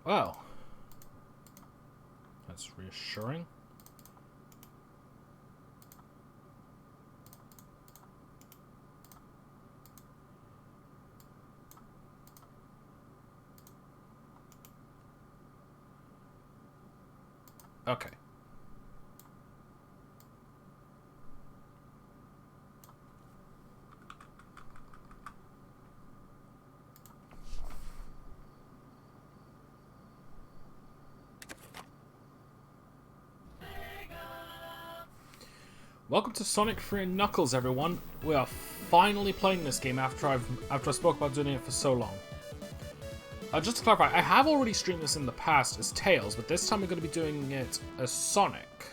Well, that's reassuring. Okay. Welcome to Sonic 3 and Knuckles, everyone. We are finally playing this game after I spoke about doing it for so long. Just to clarify, I have already streamed this in the past as Tails, but this time we're going to be doing it as Sonic.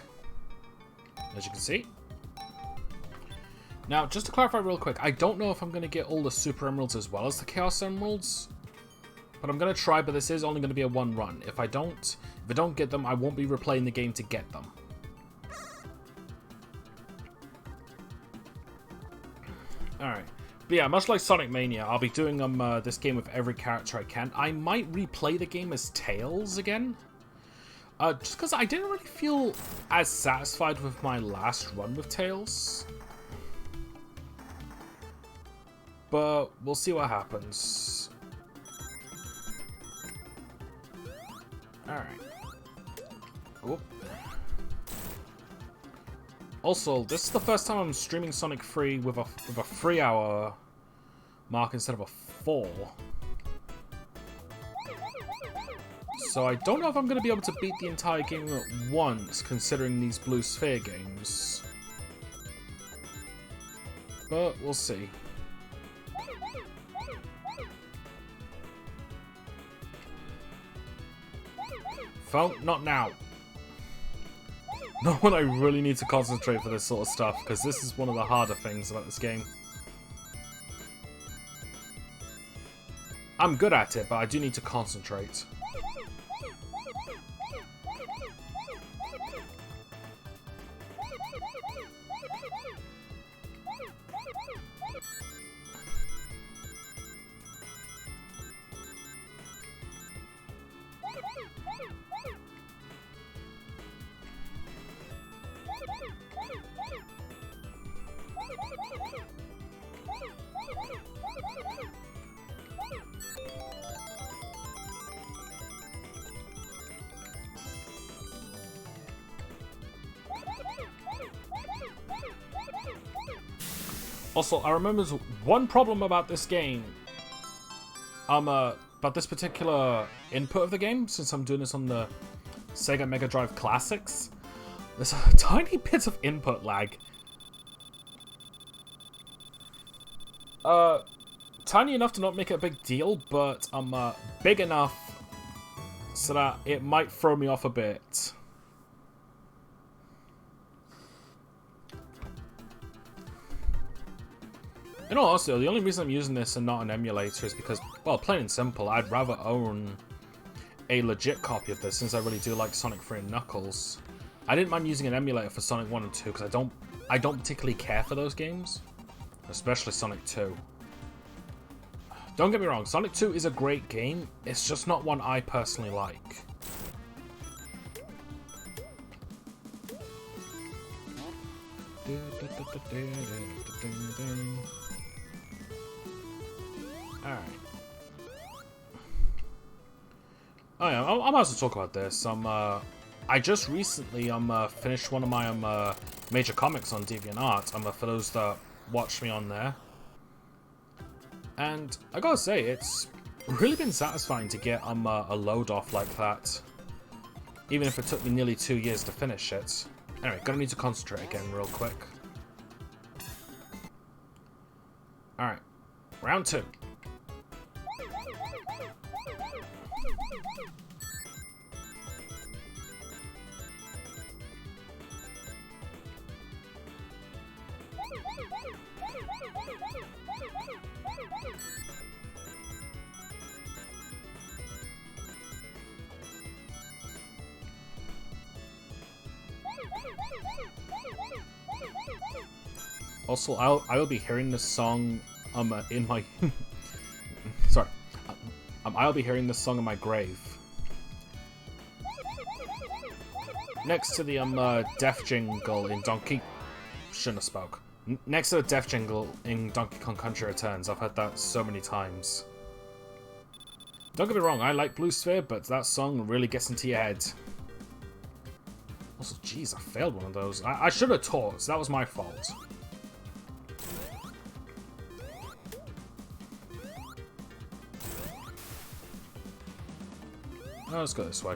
As you can see. Now, just to clarify real quick, I don't know if I'm going to get all the Super Emeralds as well as the Chaos Emeralds. But I'm going to try, but this is only going to be a one run. If I don't get them, I won't be replaying the game to get them. Alright. But yeah, much like Sonic Mania, I'll be doing this game with every character I can. I might replay the game as Tails again. Just because I didn't really feel as satisfied with my last run with Tails. But we'll see what happens. Alright. Whoop. Also, this is the first time I'm streaming Sonic 3 with a 3-hour mark instead of a 4. So I don't know if I'm going to be able to beat the entire game at once, considering these Blue Sphere games. But we'll see. Phone, not now. Not when I really need to concentrate for this sort of stuff, because this is one of the harder things about this game. I'm good at it, but I do need to concentrate. Also, I remember there's one problem about this game. About this particular input of the game, since I'm doing this on the Sega Mega Drive Classics. There's a tiny bit of input lag. Tiny enough to not make it a big deal, but big enough so that it might throw me off a bit. In all honesty, the only reason I'm using this and not an emulator is because, well, plain and simple, I'd rather own a legit copy of this since I really do like Sonic 3 and Knuckles. I didn't mind using an emulator for Sonic 1 and 2 because I don't particularly care for those games, especially Sonic 2. Don't get me wrong, Sonic 2 is a great game, it's just not one I personally like. Alright. Oh yeah, I might as well talk about this. I just recently finished one of my major comics on DeviantArt. For those that watch me on there. And I gotta say, it's really been satisfying to get a load off like that. Even if it took me nearly 2 years to finish it. Anyway, gonna need to concentrate again real quick. Alright, round 2. Also, I will be hearing this song in my sorry, I'll be hearing this song in my grave. next to the death jingle in Donkey... Shouldn't have spoke. Next to the death jingle in Donkey Kong Country Returns. I've heard that so many times. Don't get me wrong, I like Blue Sphere, but that song really gets into your head. Also, jeez, I failed one of those. I should have taught, so that was my fault. Oh, let's go this way.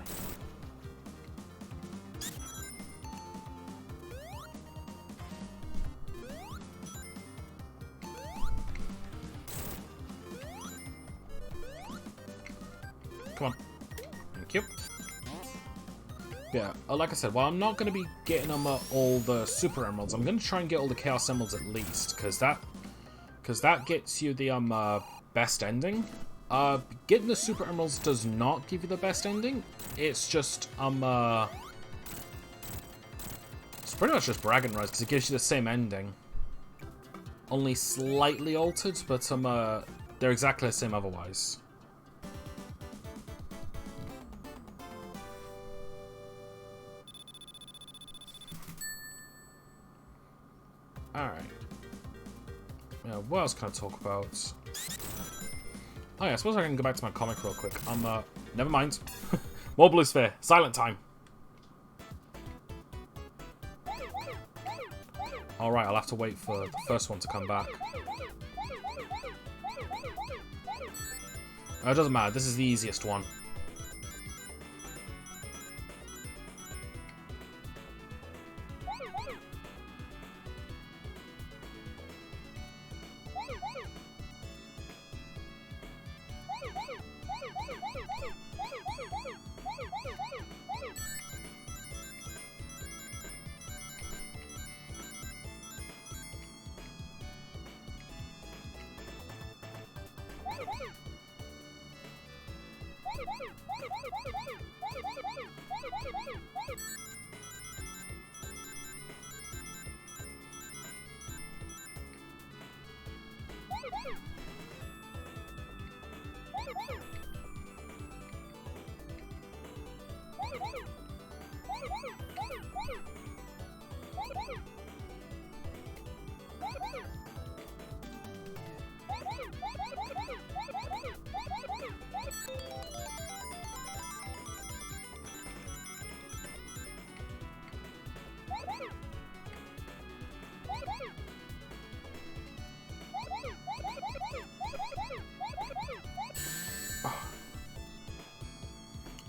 Come on. Thank you. Yeah, like I said, well, I'm not going to be getting them all the Super Emeralds. I'm going to try and get all the Chaos Emeralds at least, because that gets you the best ending. Getting the Super Emeralds does not give you the best ending. It's just it's pretty much just bragging rights because it gives you the same ending, only slightly altered, but they're exactly the same otherwise. Alright. Yeah, what else can I talk about? Oh yeah, I suppose I can go back to my comic real quick. Never mind. More Blue Sphere. Silent time. Alright, I'll have to wait for the first one to come back. It doesn't matter, this is the easiest one.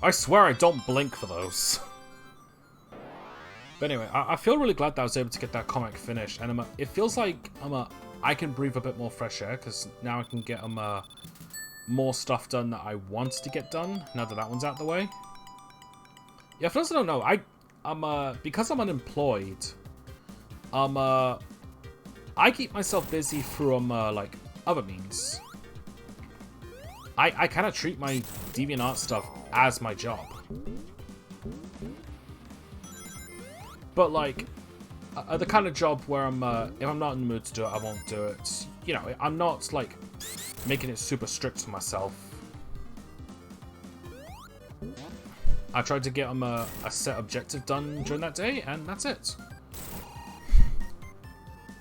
I swear I don't blink for those. But anyway, I feel really glad that I was able to get that comic finished, and it feels like I can breathe a bit more fresh air because now I can get more stuff done that I wanted to get done. Now that one's out of the way. Yeah, for those who don't know, because I'm unemployed, I keep myself busy through like other means. I kind of treat my DeviantArt stuff as my job. But like, the kind of job where if I'm not in the mood to do it, I won't do it. You know, I'm not like making it super strict to myself. I tried to get a set objective done during that day, and that's it.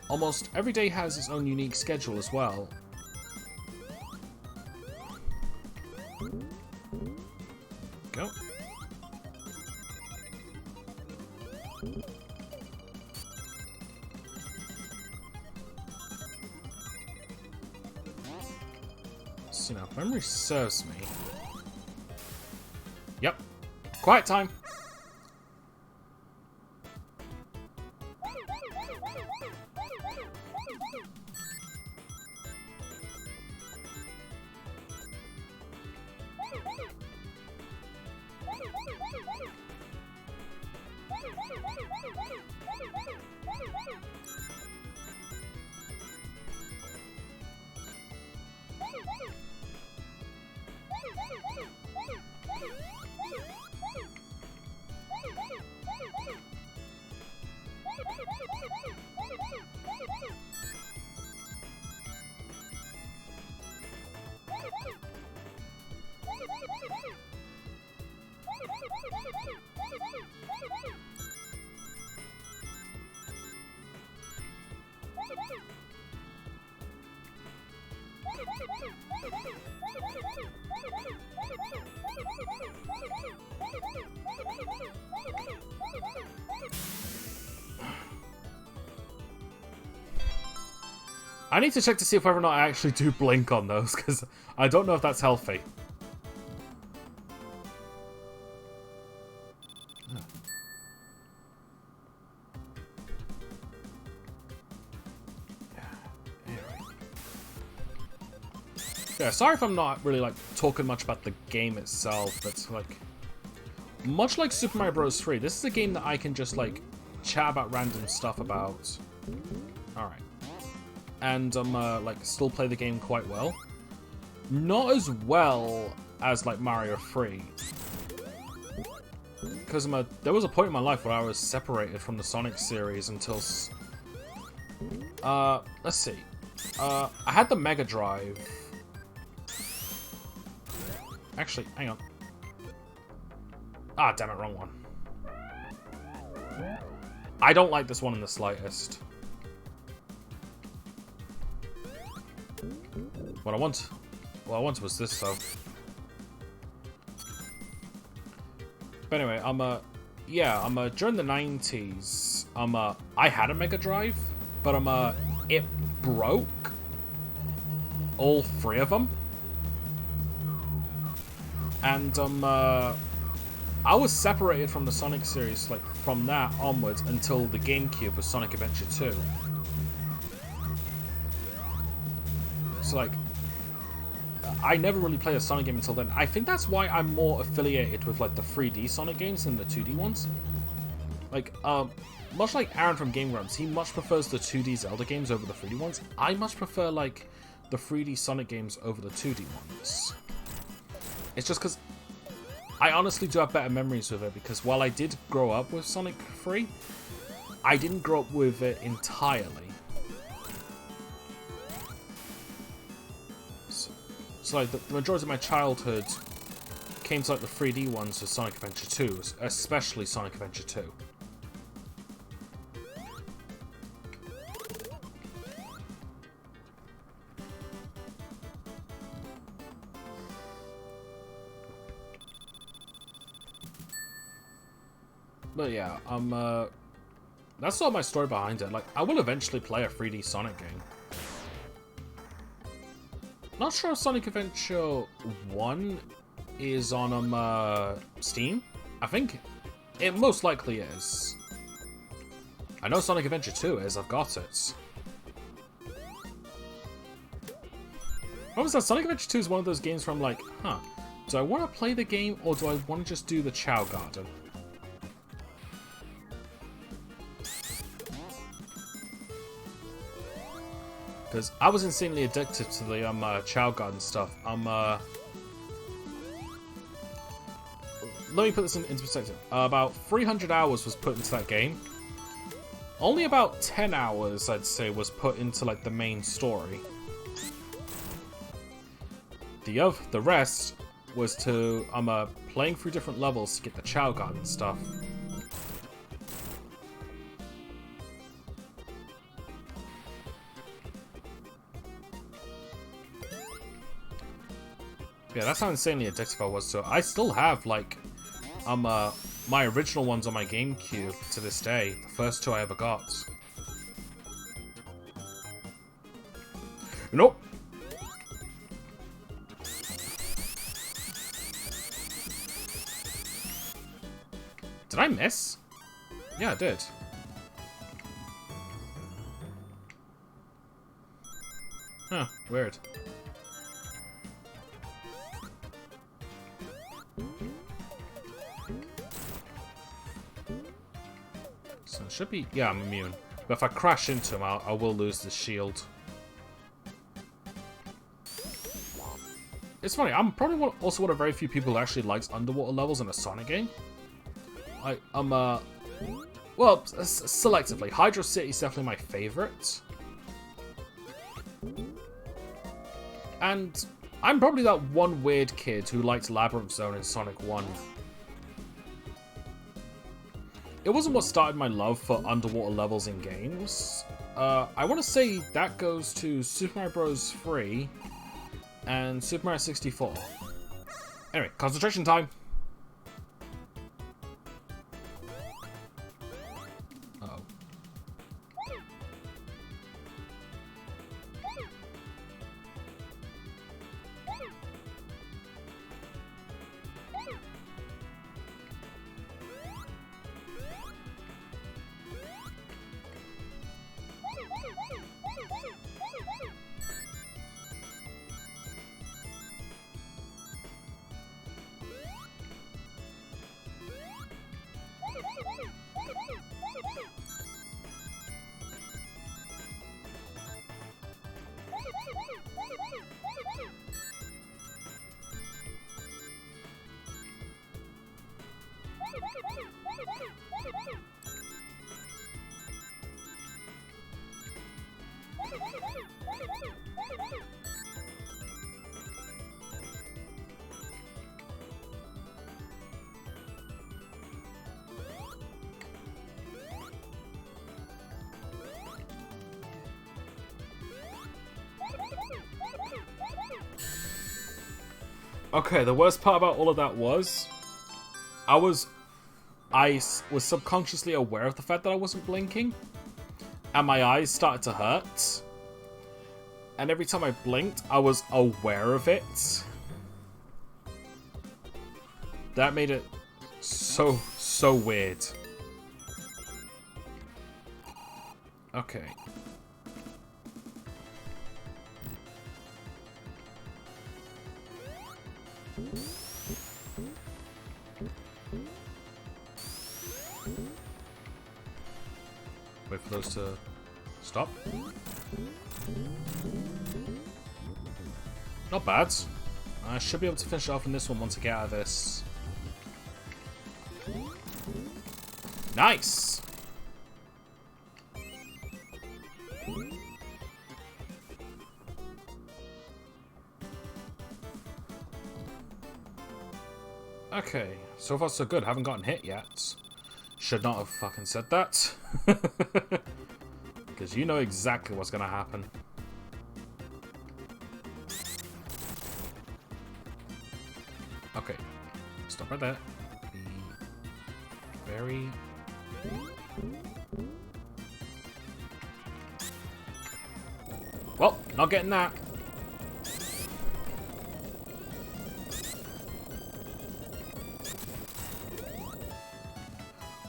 Almost every day has its own unique schedule as well. Go. So now, if memory serves me. Yep. Quiet time. I need to check to see if whether or not I actually do blink on those, because I don't know if that's healthy. Yeah, sorry if I'm not really, like, talking much about the game itself, but, like, much like Super Mario Bros. 3, this is a game that I can just, like, chat about random stuff about. Alright. And, like, still play the game quite well. Not as well as, like, Mario 3. Because there was a point in my life where I was separated from the Sonic series until... let's see. I had the Mega Drive... Actually, hang on. Ah, damn it, wrong one. I don't like this one in the slightest. What I want was this, though. But anyway, during the 90s, I had a Mega Drive, but, it broke. All three of them. And, I was separated from the Sonic series, like, from that onwards until the GameCube with Sonic Adventure 2. So, like, I never really played a Sonic game until then. I think that's why I'm more affiliated with, like, the 3D Sonic games than the 2D ones. Like, much like Aaron from Game Grumps, he much prefers the 2D Zelda games over the 3D ones. I much prefer, like, the 3D Sonic games over the 2D ones. It's just because I honestly do have better memories with it, because while I did grow up with Sonic 3, I didn't grow up with it entirely. So like, the majority of my childhood came to, like, the 3D ones of Sonic Adventure 2, especially Sonic Adventure 2. But yeah, that's all my story behind it. Like, I will eventually play a 3D Sonic game. Not sure if Sonic Adventure 1 is on, Steam. I think it most likely is. I know Sonic Adventure 2 is, I've got it. What was that? Sonic Adventure 2 is one of those games where I'm like, huh, do I want to play the game, or do I want to just do the Chao Garden? Because I was insanely addicted to the Chao Garden stuff. Let me put this into perspective. About 300 hours was put into that game. Only about 10 hours, I'd say, was put into, like, the main story. The rest was to playing through different levels to get the Chao Garden stuff. Yeah, that's how insanely addictive I was to it. I still have, like, my original ones on my GameCube to this day. The first two I ever got. Nope. Did I miss? Yeah, I did. Huh, weird. So it should be... Yeah, I'm immune. But if I crash into him, I will lose the shield. It's funny, I'm probably also one of very few people who actually likes underwater levels in a Sonic game. Well, selectively. Hydro City is definitely my favorite. And I'm probably that one weird kid who liked Labyrinth Zone in Sonic 1. it wasn't what started my love for underwater levels in games. I want to say that goes to Super Mario Bros. 3 and Super Mario 64. Anyway, concentration time. Uh-oh. Okay, the worst part about all of that was I was subconsciously aware of the fact that I wasn't blinking, and my eyes started to hurt. And every time I blinked, I was aware of it. That made it so weird. Okay. Wait for those to stop. Not bad. I should be able to finish off in this one once I get out of this. Nice! Okay, so far so good. Haven't gotten hit yet. Should not have fucking said that. Because you know exactly what's gonna happen. Okay, stop right there. Be very... Well, not getting that.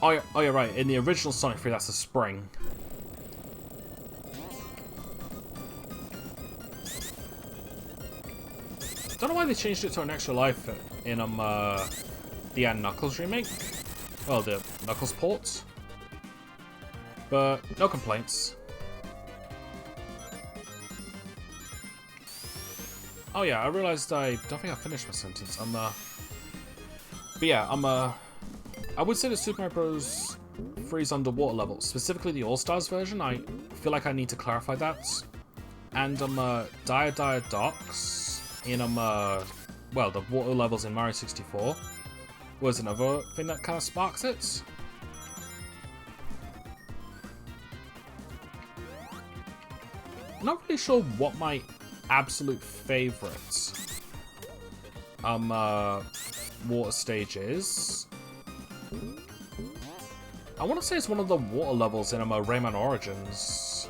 Oh, you're right. In the original Sonic 3, that's a spring. Don't know why they changed it to an extra life in the Knuckles remake. Well, the Knuckles port. But no complaints. Oh yeah, I realized I don't think I finished my sentence. But yeah, I would say the Super Mario Bros. 3's underwater level, specifically the All-Stars version. I feel like I need to clarify that. And Dire Docks in well, the water levels in Mario 64 was another thing that kind of sparks it. Not really sure what my absolute favorite water stage is. I want to say it's one of the water levels in Rayman Origins.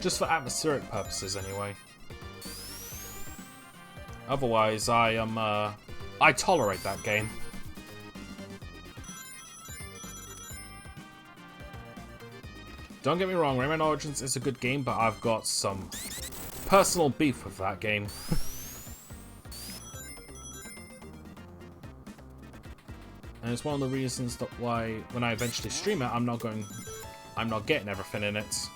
Just for atmospheric purposes, anyway. Otherwise, I tolerate that game. Don't get me wrong, Rayman Origins is a good game, but I've got some personal beef with that game. And it's one of the reasons that why, when I eventually stream it, I'm not getting everything in it.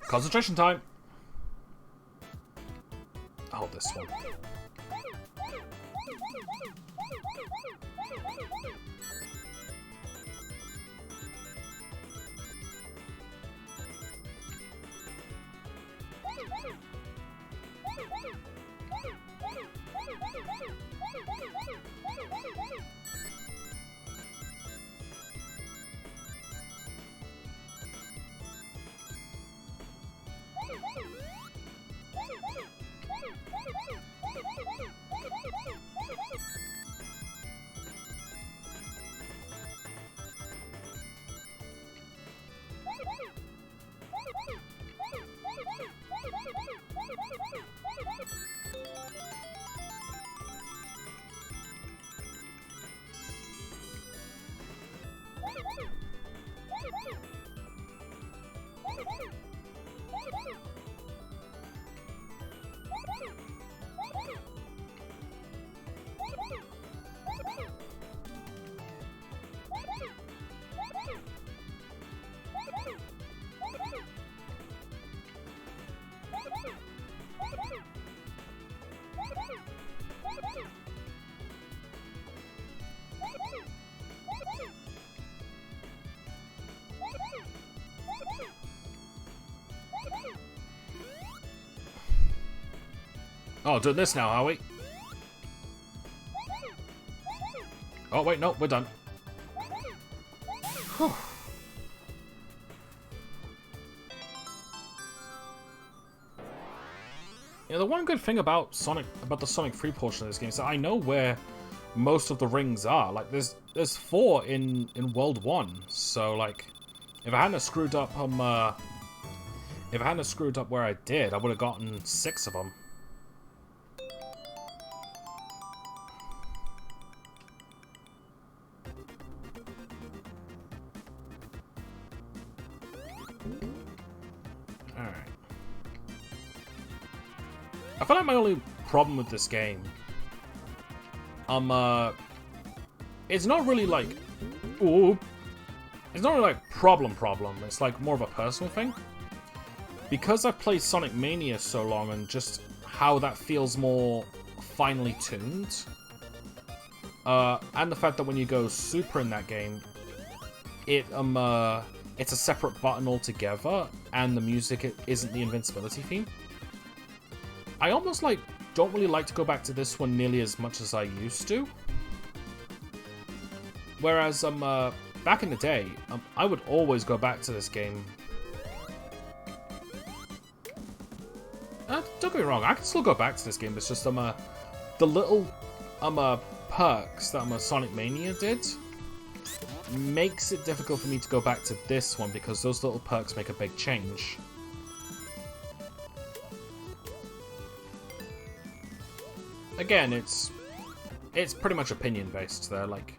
Concentration time! Oh, this one. Oh, doing this now, are we? Oh, wait, no, we're done. Whew. Yeah, the one good thing about the Sonic 3 portion of this game is that I know where most of the rings are. Like, there's 4 in World 1, so like, if I hadn't screwed up where I did, I would have gotten 6 of them. I feel like my only problem with this game, it's not really like, it's not really like problem. It's like more of a personal thing. Because I've played Sonic Mania so long and just how that feels more finely tuned, and the fact that when you go Super in that game, it's a separate button altogether, and the music isn't the invincibility theme. I almost don't really like to go back to this one nearly as much as I used to. Whereas back in the day, I would always go back to this game. Don't get me wrong, I can still go back to this game. It's just the little perks that Sonic Mania did makes it difficult for me to go back to this one because those little perks make a big change. Again, it's pretty much opinion based there. Like,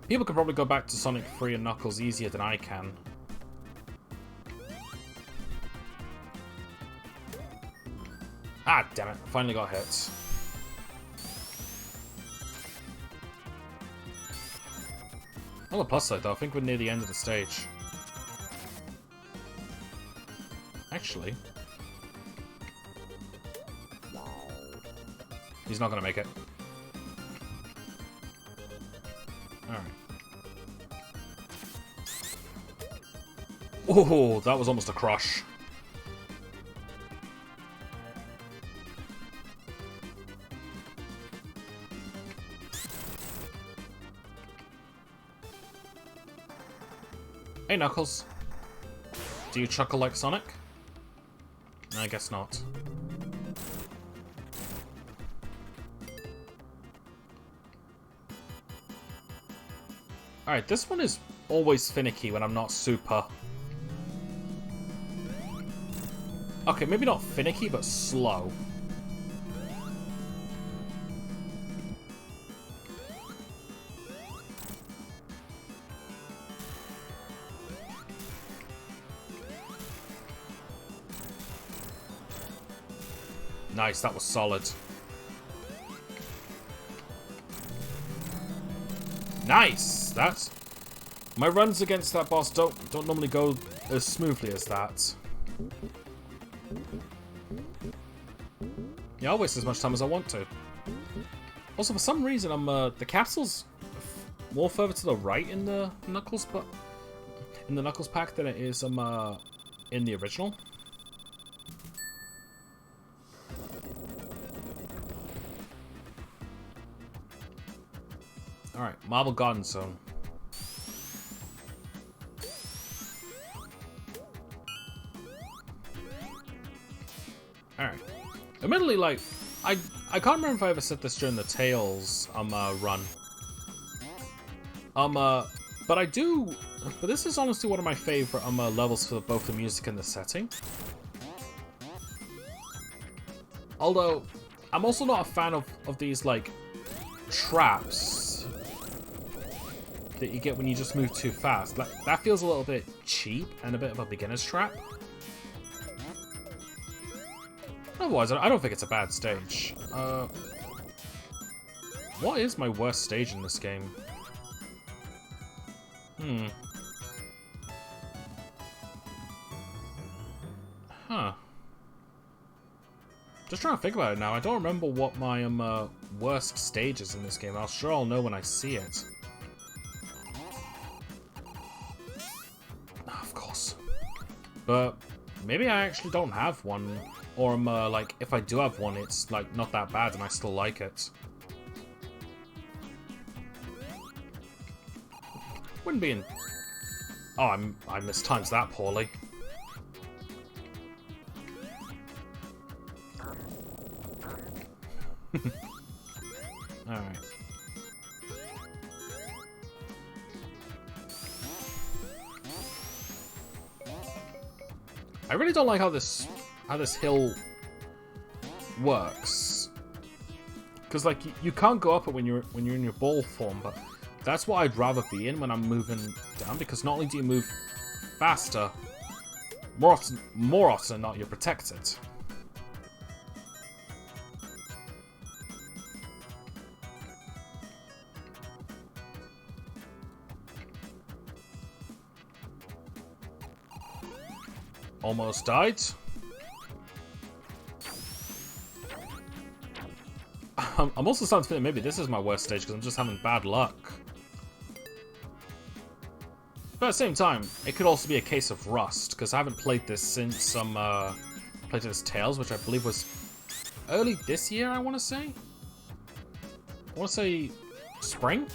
people could probably go back to Sonic 3 and Knuckles easier than I can. Ah, damn it! Finally got hit. On the plus side, though, I think we're near the end of the stage. Actually, he's not gonna make it. Alright. Oh, that was almost a crush. Hey, Knuckles. Do you chuckle like Sonic? I guess not. Alright, this one is always finicky when I'm not super. Okay, maybe not finicky, but slow. Nice, that was solid. Nice! That's... My runs against that boss don't normally go as smoothly as that. Yeah, I'll waste as much time as I want to. Also, for some reason, the castle's more further to the right in the Knuckles, but in the Knuckles pack than it is in the original. Marble Garden Zone. Alright. Admittedly, like, I can't remember if I ever said this during the Tails run. But I do. But this is honestly one of my favorite levels for both the music and the setting. Although, I'm also not a fan of these like traps that you get when you just move too fast. That feels a little bit cheap and a bit of a beginner's trap. Otherwise, I don't think it's a bad stage. What is my worst stage in this game? Huh. Just trying to think about it now. I don't remember what my worst stage is in this game. I'm sure I'll know when I see it. Of course. But maybe I actually don't have one. Or like, if I do have one, it's like not that bad and I still like it. Wouldn't be in... Oh, I mistimed that poorly. Alright. I really don't like how this hill works. Because like you can't go up it when you're in your ball form, but that's what I'd rather be in when I'm moving down, because not only do you move faster, more often than not, you're protected. Almost died. I'm also starting to think maybe this is my worst stage because I'm just having bad luck. But at the same time, it could also be a case of rust, because I haven't played this since played this Tails, which I believe was early this year, I want to say? I want to say spring?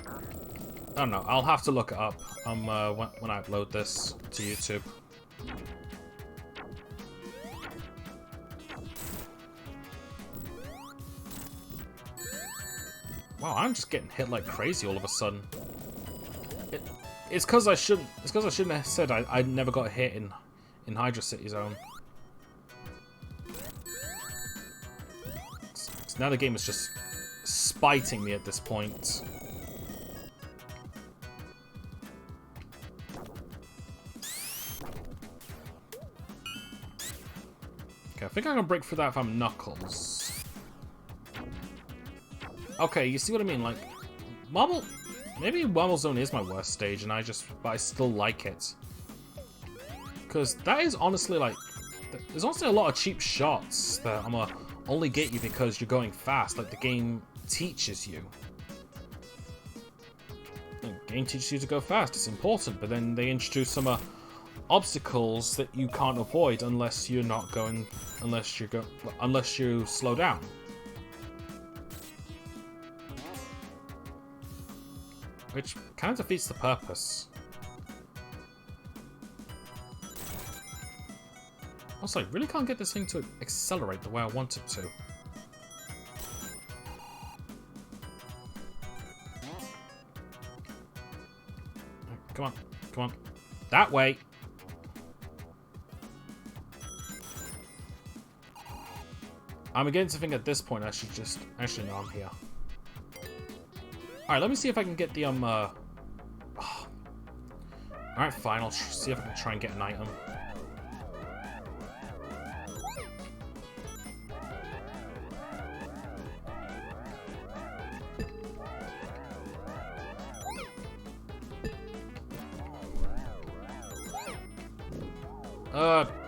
I don't know, I'll have to look it up when I upload this to YouTube. Wow, I'm just getting hit like crazy all of a sudden. It's because I shouldn't have said I never got hit in Hydra City Zone. So now the game is just spiting me at this point. Okay, I think I can break through that if I'm Knuckles. Okay, you see what I mean? Like, maybe Marble Zone is my worst stage, and but I still like it. Because that is honestly like, there's honestly a lot of cheap shots that only get you because you're going fast. Like the game teaches you. The game teaches you to go fast. It's important, but then they introduce some obstacles that you can't avoid unless you slow down. Which kind of defeats the purpose. Also, I really can't get this thing to accelerate the way I want it to. Come on, come on. That way! I'm beginning to think at this point I should just... Actually, no, I'm here. Alright, let me see if I can get the, Alright, fine, I'll see if I can try and get an item.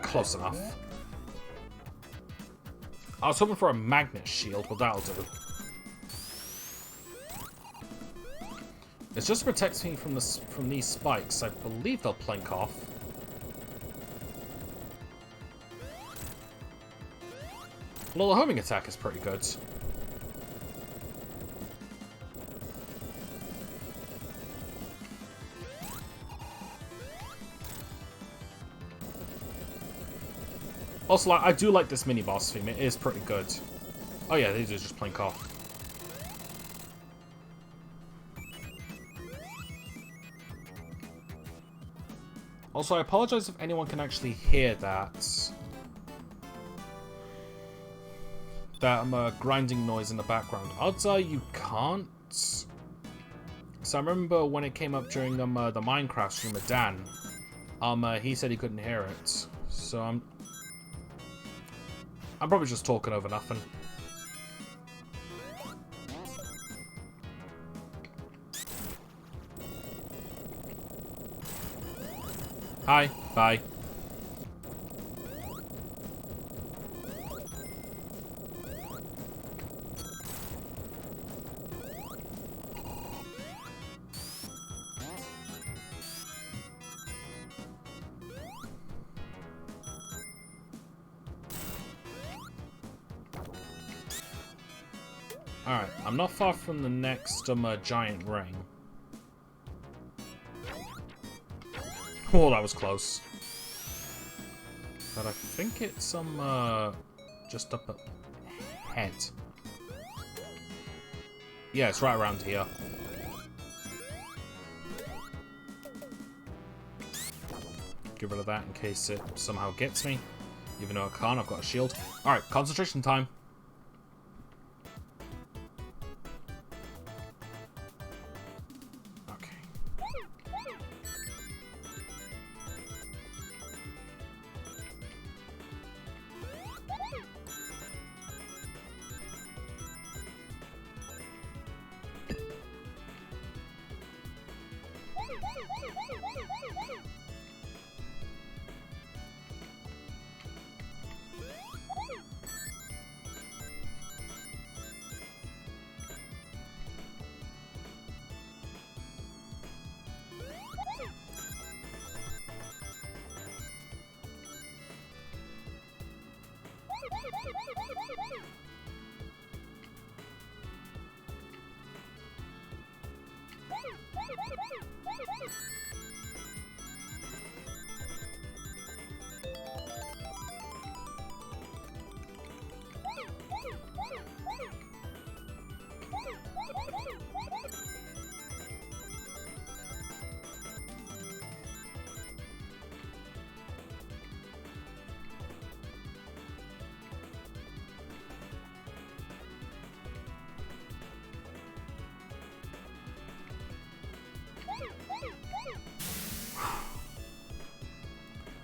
Close enough. I was hoping for a magnet shield, but that'll do. It just protects me from these spikes. I believe they'll plank off. Well, the homing attack is pretty good. Also, like, I do like this mini-boss theme. It is pretty good. Oh yeah, these are just plain car. Also, I apologize if anyone can actually hear that. That grinding noise in the background. Odds are you can't. So I remember when it came up during the Minecraft stream with Dan, he said he couldn't hear it. So I'm probably just talking over nothing. Hi, bye. Alright, I'm not far from the next giant ring. Oh, that was close. But I think it's just up ahead. Yeah, it's right around here. Get rid of that in case it somehow gets me. Even though I can't, I've got a shield. Alright, concentration time.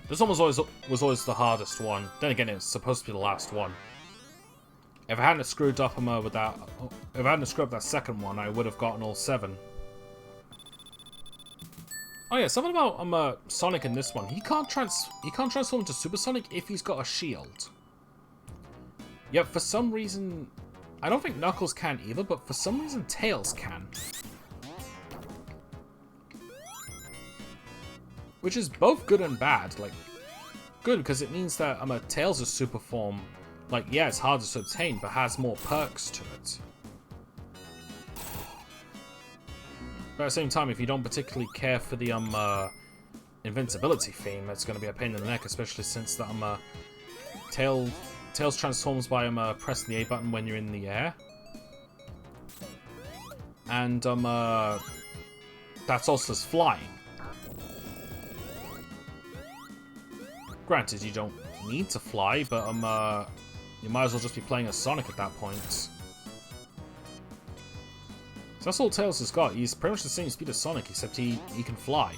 This one was always the hardest one. Then again, it's supposed to be the last one. If I hadn't screwed up with that, if I hadn't screwed up that second one, I would have gotten all 7. Oh yeah, something about Sonic in this one. He can't transform into Super Sonic if he's got a shield. Yet for some reason, I don't think Knuckles can either, but for some reason Tails can. Which is both good and bad. Like, good because it means that Tails' super form, like, yeah, it's harder to obtain, but has more perks to it. But at the same time, if you don't particularly care for the invincibility theme, it's going to be a pain in the neck, especially since that Tails transforms by pressing the A button when you're in the air. And that's also flying. Granted, you don't need to fly, but you might as well just be playing as Sonic at that point. So that's all Tails has got. He's pretty much the same speed as Sonic, except he can fly.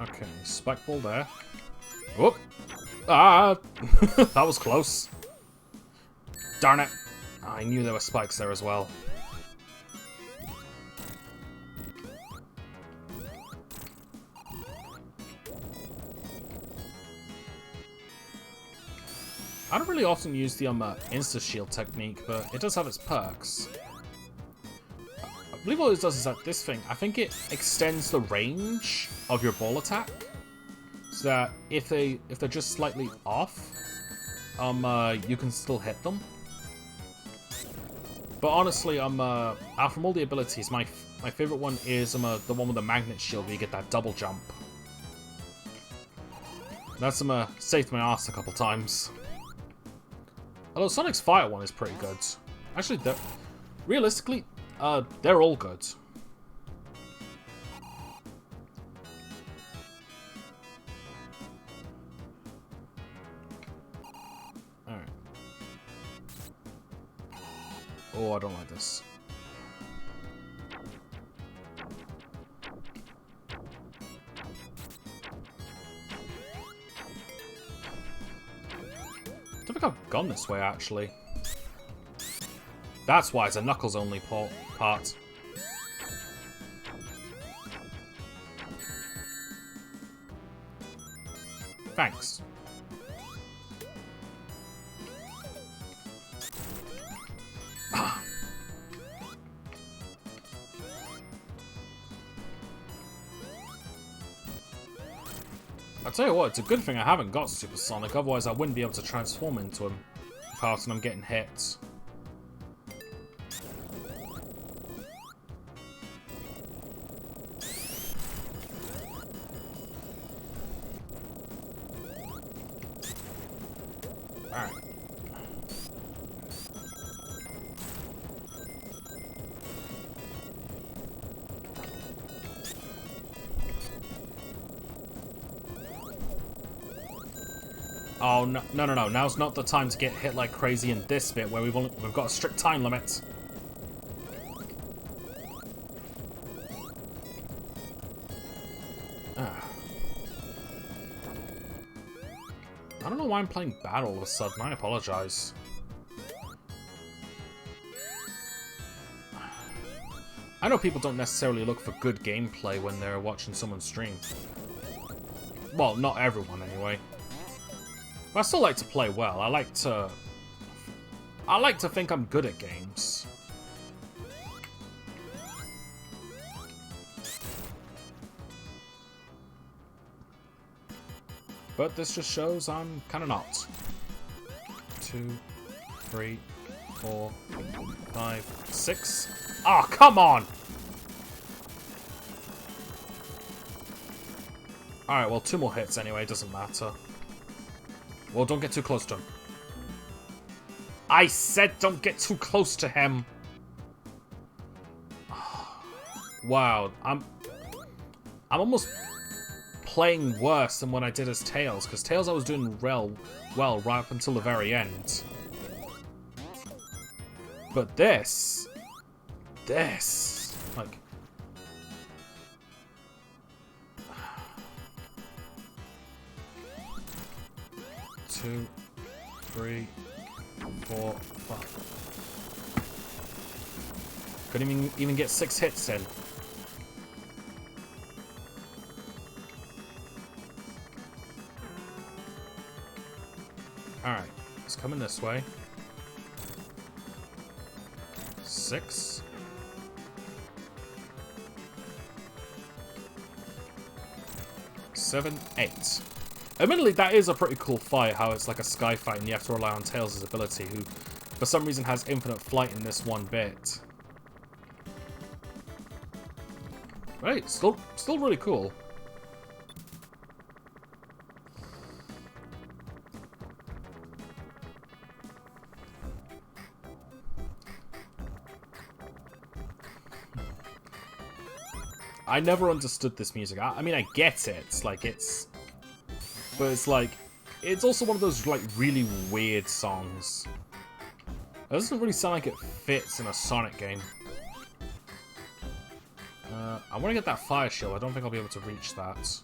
Okay, Spike Ball there. Whoop! Ah! That was close. Darn it. I knew there were spikes there as well. I don't really often use the insta-shield technique, but it does have its perks. I believe what it does is that this thing, I think it extends the range of your ball attack. So that if they're just slightly off, you can still hit them. But honestly, out from all the abilities, my favorite one is the one with the magnet shield where you get that double jump. That's saved my ass a couple times. Although Sonic's Fire one is pretty good. Actually, realistically, they're all good. Alright. Oh, I don't like this. I don't think I've gone this way, actually. That's why it's a Knuckles-only part. Thanks. I'll tell you what, it's a good thing I haven't got Super Sonic, otherwise I wouldn't be able to transform into him fast and I'm getting hit. Alright. Oh, no, no, no, no. Now's not the time to get hit like crazy in this bit where we've got a strict time limit. I don't know why I'm playing bad all of a sudden. I apologize. I know people don't necessarily look for good gameplay when they're watching someone stream. Well, not everyone anyway. But I still like to play well. I like to think I'm good at games. But this just shows I'm kind of not. 2, 3, 4, 5, 6. Oh, come on! Alright, well, 2 more hits anyway, doesn't matter. Well, don't get too close to him. I said don't get too close to him! Wow, I'm almost playing worse than when I did as Tails, because Tails I was doing well right up until the very end. But this, like... 2, 3, 4, 5. Couldn't even get 6 hits in. Alright, it's coming this way. 6. 7, 8. Admittedly, that is a pretty cool fight, how it's like a sky fight and you have to rely on Tails' ability, who for some reason has infinite flight in this one bit. Right, still really cool. I never understood this music. I mean, I get it. Like, it's... But it's like... It's also one of those, like, really weird songs. It doesn't really sound like it fits in a Sonic game. I want to get that fire shield. I don't think I'll be able to reach that.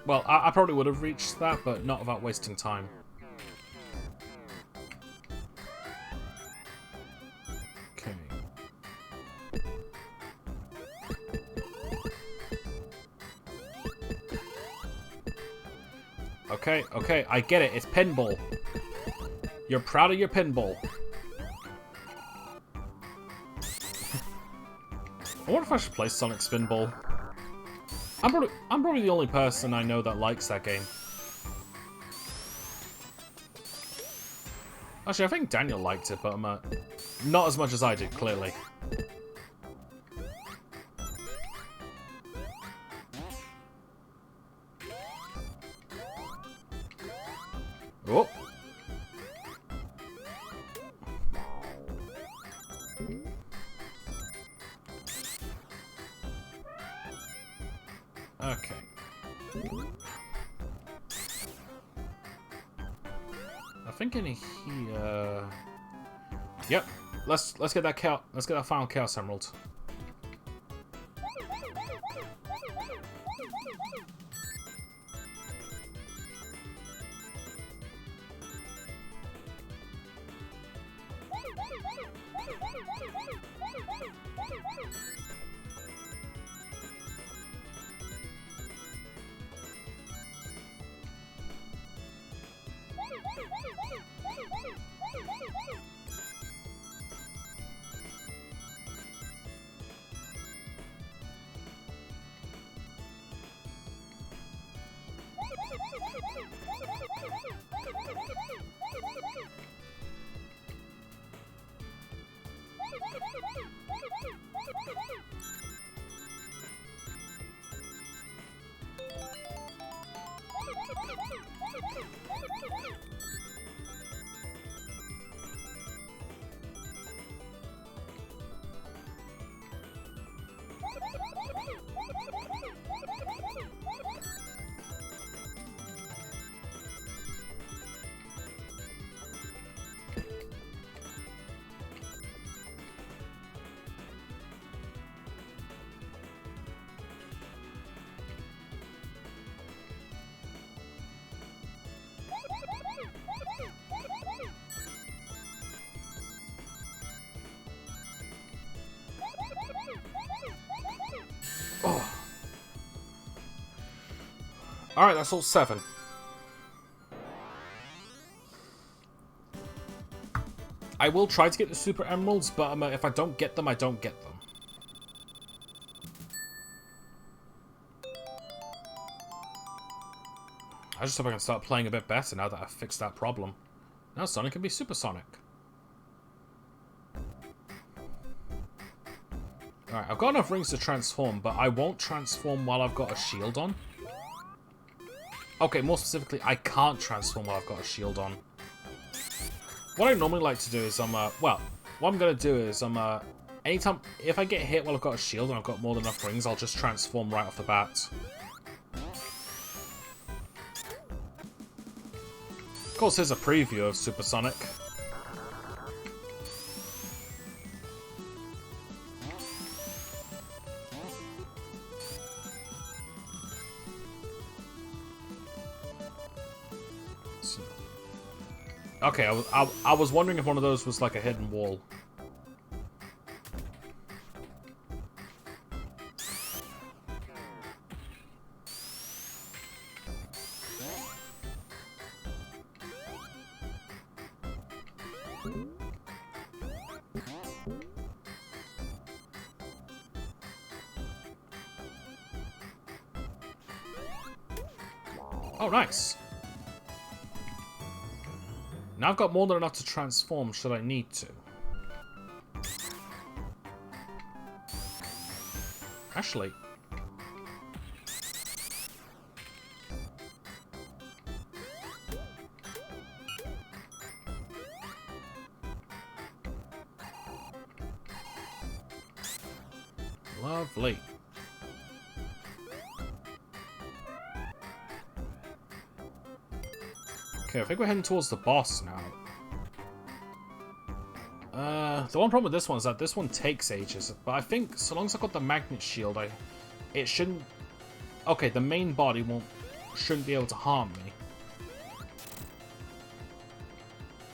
Well, I probably would have reached that, but not without wasting time. Okay, okay, I get it. It's pinball. You're proud of your pinball. I wonder if I should play Sonic Spinball. I'm probably the only person I know that likes that game. Actually, I think Daniel liked it, but not as much as I did, clearly. Oh. Okay. I think in here. Yep. Let's get that final Chaos Emerald. Oh. Alright, that's all 7. I will try to get the Super Emeralds, but if I don't get them, I don't get them. I just hope I can start playing a bit better now that I've fixed that problem. Now Sonic can be Supersonic. Alright, I've got enough rings to transform, but I won't transform while I've got a shield on. Okay, more specifically, I can't transform while I've got a shield on. What I normally like to do is, well, what I'm going to do is, anytime, if I get hit while I've got a shield and I've got more than enough rings, I'll just transform right off the bat. Of course, here's a preview of Supersonic. Okay, I was wondering if one of those was like a hidden wall. Oh, nice. Now I've got more than enough to transform should I need to. Actually. Lovely. Okay, I think we're heading towards the boss now. The one problem with this one is that this one takes ages, but I think so long as I've got the magnet shield, it shouldn't... Okay, the main body shouldn't be able to harm me.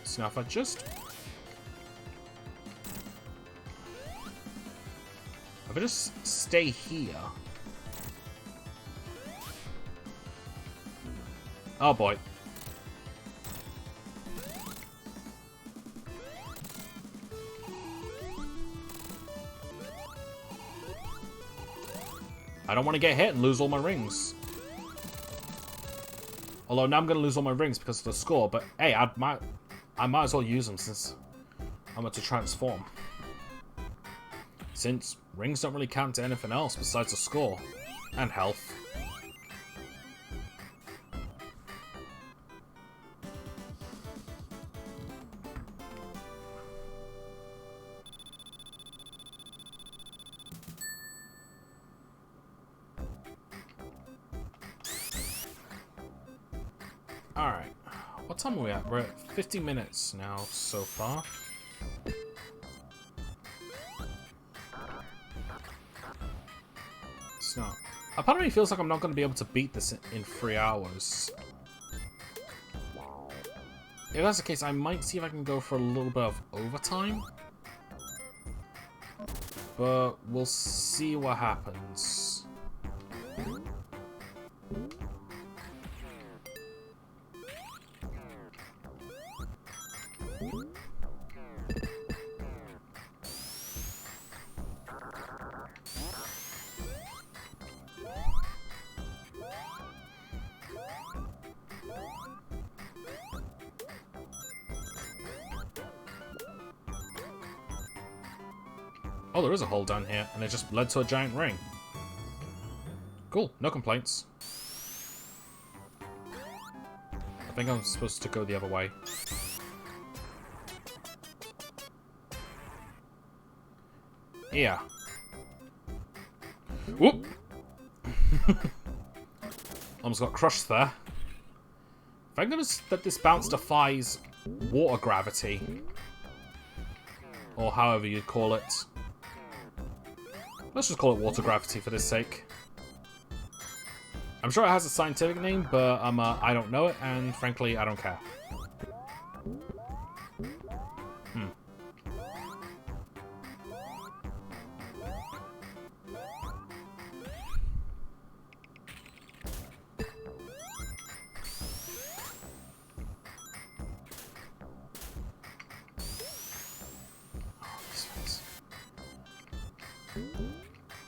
So now if I just stay here... Oh boy. I don't want to get hit and lose all my rings. Although now I'm going to lose all my rings because of the score, but hey, I might as well use them since I'm about to transform. Since rings don't really count to anything else besides the score and health. Alright, what time are we at? We're at 50 minutes now so far. It's not. A part of me feels like I'm not going to be able to beat this in 3 hours. If that's the case, I might see if I can go for a little bit of overtime. But we'll see what happens. Oh, there is a hole down here, and it just led to a giant ring. Cool, no complaints. I think I'm supposed to go the other way. Yeah. Whoop! Almost got crushed there. Thank goodness that this bounce defies water gravity. Or however you'd call it. Let's just call it water gravity for this sake. I'm sure it has a scientific name, but I don't know it, and frankly, I don't care.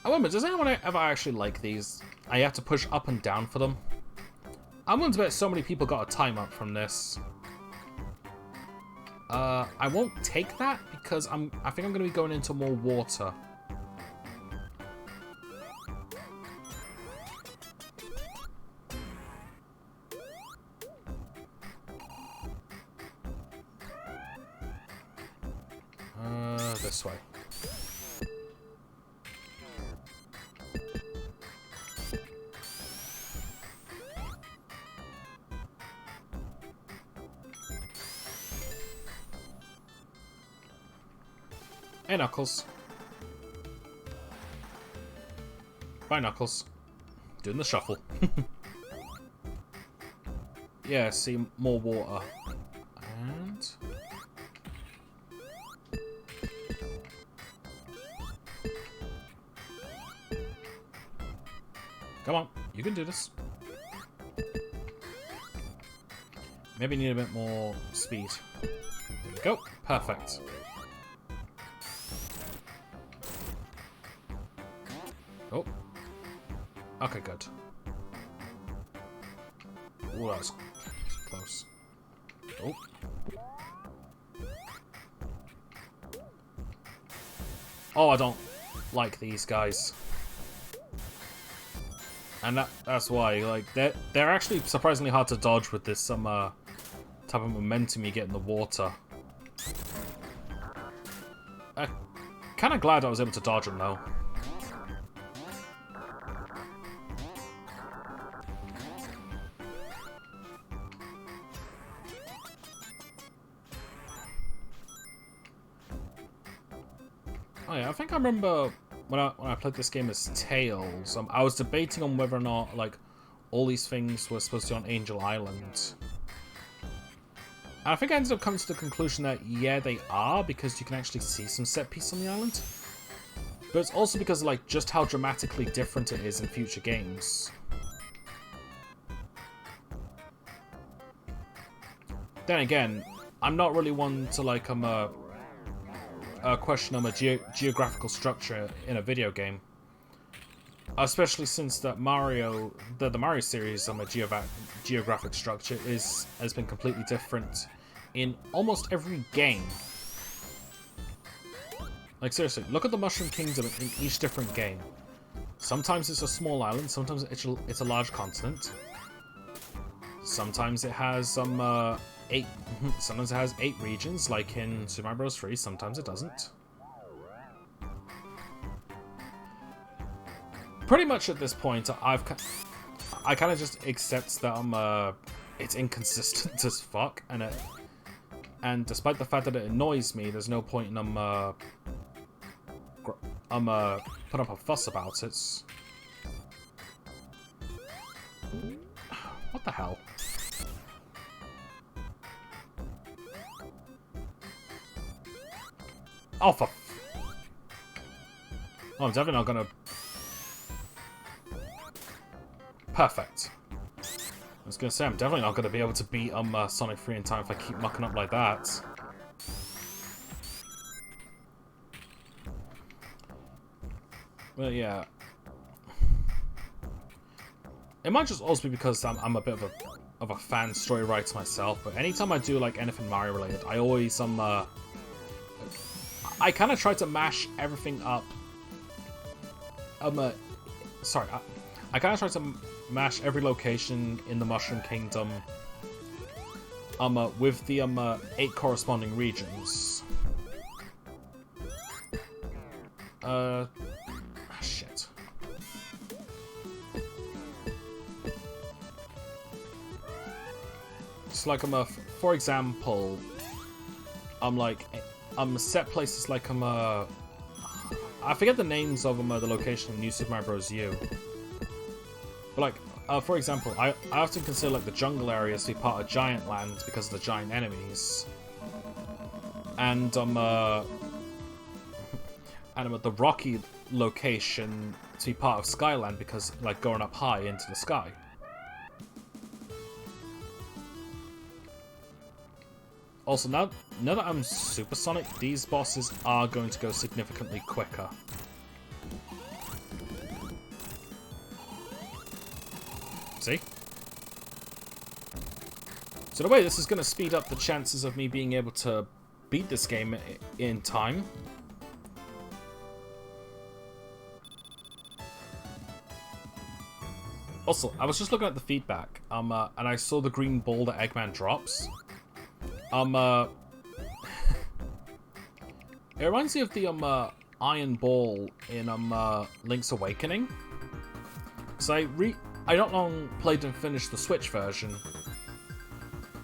I wonder, does anyone ever actually like these? I have to push up and down for them. I'm willing to bet so many people got a time up from this. I won't take that because I think I'm going to be going into more water. This way. Hey, Knuckles. Bye, Knuckles. Doing the shuffle. Yeah, see, more water. And... come on, you can do this. Maybe need a bit more speed. There we go. Perfect. Oh. Okay, good. Oh, that was close. Oh. Oh, I don't like these guys. And that's why, like, they're actually surprisingly hard to dodge with this type of momentum you get in the water. I'm kind of glad I was able to dodge them, though. Oh yeah, I think I remember when I played this game as Tails, I was debating on whether or not, like, all these things were supposed to be on Angel Island. And I think I ended up coming to the conclusion that, yeah, they are, because you can actually see some set piece on the island. But it's also because of, like, just how dramatically different it is in future games. Then again, I'm not really one to, like, question on a geographical structure in a video game. Especially since that Mario, the Mario series on a geographic structure has been completely different in almost every game. Like seriously, look at the Mushroom Kingdom in each different game. Sometimes it's a small island, sometimes it's a large continent. Sometimes it has some 8. Sometimes it has 8 regions, like in Super Mario Bros. 3. Sometimes it doesn't. Pretty much at this point, I kind of just accept that it's inconsistent as fuck, and despite the fact that it annoys me, there's no point in put up a fuss about it. What the hell? Oh, for... Oh, I'm definitely not gonna... Perfect. I was gonna say, I'm definitely not gonna be able to beat Sonic 3 in time if I keep mucking up like that. But yeah. It might just also be because I'm a bit of a fan story writer myself, but anytime I do like anything Mario related, I always I kind of try to mash everything up. Sorry, I kind of try to mash every location in the Mushroom Kingdom with the 8 corresponding regions. Shit. It's like for example, set places like I forget the names of the location in New Super Mario Bros. U. But like, for example, I often consider like the jungle areas to be part of Giant Land because of the giant enemies, and the rocky location to be part of Skyland because like going up high into the sky. Also, now that I'm Supersonic, these bosses are going to go significantly quicker. See? So in a way, this is going to speed up the chances of me being able to beat this game in time. Also, I was just looking at the feedback, and I saw the green ball that Eggman drops. It reminds me of the iron ball in Link's Awakening. So I not long played and finished the Switch version,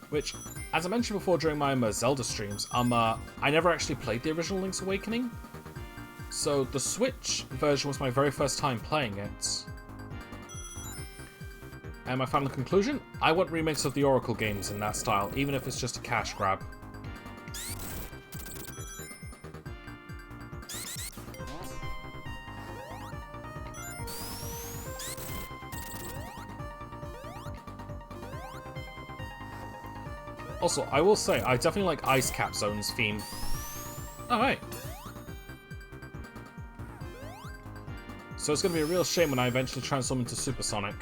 which, as I mentioned before during my Zelda streams, I never actually played the original Link's Awakening. So the Switch version was my very first time playing it. And my final conclusion? I want remakes of the Oracle games in that style, even if it's just a cash grab. Also, I will say, I definitely like Ice Cap Zone's theme. Oh, hey. So it's going to be a real shame when I eventually transform into Supersonic.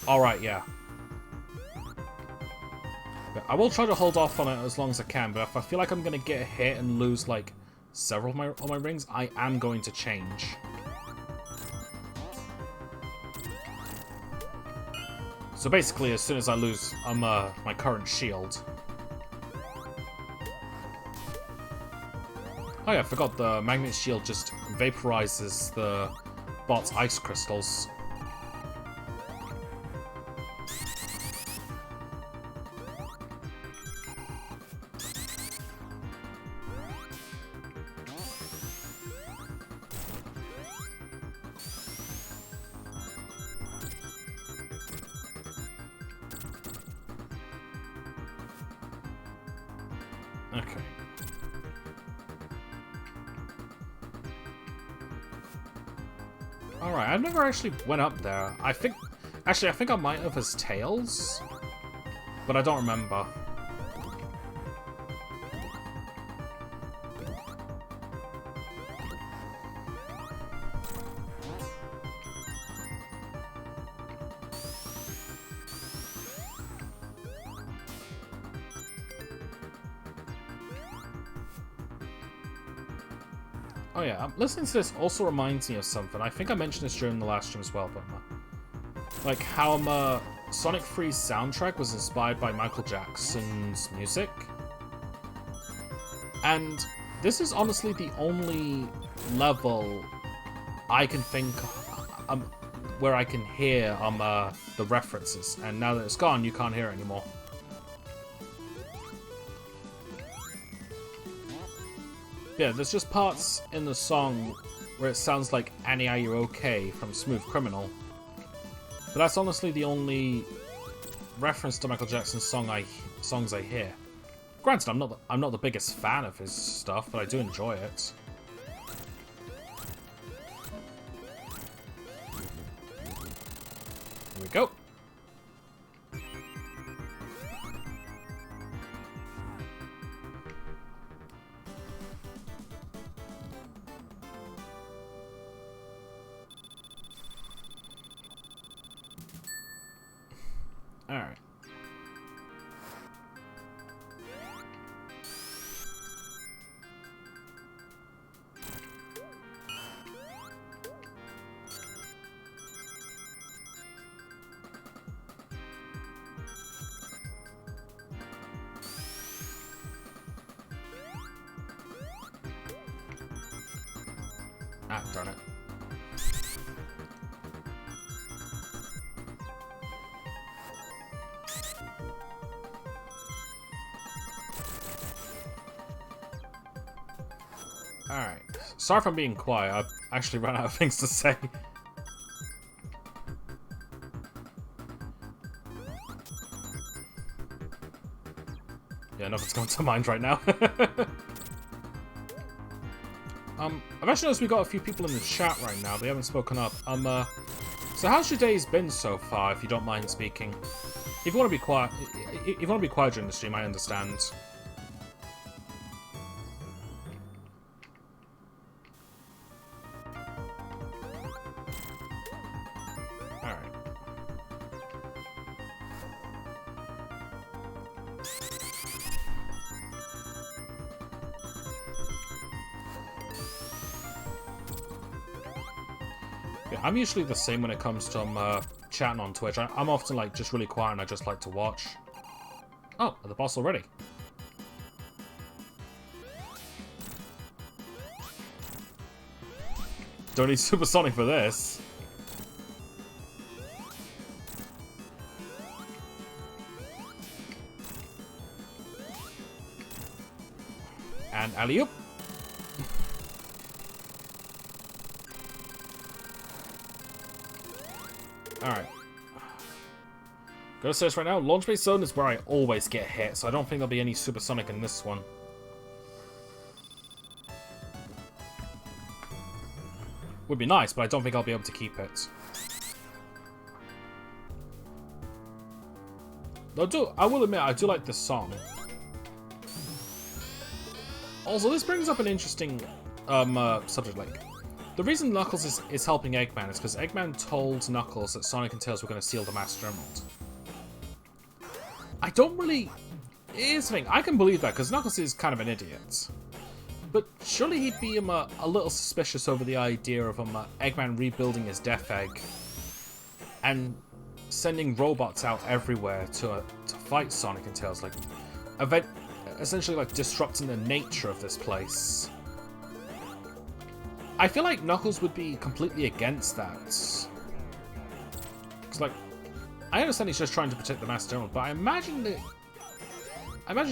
Alright, yeah. But I will try to hold off on it as long as I can, but if I feel like I'm going to get hit and lose, like, several of my rings, I am going to change. So basically, as soon as I lose my current shield... Oh yeah, I forgot the magnet shield just vaporizes the bot's ice crystals. Okay. Alright, I never actually went up there. I think I might have as Tails, but I don't remember. Oh yeah, listening to this also reminds me of something. I think I mentioned this during the last stream as well, but like how Sonic 3's soundtrack was inspired by Michael Jackson's music. And this is honestly the only level I can think where I can hear the references. And now that it's gone, you can't hear it anymore. Yeah, there's just parts in the song where it sounds like Annie, Are You Okay from Smooth Criminal. But that's honestly the only reference to Michael Jackson's songs I hear. Granted, I'm not the biggest fan of his stuff, but I do enjoy it. Here we go. Alright. Ah, darn it. Alright. Sorry if I'm being quiet. I've actually run out of things to say. Yeah, nothing's going to mind right now. I've actually noticed we got a few people in the chat right now. They haven't spoken up. So how's your days been so far, if you don't mind speaking? If you want to be quiet, if you want to be quiet during the stream, I understand. I'm usually the same when it comes to chatting on Twitch. I'm often like just really quiet and I just like to watch. Oh, the boss already. Don't need Supersonic for this. And alley-oop. Alright. Go to search right now. Launch base zone is where I always get hit, so I don't think there'll be any Supersonic in this one. Would be nice, but I don't think I'll be able to keep it. Though I will admit, I do like this song. Also, this brings up an interesting subject, like, the reason Knuckles is helping Eggman is because Eggman told Knuckles that Sonic and Tails were going to steal the Master Emerald. I don't really... Here's the thing, I can believe that because Knuckles is kind of an idiot. But surely he'd be a little suspicious over the idea of Eggman rebuilding his Death Egg and sending robots out everywhere to fight Sonic and Tails, like, essentially like disrupting the nature of this place. I feel like Knuckles would be completely against that. It's like, I understand he's just trying to protect the Master Emerald, but I imagine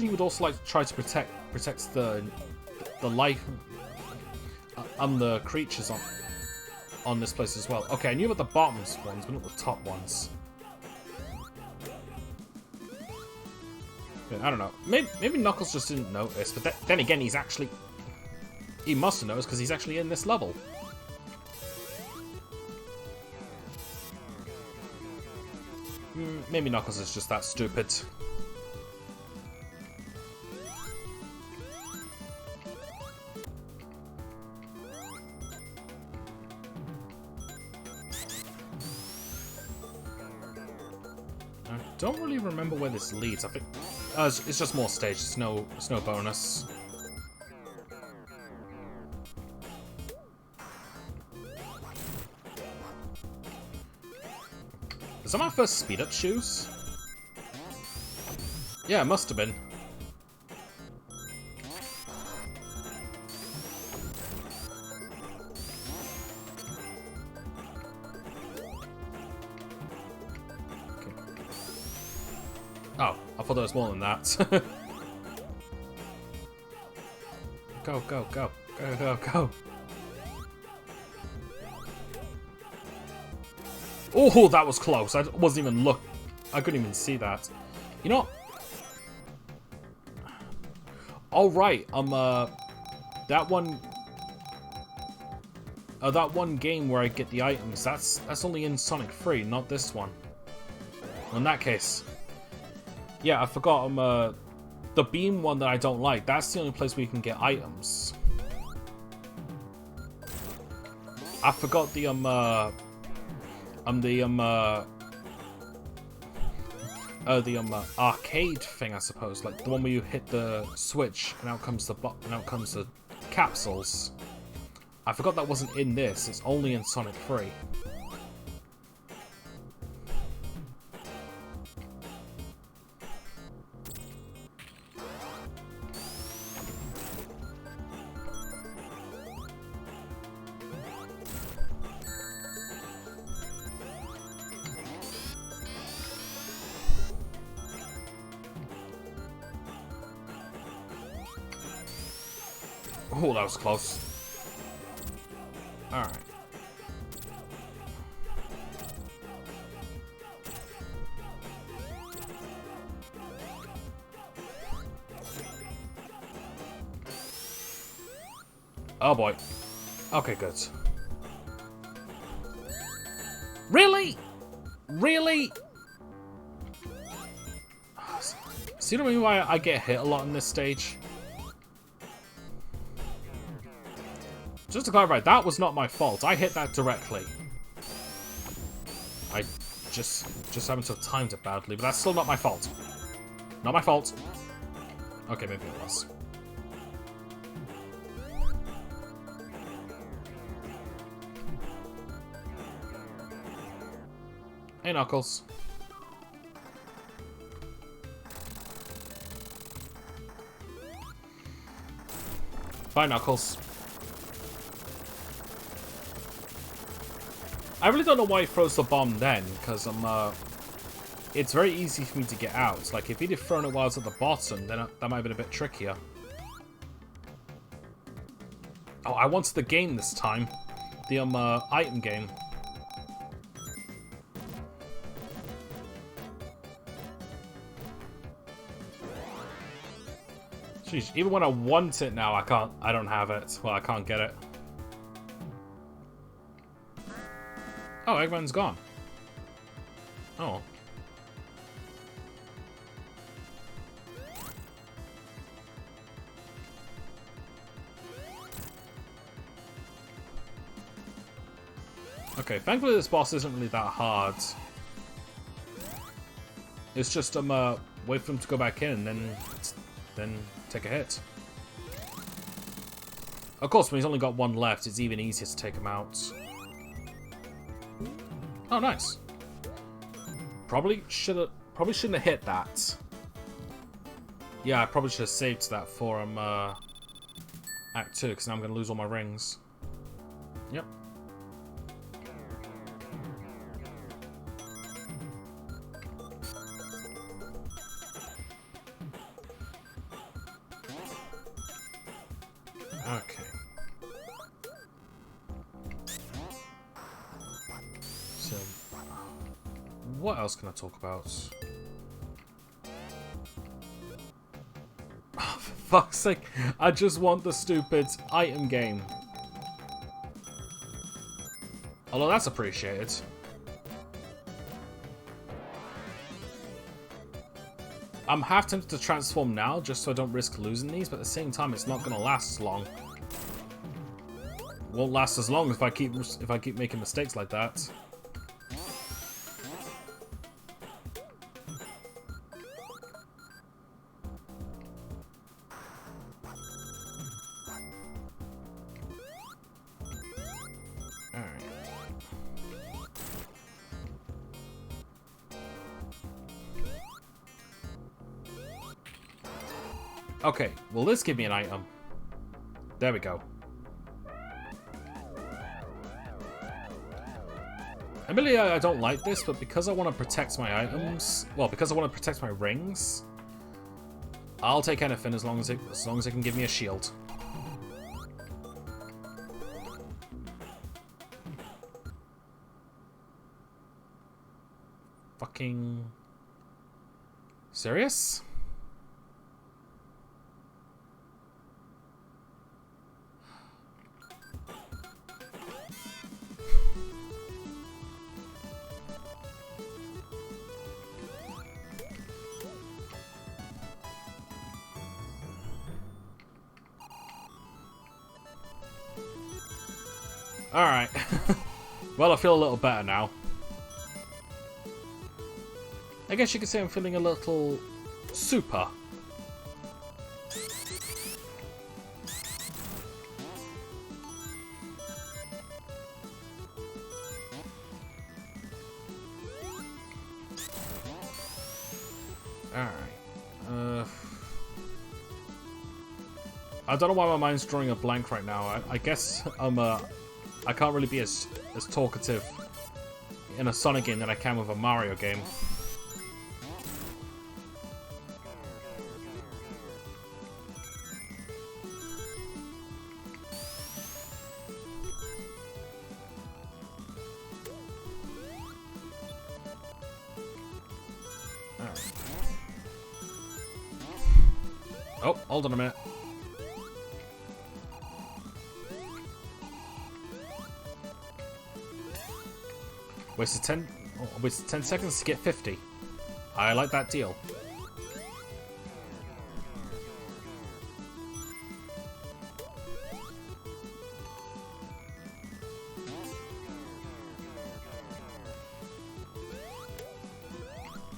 he would also like to try to protect the life the creatures on this place as well. Okay, I knew about the bottom ones, but not the top ones. Yeah, I don't know. Maybe Knuckles just didn't notice, but then again, he must have noticed because he's actually in this level. Maybe Knuckles is just that stupid. I don't really remember where this leads. I think it's just more stage. It's no bonus. Was that my first speed up shoes? Yeah, it must have been. Okay. Oh, I thought there was more than that. Go, go, go. Go, go, go. Oh, that was close. I wasn't even look. I couldn't even see that. You know. All right. That one. That one game where I get the items. That's only in Sonic 3, not this one. In that case, yeah, I forgot. The beam one that I don't like. That's the only place where you can get items. I forgot the arcade thing, I suppose, like the one where you hit the switch and out comes the capsules. I forgot that wasn't in this. It's only in Sonic 3. Oh, that was close. Alright. Oh boy. Okay, good. Really? Really? See what I mean why I get hit a lot in this stage? Just to clarify, that was not my fault. I hit that directly. I just happened to have timed it badly, but that's still not my fault. Not my fault. Okay, maybe it was. Hey, Knuckles. Bye, Knuckles. I really don't know why he throws the bomb then, because it's very easy for me to get out. Like, if he'd have thrown it while I was at the bottom, then that might have been a bit trickier. Oh, I wanted the game this time. The, item game. Jeez, even when I want it now, I don't have it. Well, I can't get it. Oh, Eggman's gone. Oh. Okay, thankfully this boss isn't really that hard. It's just wait for him to go back in and then take a hit. Of course, when he's only got one left, it's even easier to take him out. Oh, nice. Probably shouldn't have hit that. Yeah, I probably should have saved that for Act 2, because now I'm gonna lose all my rings. Yep. Okay. So, what else can I talk about? Oh, for fuck's sake, I just want the stupid item game. Although that's appreciated. I'm half tempted to transform now, just so I don't risk losing these, but at the same time, it's not going to last as long. Won't last as long if I keep making mistakes like that. Alright. Okay, will this give me an item? There we go. Admittedly, I don't like this, but because I want to protect my items, well, because I want to protect my rings, I'll take anything as long as it can give me a shield. Fucking serious? Alright. Well, I feel a little better now. I guess you could say I'm feeling a little super. Alright. I don't know why my mind's drawing a blank right now. I guess I can't really be as talkative in a Sonic game than I can with a Mario game. Alright. Oh, hold on a minute. Wasted 10 seconds to get 50. I like that deal.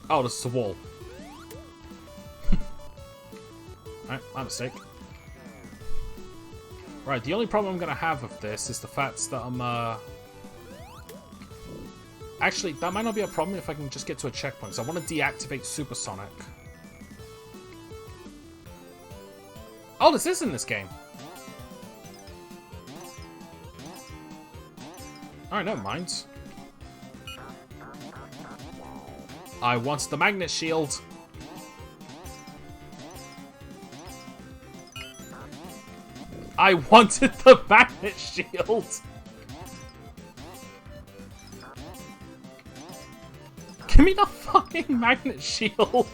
Oh, this is a wall. Alright, my mistake. Right, the only problem I'm gonna have with this is the fact that I'm actually, that might not be a problem if I can just get to a checkpoint. So I want to deactivate Supersonic. Oh, this is in this game. Alright, never mind. I want the magnet shield. I wanted the magnet shield. Give me the fucking magnet shield!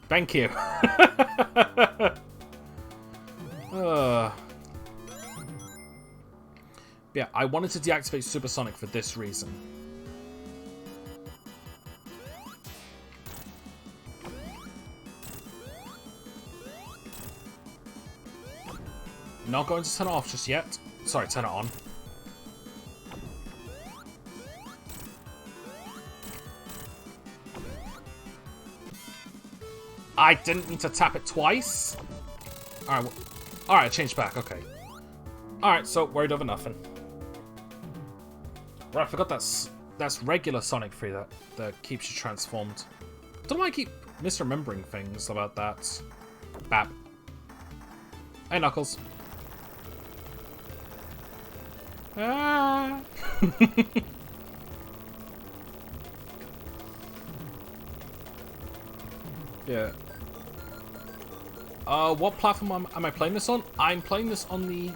Thank you. Yeah, I wanted to deactivate Supersonic for this reason. Not going to turn it off just yet. Sorry, turn it on. I didn't need to tap it twice. Alright, alright, I changed back, okay. Alright, so worried over nothing. Right, I forgot that's regular Sonic 3 that keeps you transformed. Don't know why I keep misremembering things about that. Bap. Hey, Knuckles. Ah. Yeah. What platform am I playing this on? I'm playing this on the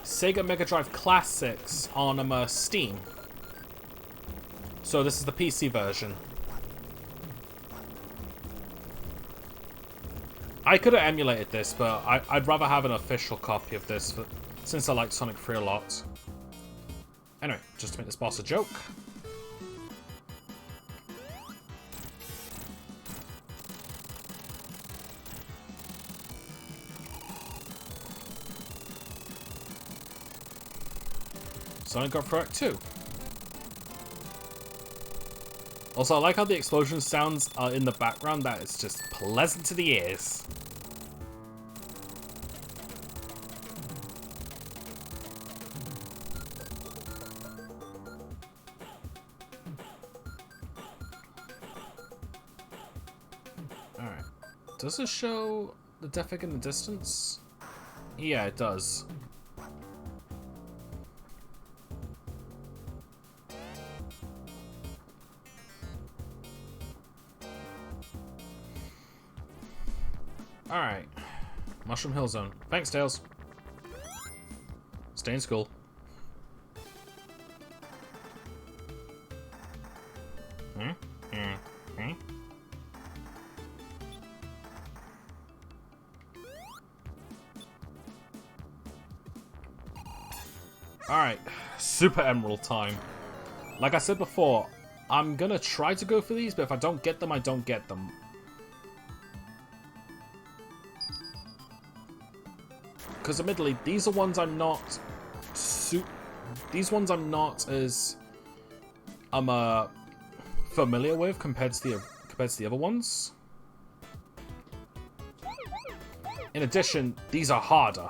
Sega Mega Drive Classics on Steam. So this is the PC version. I could have emulated this, but I'd rather have an official copy of this since I like Sonic 3 a lot. Anyway, just to make this boss a joke. Sonic got through Act 2. Also, I like how the explosion sounds are in the background. That is just pleasant to the ears. Does it show the death egg in the distance? Yeah, it does. Alright. Mushroom Hill Zone. Thanks, Tails. Stay in school. Alright, Super Emerald time. Like I said before, I'm gonna try to go for these, but if I don't get them, I don't get them. Because admittedly, these are ones I'm not these ones I'm not as familiar with compared to the other ones. In addition, these are harder.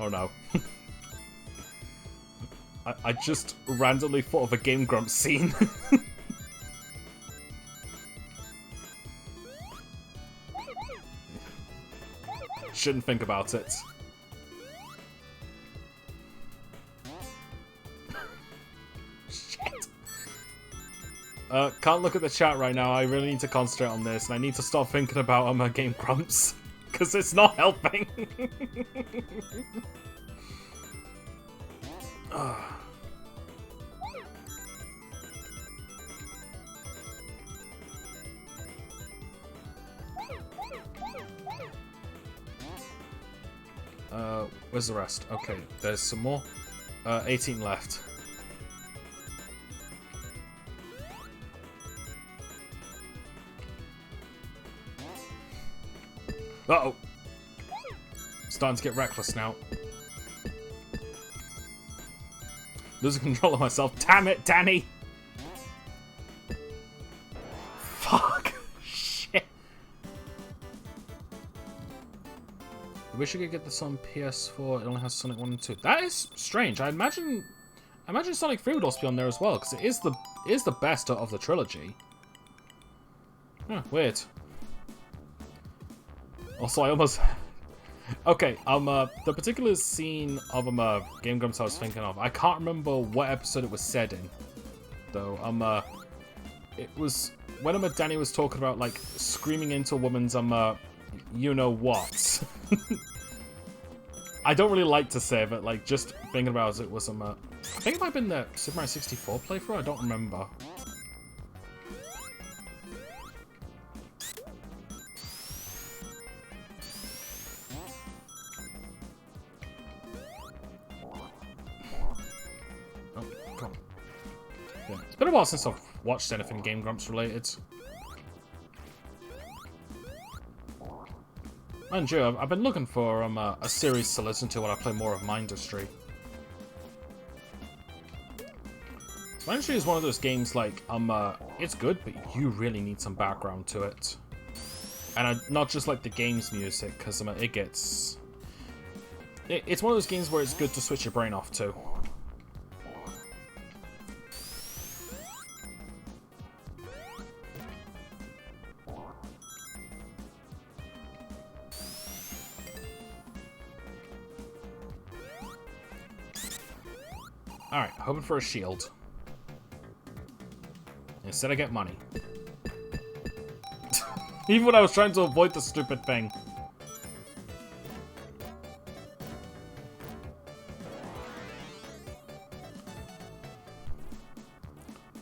Oh no. I just randomly thought of a Game Grumps scene. Shouldn't think about it. Shit. Can't look at the chat right now. I really need to concentrate on this, and I need to start thinking about my Game Grumps. Because it's not helping. Where's the rest? Okay, there's some more. 18 left. Uh-oh. Starting to get reckless now. Losing control of myself. Damn it, Danny! Fuck. Shit. I wish I could get this on PS4. It only has Sonic 1 and 2. That is strange. I imagine Sonic 3 would also be on there as well, because it is the best of the trilogy. Huh, weird. Also, I almost... Okay, the particular scene of Game Grumps I was thinking of, I can't remember what episode it was said in, though. It was when Danny was talking about, like, screaming into a woman's, you-know-what. I don't really like to say, but, like, just thinking about it was, I think it might have been the Super Mario 64 playthrough, I don't remember. It's been a while since I've watched anything Game Grumps related. And you, I've been looking for a series to listen to when I play more of Mindustry. Mindustry is one of those games like it's good, but you really need some background to it, and not just like the game's music, because it gets. It's one of those games where it's good to switch your brain off to. Alright, hoping for a shield. Instead I get money. Even when I was trying to avoid the stupid thing.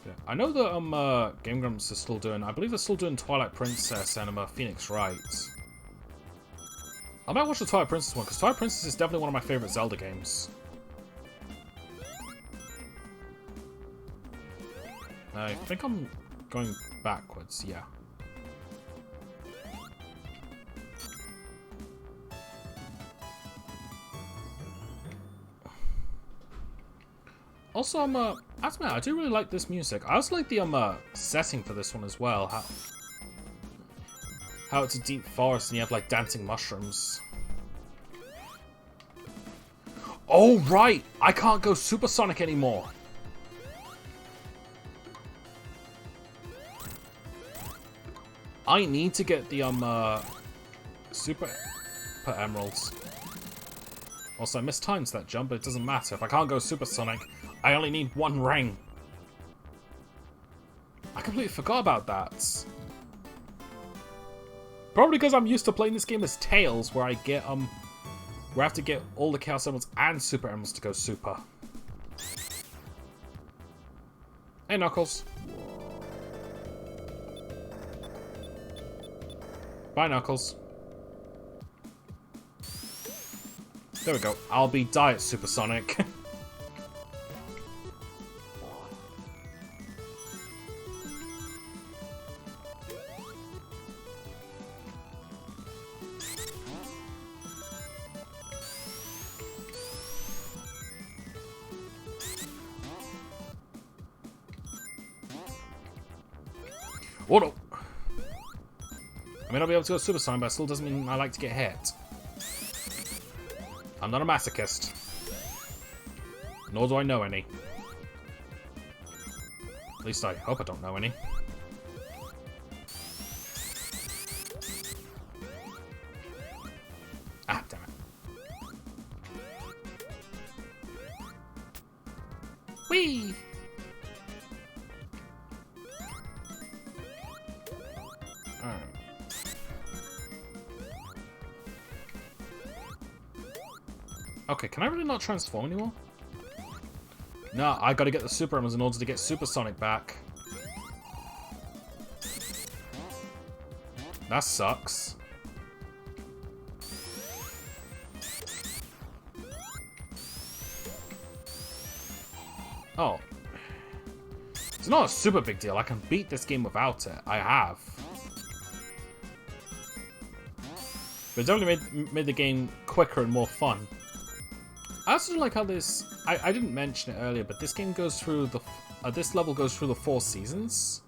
Okay. I know that Game Grumps is still doing, I believe they're still doing Twilight Princess and Phoenix Wright. I might watch the Twilight Princess one, because Twilight Princess is definitely one of my favorite Zelda games. I think I'm going backwards, yeah. Also, As man, I do really like this music. I also like the setting for this one as well. How it's a deep forest and you have like dancing mushrooms. Oh right! I can't go supersonic anymore. I need to get the super emeralds. Also, I mistimed that jump, but it doesn't matter. If I can't go supersonic, I only need one ring. I completely forgot about that. Probably because I'm used to playing this game as Tails, where I get where I have to get all the Chaos Emeralds and Super Emeralds to go super. Hey, Knuckles. Bye, Knuckles. There we go. I'll be Diet Supersonic. Oh no! I may not be able to go supersonic, but it still doesn't mean I like to get hit. I'm not a masochist. Nor do I know any. At least I hope I don't know any. Ah, damn it. Whee! Alright. Okay, can I really not transform anymore? No, I gotta get the Super Emeralds in order to get Supersonic back. That sucks. Oh. It's not a super big deal. I can beat this game without it. I have. But it definitely made the game quicker and more fun. I also like how this... I didn't mention it earlier, but this game goes through the... this level goes through the 4 seasons.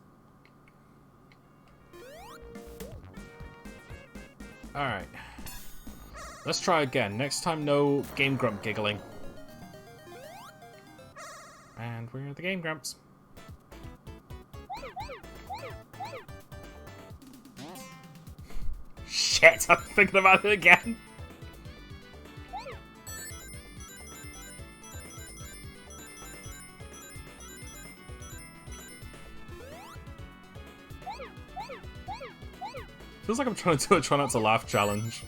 Alright. Let's try again. Next time, no Game Grump giggling. And we're the Game Grumps. Shit, I'm thinking about it again. Feels like I'm trying to do a try not to laugh challenge.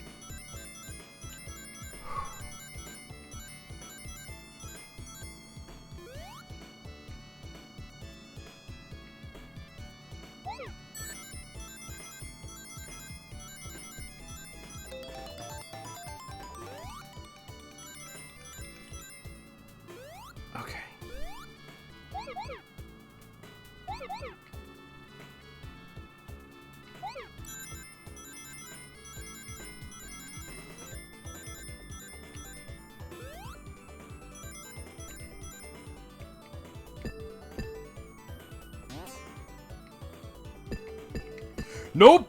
Okay. Nope!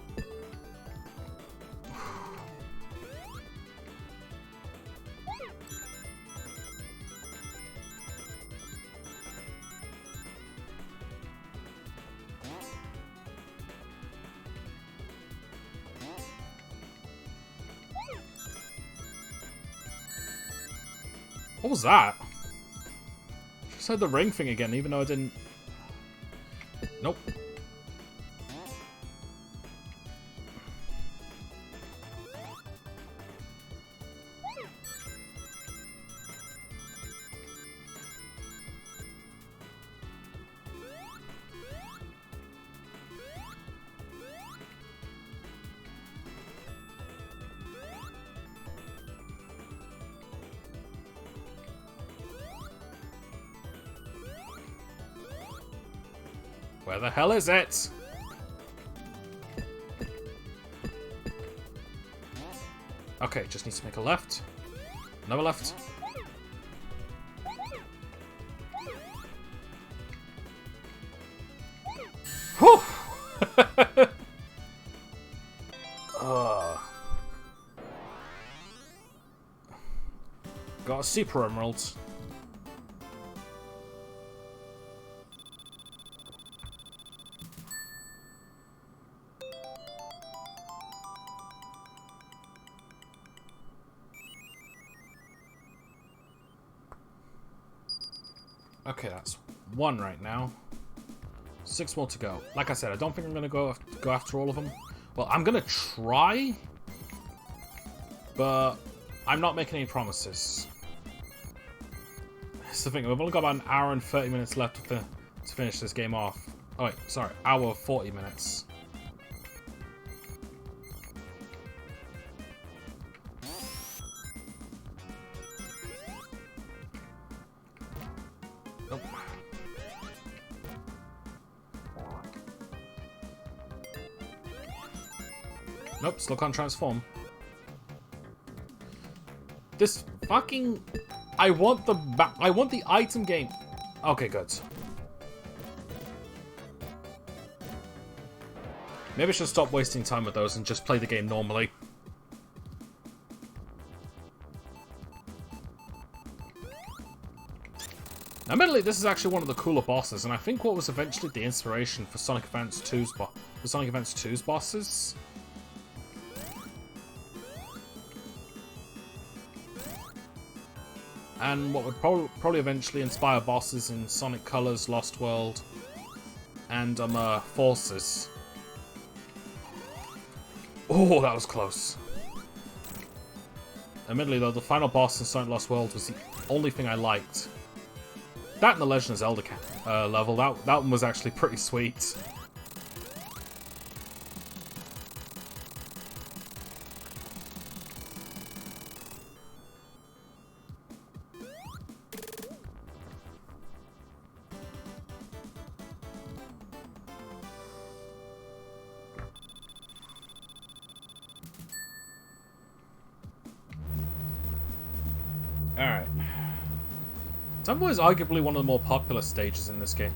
What was that? Just heard the ring thing again, even though I didn't... Nope. Where the hell is it? Okay, just needs to make a left. Another left. Whew! Got a Super Emerald. Okay, that's 1 right now. 6 more to go. Like I said, I don't think I'm gonna go after all of them. Well, I'm gonna try, but I'm not making any promises. That's the thing. We've only got about an hour and 30 minutes left to finish this game off. Oh wait, sorry, hour 40 minutes. Nope. Nope, still can't transform. This fucking... I want the item game. Okay, good. Maybe I should stop wasting time with those and just play the game normally. Admittedly, this is actually one of the cooler bosses, and I think what was eventually the inspiration for Sonic Advance 2's bosses. And what would probably eventually inspire bosses in Sonic Colors, Lost World, and Forces. Oh, that was close. Admittedly, though, the final boss in Sonic Lost World was the only thing I liked. That and the Legend of Zelda level, that one was actually pretty sweet. Alright. Temple is arguably one of the more popular stages in this game.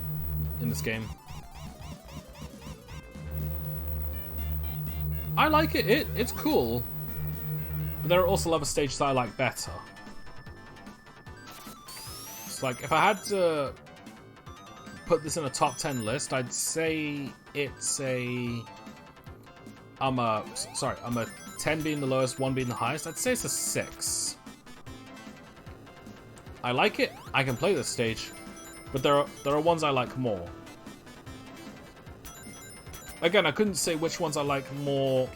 I like it. It's cool. But there are also other stages that I like better. It's like, if I had to put this in a top 10 list, I'd say it's a 10 being the lowest, 1 being the highest. I'd say it's a 6. I like it. I can play this stage, but there are ones I like more. Again, I couldn't say which ones I like more.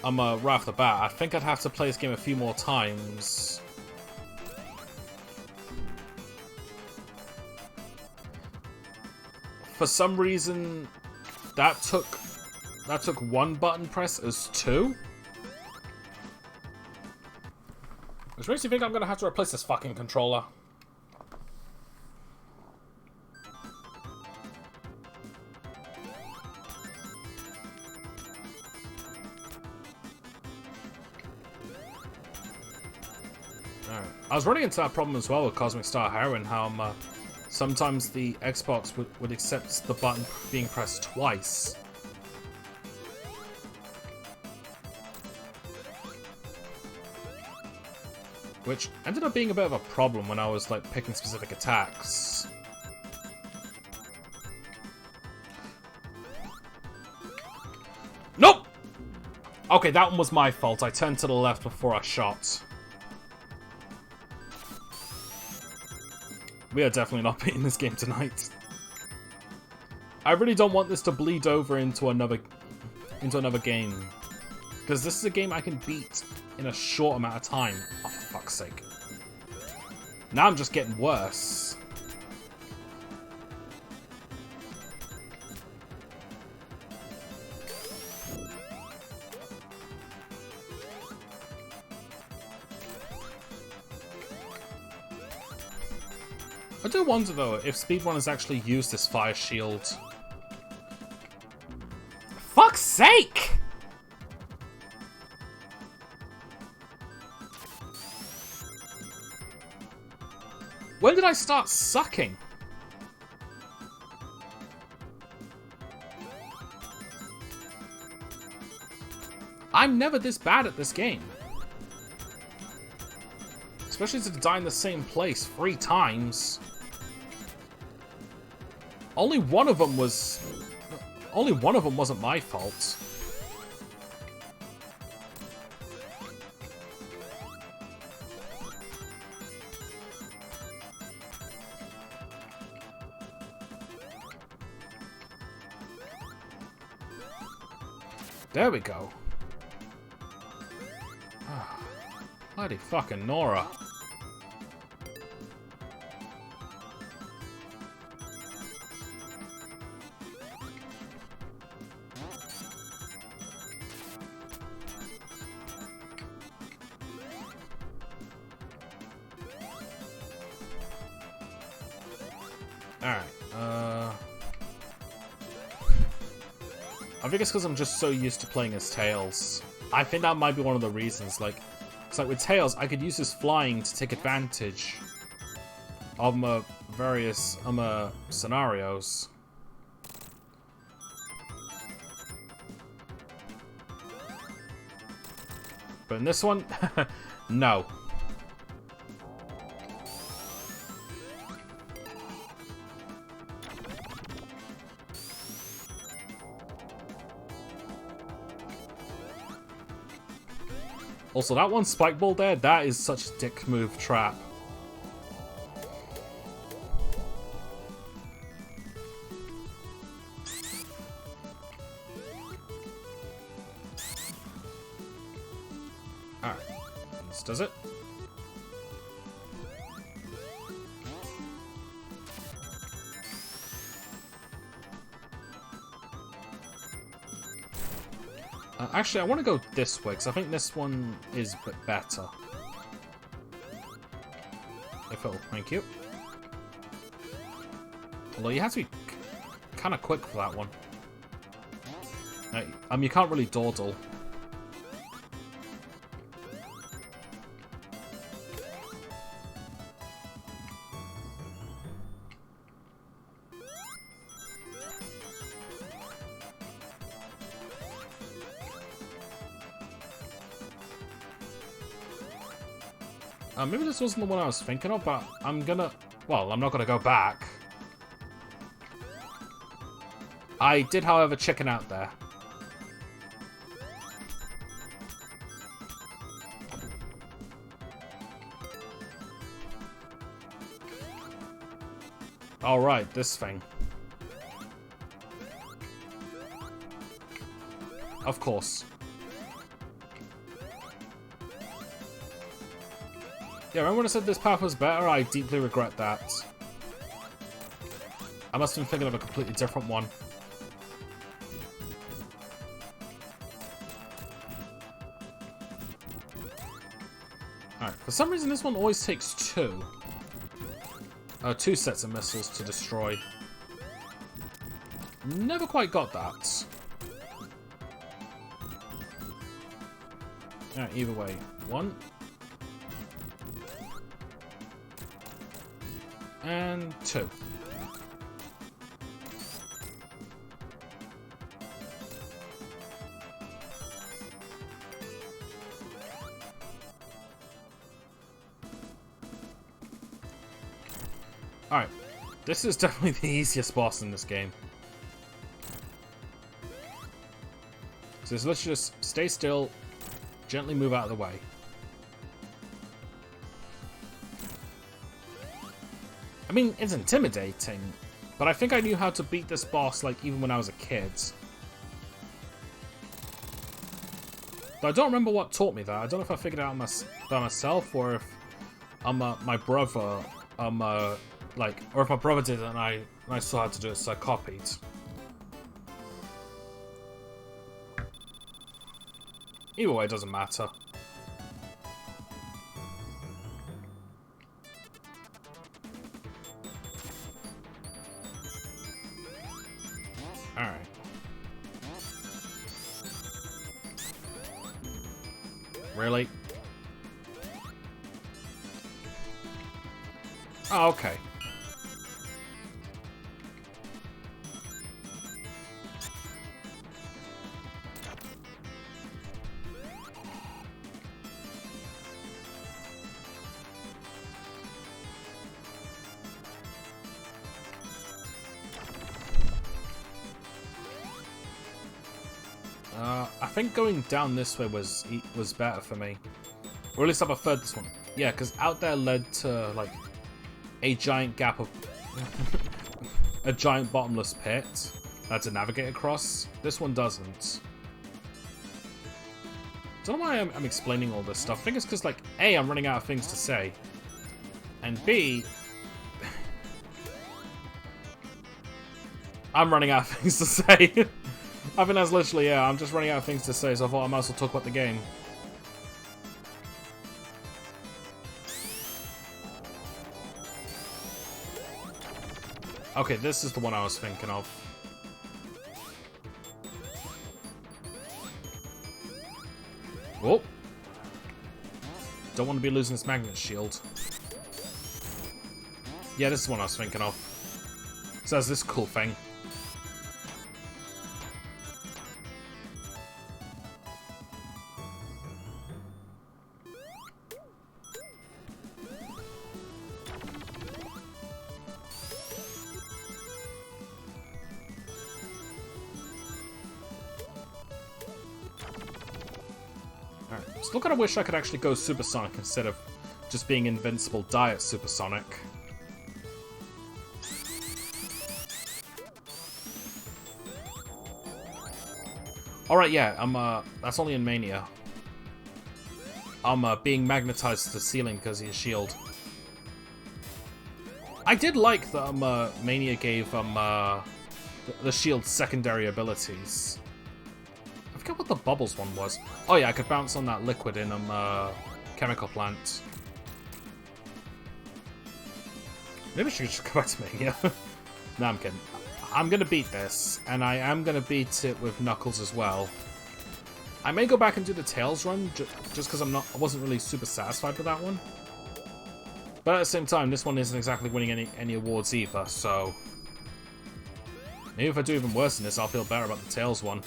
Right off the bat. I think I'd have to play this game a few more times. For some reason, that took 1 button press as 2. Which makes me think I'm gonna have to replace this fucking controller. Alright. I was running into that problem as well with Cosmic Star Heroine, how sometimes the Xbox would accept the button being pressed twice. Which ended up being a bit of a problem when I was, like, picking specific attacks. Nope! Okay, that one was my fault. I turned to the left before I shot. We are definitely not beating this game tonight. I really don't want this to bleed over into another game. Because this is a game I can beat in a short amount of time. Oh, for fuck's sake. Now I'm just getting worse. I do wonder, though, if speedrunners actually use this fire shield. Fuck's sake! When did I start sucking? I'm never this bad at this game. Especially to die in the same place 3 times. Only one of them wasn't my fault. There we go. Bloody fucking Nora. Alright, I think it's because I'm just so used to playing as Tails. I think that might be one of the reasons, like, it's like with Tails, I could use his flying to take advantage of various scenarios. But in this one, no. Also, that one spike ball there, that is such a dick move trap. Alright, this does it. Actually, I want to go this way, because I think this one is a bit better. If it'll, thank you. Although you have to be kind of quick for that one. You can't really dawdle. Maybe this wasn't the one I was thinking of, but I'm gonna... Well, I'm not gonna go back. I did, however, chicken out there. Alright, this thing. Of course. Yeah, remember when I said this path was better? I deeply regret that. I must have been thinking of a completely different one. Alright, for some reason this one always takes 2 sets of missiles to destroy. Never quite got that. Alright, either way. 1. And 2. Alright. This is definitely the easiest boss in this game. So let's just stay still, gently move out of the way. I mean, it's intimidating, but I think I knew how to beat this boss, like, even when I was a kid. But I don't remember what taught me that. I don't know if I figured it out by myself, or if my brother, or if my brother did it and I saw how to do it, so I copied. Either way, it doesn't matter. Alright. Really? Oh, okay. I think going down this way was better for me. Or at least I preferred this one. Yeah, because out there led to, like, a giant gap of... a giant bottomless pit to navigate across. This one doesn't. Don't know why I'm explaining all this stuff. I think it's because, like, A, I'm running out of things to say. And B... I'm running out of things to say. I think that's literally, yeah, I'm just running out of things to say, so I thought I might as well talk about the game. Okay, this is the one I was thinking of. Oh! Don't want to be losing this magnet shield. Yeah, this is the one I was thinking of. So there's this cool thing. Still kind of wish I could actually go supersonic instead of just being invincible diet supersonic. Alright, yeah, that's only in Mania. I'm being magnetized to the ceiling because of his shield. I did like that Mania gave the shield's secondary abilities. I forget what the bubbles one was. Oh yeah, I could bounce on that liquid in chemical plant. Maybe I should just go back to Mania. No, I'm kidding. I'm gonna beat this, and I am gonna beat it with Knuckles as well. I may go back and do the Tails run, just because I wasn't really super satisfied with that one. But at the same time, this one isn't exactly winning any awards either, so... Maybe if I do even worse than this, I'll feel better about the Tails one.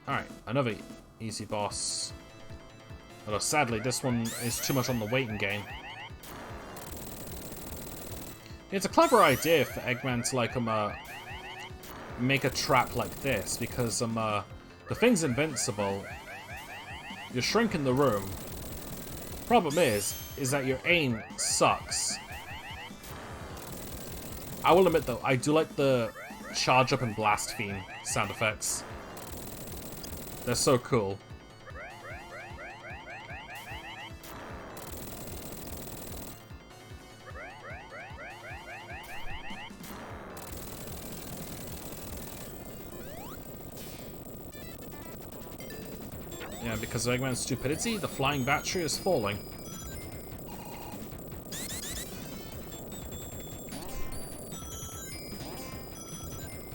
Alright, another easy boss. Although sadly, this one is too much on the waiting game. It's a clever idea for Eggman to, like, make a trap like this, because, the thing's invincible. You're shrinking the room. Problem is that your aim sucks. I will admit, though, I do like the charge up and blast theme sound effects. They're so cool. Yeah, because of Eggman's stupidity, the flying battery is falling.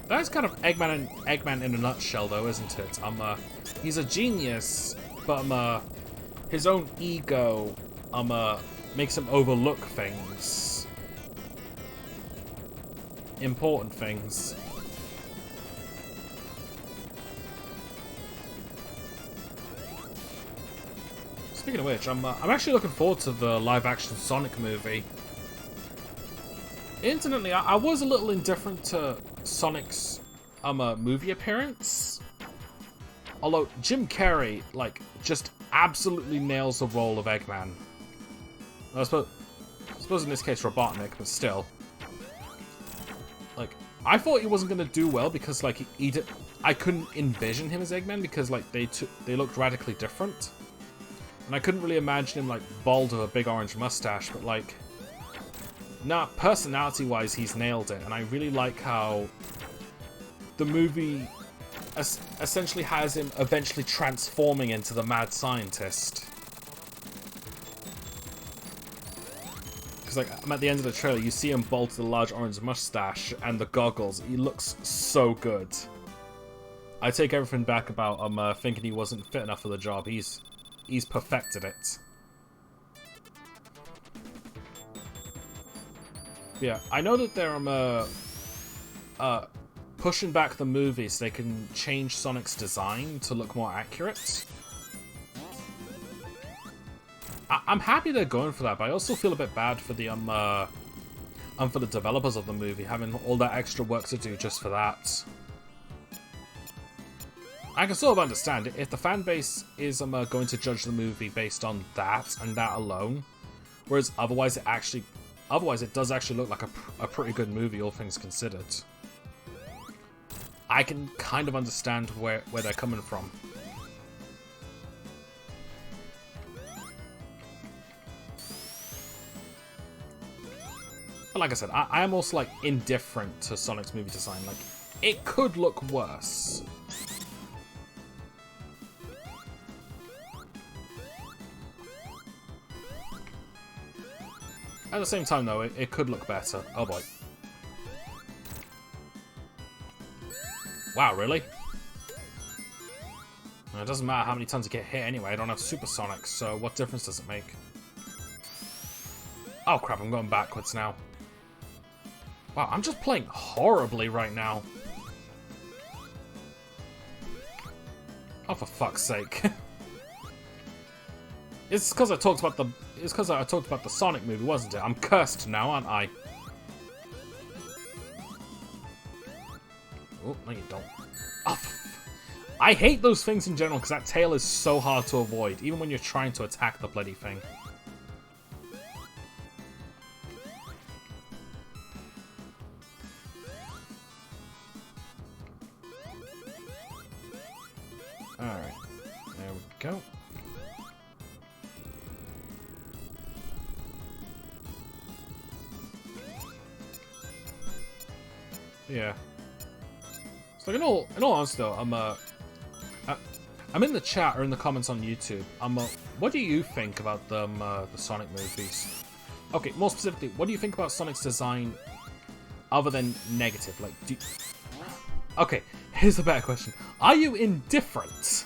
That's kind of Eggman in a nutshell, though, isn't it? He's a genius, but his own ego makes him overlook things, important things. Speaking of which, I'm actually looking forward to the live-action Sonic movie. Incidentally, I was a little indifferent to Sonic's movie appearance. Although Jim Carrey, like, just absolutely nails the role of Eggman. I suppose in this case Robotnik, but still. Like, I thought he wasn't gonna do well because, like, I couldn't envision him as Eggman because, like, they looked radically different. And I couldn't really imagine him, like, bald with a big orange mustache, but, like... Nah, personality-wise, he's nailed it, and I really like how the movie essentially has him eventually transforming into the mad scientist. Because, like, I'm at the end of the trailer, you see him bald with the large orange mustache and the goggles. He looks so good. I take everything back about thinking he wasn't fit enough for the job. He's perfected it. Yeah, I know that they're pushing back the movie so they can change Sonic's design to look more accurate. I'm happy they're going for that, but I also feel a bit bad for the and for the developers of the movie having all that extra work to do just for that. I can sort of understand it if the fan base is going to judge the movie based on that and that alone, whereas otherwise it does actually look like a pretty good movie, all things considered. I can kind of understand where they're coming from. But like I said, I am also like indifferent to Sonic's movie design. Like, it could look worse. At the same time, though, it could look better. Oh boy. Wow, really? It doesn't matter how many times you get hit anyway. I don't have Supersonic, so what difference does it make? Oh crap, I'm going backwards now. Wow, I'm just playing horribly right now. Oh, for fuck's sake. It's because I talked about the Sonic movie, wasn't it? I'm cursed now, aren't I? Oh, no you don't. Oh, I hate those things in general because that tail is so hard to avoid, even when you're trying to attack the bloody thing. Alright, there we go. Yeah. So like in all honesty though, I'm in the chat or in the comments on YouTube. What do you think about the Sonic movies? Okay, more specifically, what do you think about Sonic's design other than negative? Like, okay, here's a better question. Are you indifferent?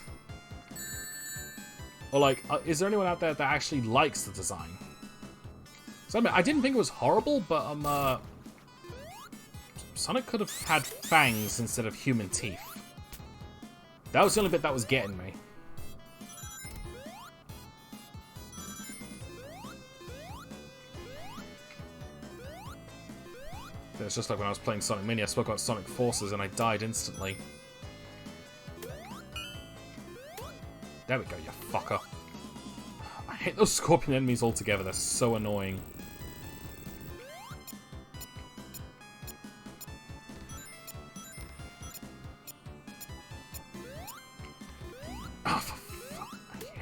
Or like, is there anyone out there that actually likes the design? So I mean, I didn't think it was horrible, but Sonic could have had fangs instead of human teeth. That was the only bit that was getting me. It's just like when I was playing Sonic Mini, I spoke about Sonic Forces and I died instantly. There we go, you fucker. I hate those scorpion enemies altogether, they're so annoying. I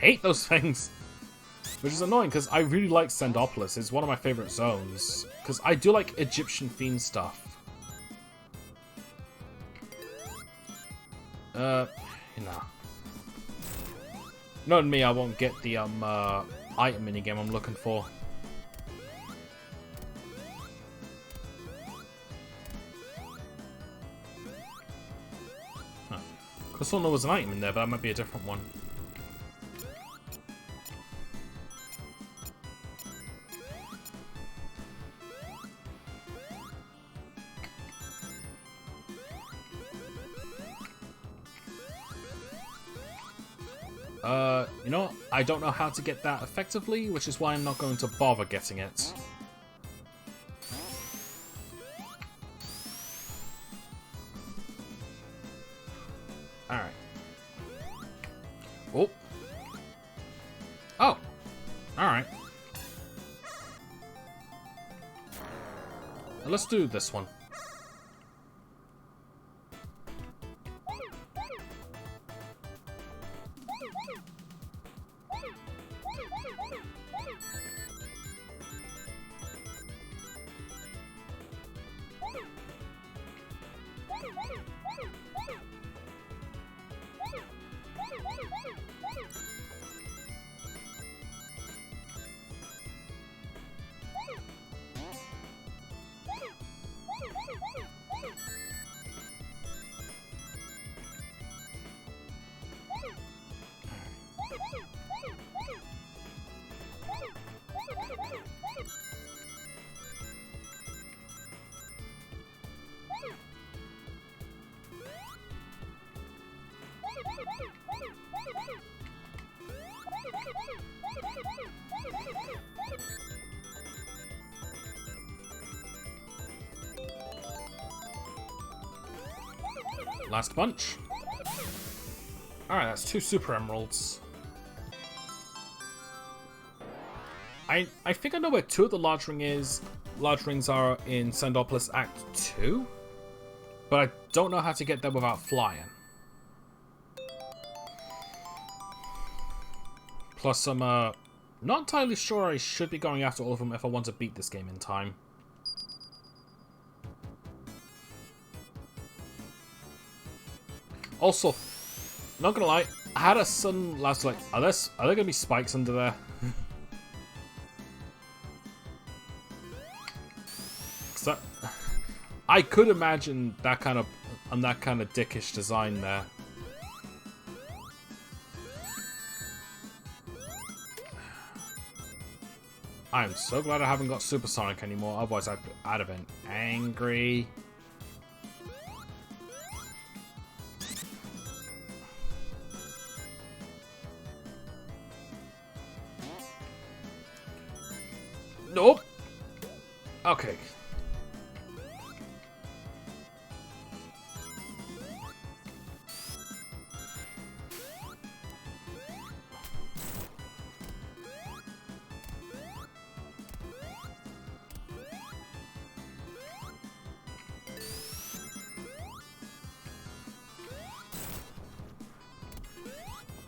hate those things! Which is annoying, because I really like Sendopolis. It's one of my favorite zones. Because I do like Egyptian-themed stuff. Nah. Knowing me, I won't get the, item minigame I'm looking for. Huh. I saw there was an item in there, but that might be a different one. You know, I don't know how to get that effectively, which is why I'm not going to bother getting it. Alright. Oh. Oh. Alright. Let's do this one. Last bunch. Alright, that's 2 Super Emeralds. I think I know where 2 of the large rings are in Sandopolis Act 2, but I don't know how to get them without flying. Plus, I'm not entirely sure I should be going after all of them if I want to beat this game in time. Also, not gonna lie, I had a sudden last like, are there gonna be spikes under there? I could imagine that kind of dickish design there. I'm so glad I haven't got Supersonic anymore, otherwise I'd have been angry. Nope. Okay.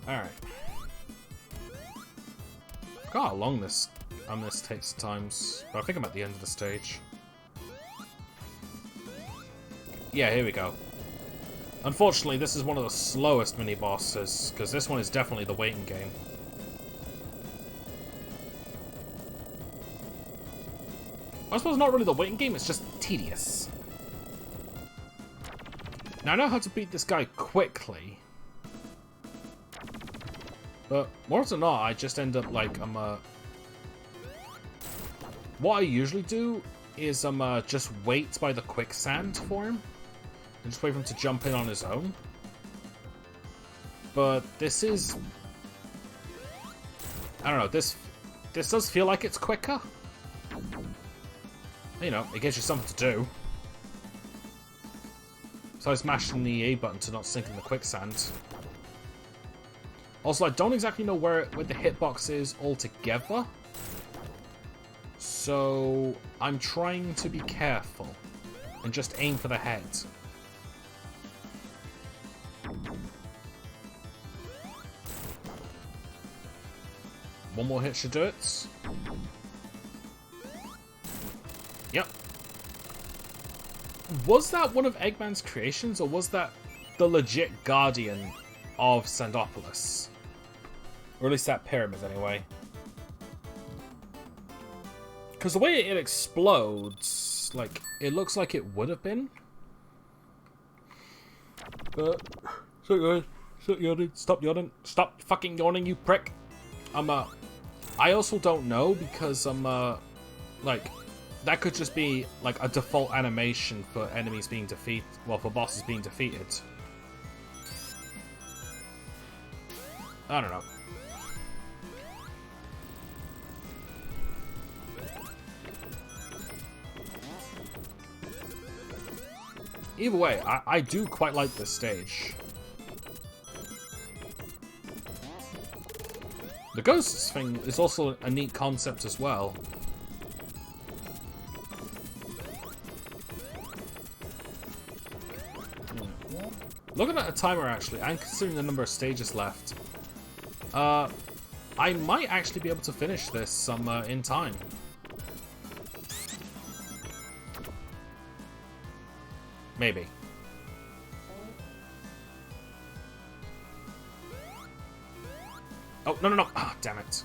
Alright. Forgot how long this takes at times, but I think I'm at the end of the stage. Yeah, here we go. Unfortunately, this is one of the slowest mini-bosses, because this one is definitely the waiting game. I suppose not really the waiting game, it's just tedious. Now I know how to beat this guy quickly. But more often than not, I just end up like, what I usually do is just wait by the quicksand for him. And just wait for him to jump in on his own. But this is... I don't know, this does feel like it's quicker. You know, it gives you something to do. So I was mashing the A button to not sink in the quicksand. Also, I don't exactly know where the hitbox is altogether. So I'm trying to be careful and just aim for the head. One more hit should do it. Yep. Was that one of Eggman's creations, or was that the legit guardian of Sandopolis? Or at least that pyramid, anyway. Because the way it explodes, like, it looks like it would have been. But, stop yawning, stop yawning, stop fucking yawning, you prick. I also don't know, because, like, that could just be, like, a default animation for enemies being defeated, well, for bosses being defeated. I don't know. Either way, I do quite like this stage. The ghosts thing is also a neat concept as well. Looking at a timer, actually, and considering the number of stages left, I might actually be able to finish this in time. Maybe. Oh, no. Ah, damn it.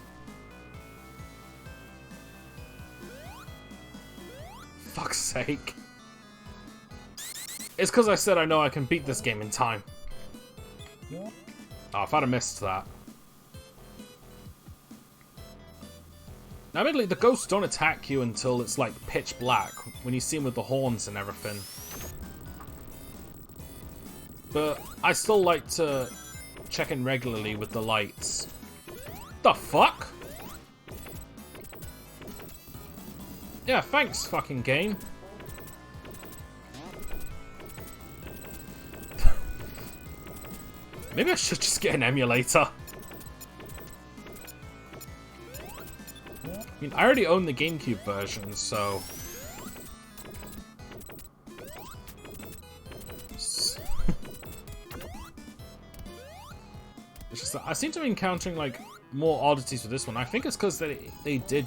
Fuck's sake. It's because I said I know I can beat this game in time. Oh, if I'd have missed that. Now, admittedly, the ghosts don't attack you until it's, like, pitch black, when you see them with the horns and everything. But I still like to check in regularly with the lights. The fuck? Yeah, thanks, fucking game. Maybe I should just get an emulator. I mean, I already own the GameCube version, so... It's just that I seem to be encountering, like, more oddities with this one. I think it's because they did...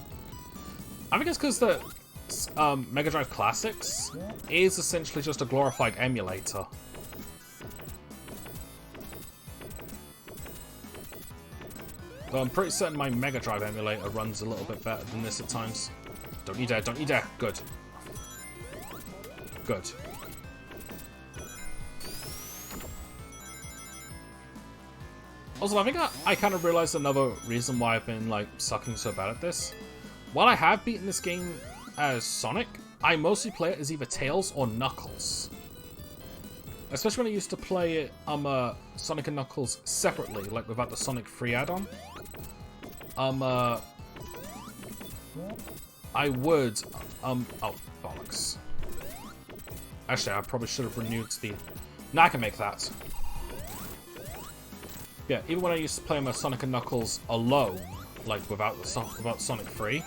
I think it's because the Mega Drive Classics is essentially just a glorified emulator. Though I'm pretty certain my Mega Drive emulator runs a little bit better than this at times. Don't you dare, don't you dare. Good. Good. Also, I think I kind of realized another reason why I've been, like, sucking so bad at this. While I have beaten this game as Sonic, I mostly play it as either Tails or Knuckles. Especially when I used to play it Sonic and Knuckles separately, like without the Sonic Free add-on. I would, oh, bollocks. Actually, I probably should have renewed the... Now I can make that. Yeah, even when I used to play my Sonic and Knuckles alone, like without Sonic Free,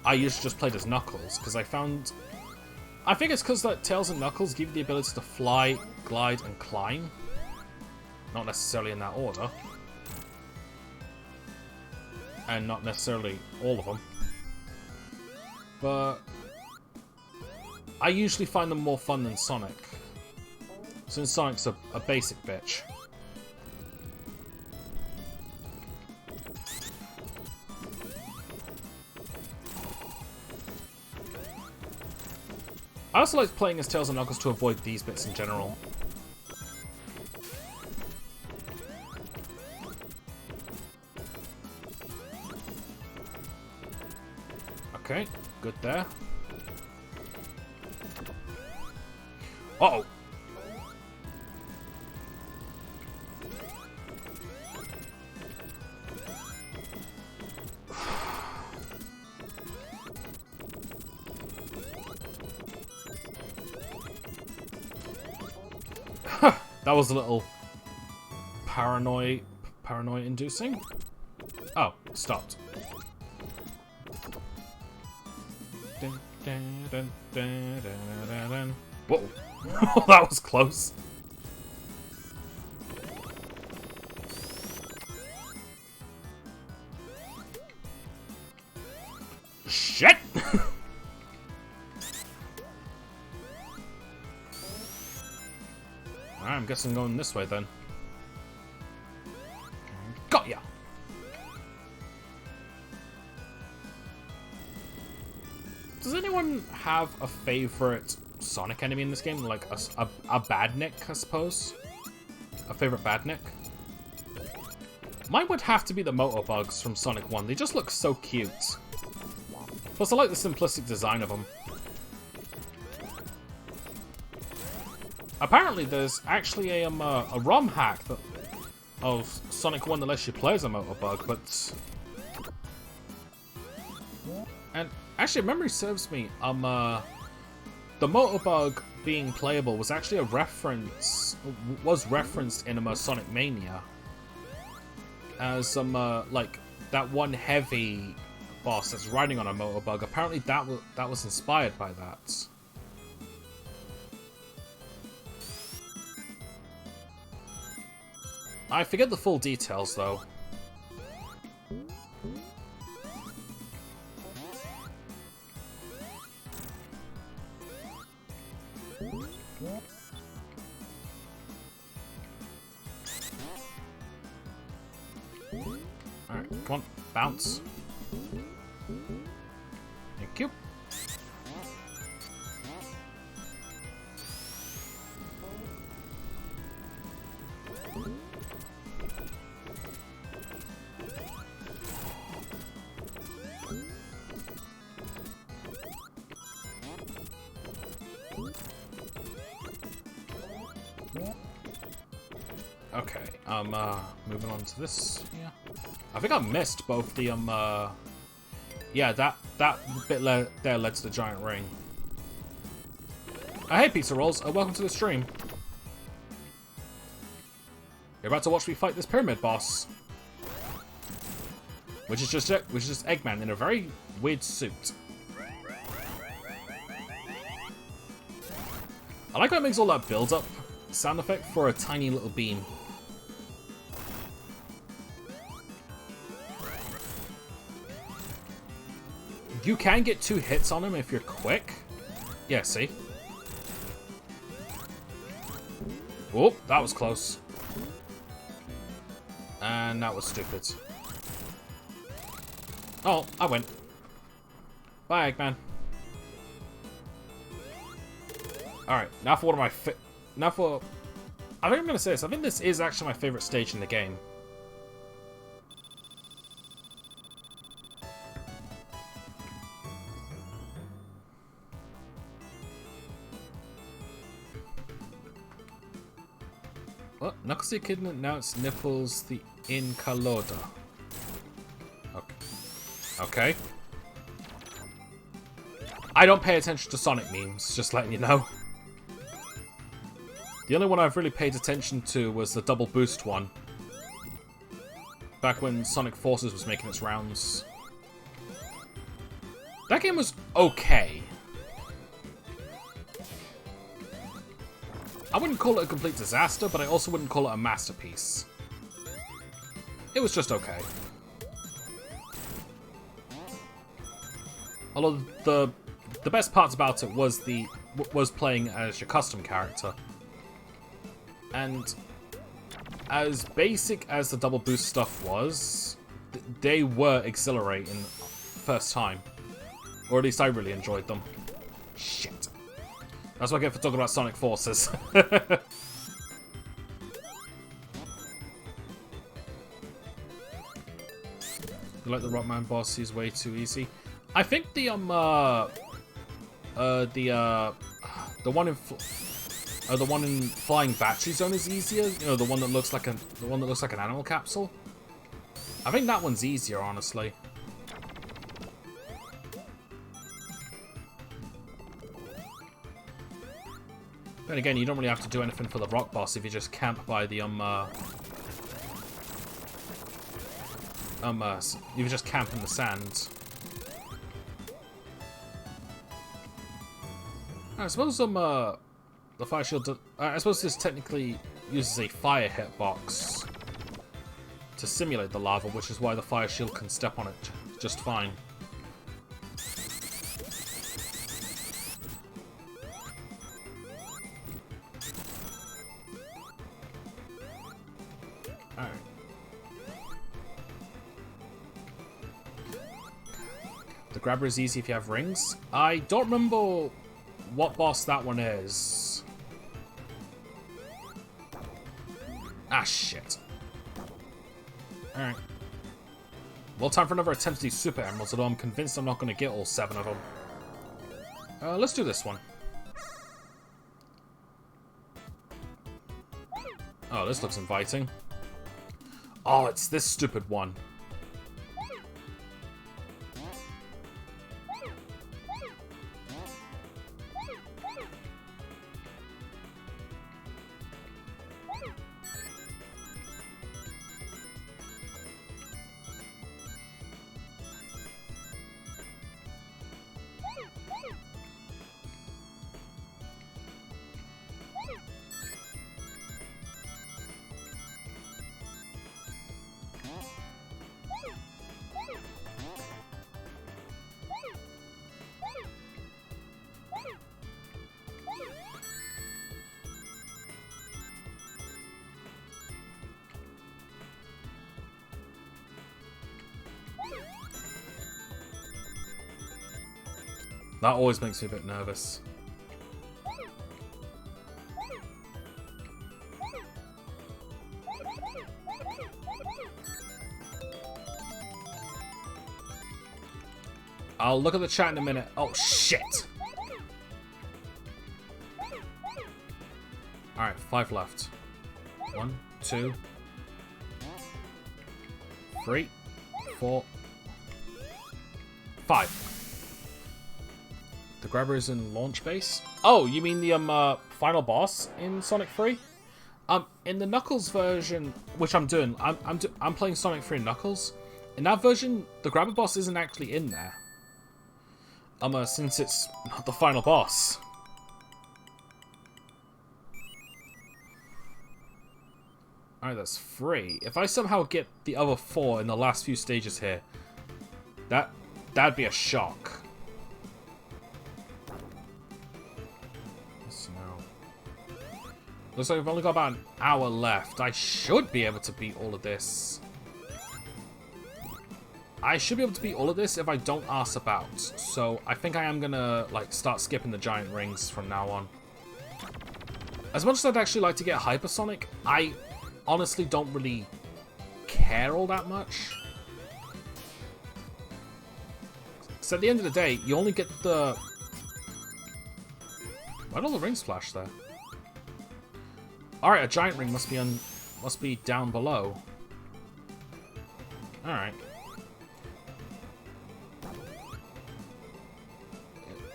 I used to just play as Knuckles, because I found... I think it's because that Tails and Knuckles give you the ability to fly, glide, and climb. Not necessarily in that order. And not necessarily all of them. But I usually find them more fun than Sonic. Since Sonic's a basic bitch. I also like playing as Tails and Knuckles to avoid these bits in general. Okay, good there. Uh-oh! That was a little paranoia-inducing. Oh, stopped. Whoa, that was close. Shit! I'm guessing going this way then. Got ya! Does anyone have a favorite Sonic enemy in this game? Like a Badnik, I suppose? A favorite Badnik? Mine would have to be the Motobugs from Sonic 1. They just look so cute. Plus, I like the simplistic design of them. Apparently, there's actually a ROM hack of Sonic 1 that lets you play as a Motobug, but... And actually, if memory serves me, the Motobug being playable was actually was referenced in Sonic Mania. As, like, that one heavy boss that's riding on a Motobug. Apparently, that was inspired by that. I forget the full details, though. Alright, come on, bounce. Thank you. Okay, moving on to this. Yeah, I think I missed both the yeah, that bit there led to the giant ring. Hey, Pizza Rolls, welcome to the stream. You're about to watch me fight this pyramid boss. Which is just Eggman in a very weird suit. I like how it makes all that build-up sound effect for a tiny little beam. You can get 2 hits on him if you're quick. Yeah, see? Oh, that was close. And that was stupid. Oh, I went. Bye, Eggman. Alright, now for one of my I think I'm gonna say this. I think this is actually my favorite stage in the game. What? Knuckles the Echidna announced nipples the Incaloda. Okay. I don't pay attention to Sonic memes, just letting you know. The only one I've really paid attention to was the double boost one. Back when Sonic Forces was making its rounds. That game was okay. I wouldn't call it a complete disaster, but I also wouldn't call it a masterpiece. It was just okay. Although the best parts about it was playing as your custom character. And as basic as the double boost stuff was, they were exhilarating first time. Or at least I really enjoyed them. Shit. That's what I get for talking about Sonic Forces. You like the Rockman boss? He's way too easy. I think the one in Flying Battery Zone is easier. You know, the one that looks like an animal capsule. I think that one's easier, honestly. Then again, you don't really have to do anything for the rock boss if you just camp by the you just camp in the sand. I suppose the fire shield. I suppose this technically uses a fire hitbox to simulate the lava, which is why the fire shield can step on it just fine. Alright. The grabber is easy if you have rings. I don't remember what boss that one is. Ah, shit. Alright. Well, time for another attempt to do Super Emeralds, although I'm convinced I'm not going to get all 7 of them. Let's do this one. Oh, this looks inviting. Oh, it's this stupid one. That always makes me a bit nervous. I'll look at the chat in a minute. Oh, shit! Alright, 5 left. 1, 2, 3, 4, 5. The grabber is in launch base. Oh, you mean the final boss in Sonic 3? In the Knuckles version, which I'm doing, I'm playing Sonic 3 and Knuckles. In that version, the Grabber boss isn't actually in there. Since it's not the final boss. Alright, that's 3. If I somehow get the other 4 in the last few stages here, that'd be a shock. Looks like we've only got about an hour left. I should be able to beat all of this. I should be able to beat all of this if I don't ask about. So I think I am gonna like start skipping the giant rings from now on. As much as I'd actually like to get Hypersonic, I honestly don't really care all that much. So at the end of the day, you only get the... Why'd all the rings flash there? Alright, a giant ring must be down below. Alright.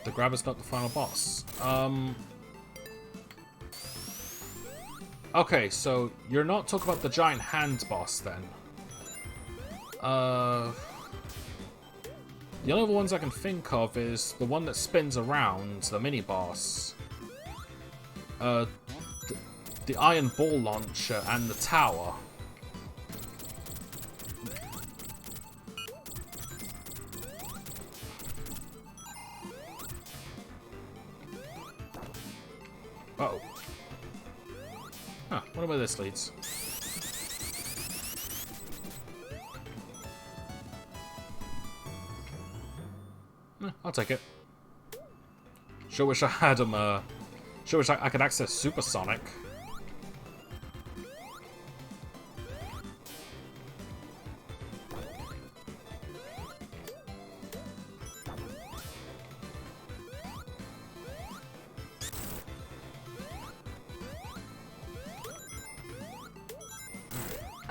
The Grabber's not the final boss. Okay, so you're not talking about the giant hand boss then. The only other ones I can think of is the one that spins around, the mini boss. The iron ball launcher and the tower. Uh-oh. Huh, wonder where this leads. I'll take it. Sure wish I had sure wish I could access Supersonic.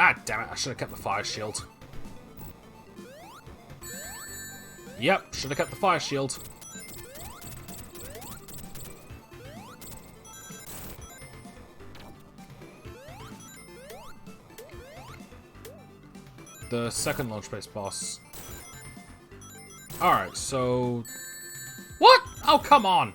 Ah, damn it, I should have kept the fire shield. Yep, should have kept the fire shield. The second launch base boss. Alright, so... What? Oh, come on!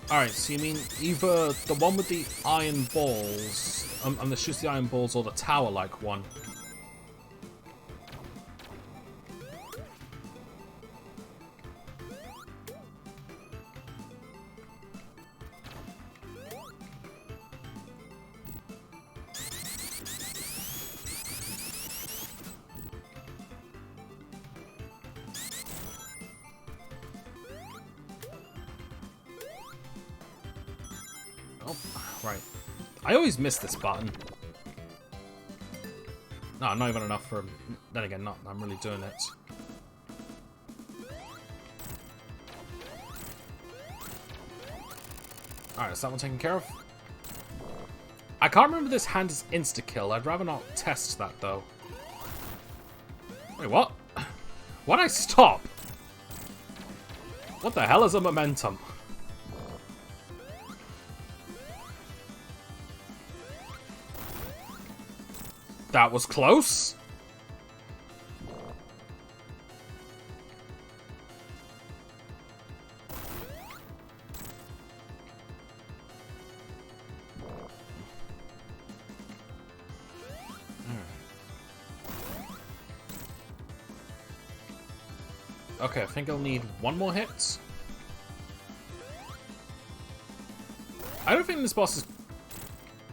Alright, so you mean either the one with the iron balls, and the shoots the iron balls, or the tower-like one? Oh, right. I always miss this button. No, not even enough for... Then again, not. I'm really doing it. Alright, is that one taken care of? I can't remember this hand is insta-kill. I'd rather not test that, though. Wait, what? Why'd I stop? What the hell is a momentum? That was close. Okay, I think I'll need one more hit. I don't think this boss is...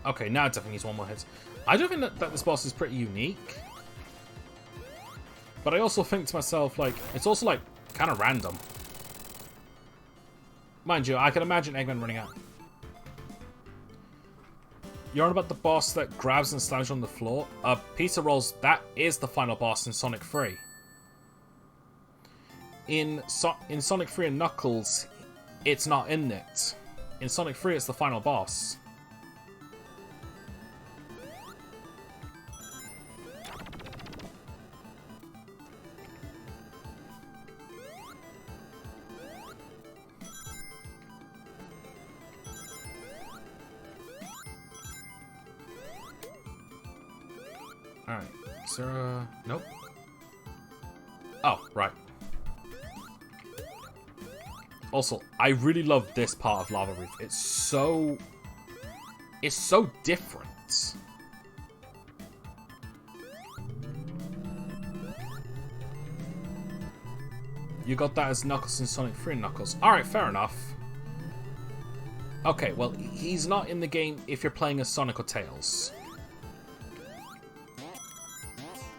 Okay, now it definitely needs one more hit. I don't think that this boss is pretty unique. But I also think to myself, like, it's also, like, kind of random. Mind you, I can imagine Eggman running out. You're on about the boss that grabs and slams on the floor? Pizza Rolls, that is the final boss in Sonic 3. In Sonic 3 and Knuckles, it's not in it. In Sonic 3, it's the final boss. Alright. Is there a... Nope. Oh, right. Also, I really love this part of Lava Reef. It's so different. You got that as Knuckles in Sonic 3 and Knuckles. Alright, fair enough. Okay, well, he's not in the game if you're playing as Sonic or Tails.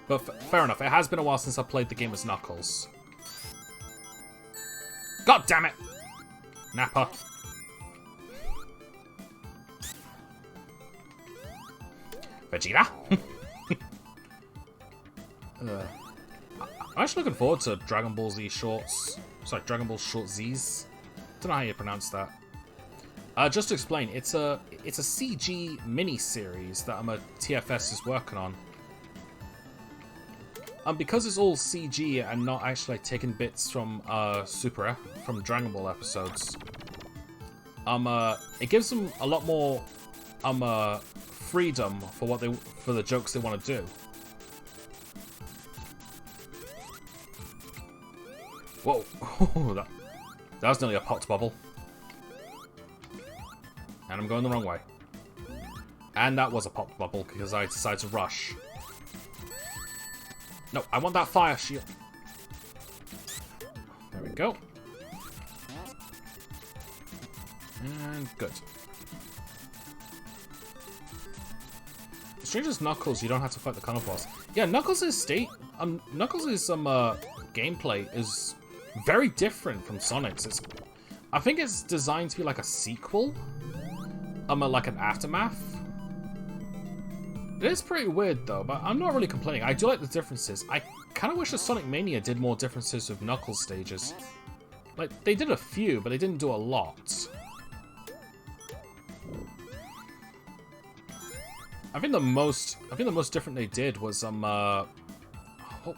But fair enough, it has been a while since I played the game as Knuckles. God damn it! Nappa. Vegeta? I'm actually looking forward to Dragon Ball Z shorts. Sorry, Dragon Ball Short Z's. Don't know how you pronounce that. Just to explain, it's a CG mini-series that TFS is working on. Because it's all CG and not actually like, taking bits from from Dragon Ball episodes, it gives them a lot more freedom for the jokes they want to do. Whoa, that was nearly a popped bubble. And I'm going the wrong way. And that was a popped bubble because I decided to rush. No, I want that fire shield. There we go. And good. Strange as Knuckles, you don't have to fight the Carnal boss. Yeah, Knuckles' gameplay is very different from Sonic's. I think it's designed to be like a sequel. Like an aftermath. It is pretty weird though, but I'm not really complaining. I do like the differences. I kind of wish that Sonic Mania did more differences with Knuckles stages. Like, they did a few, but they didn't do a lot. I think the most different they did was what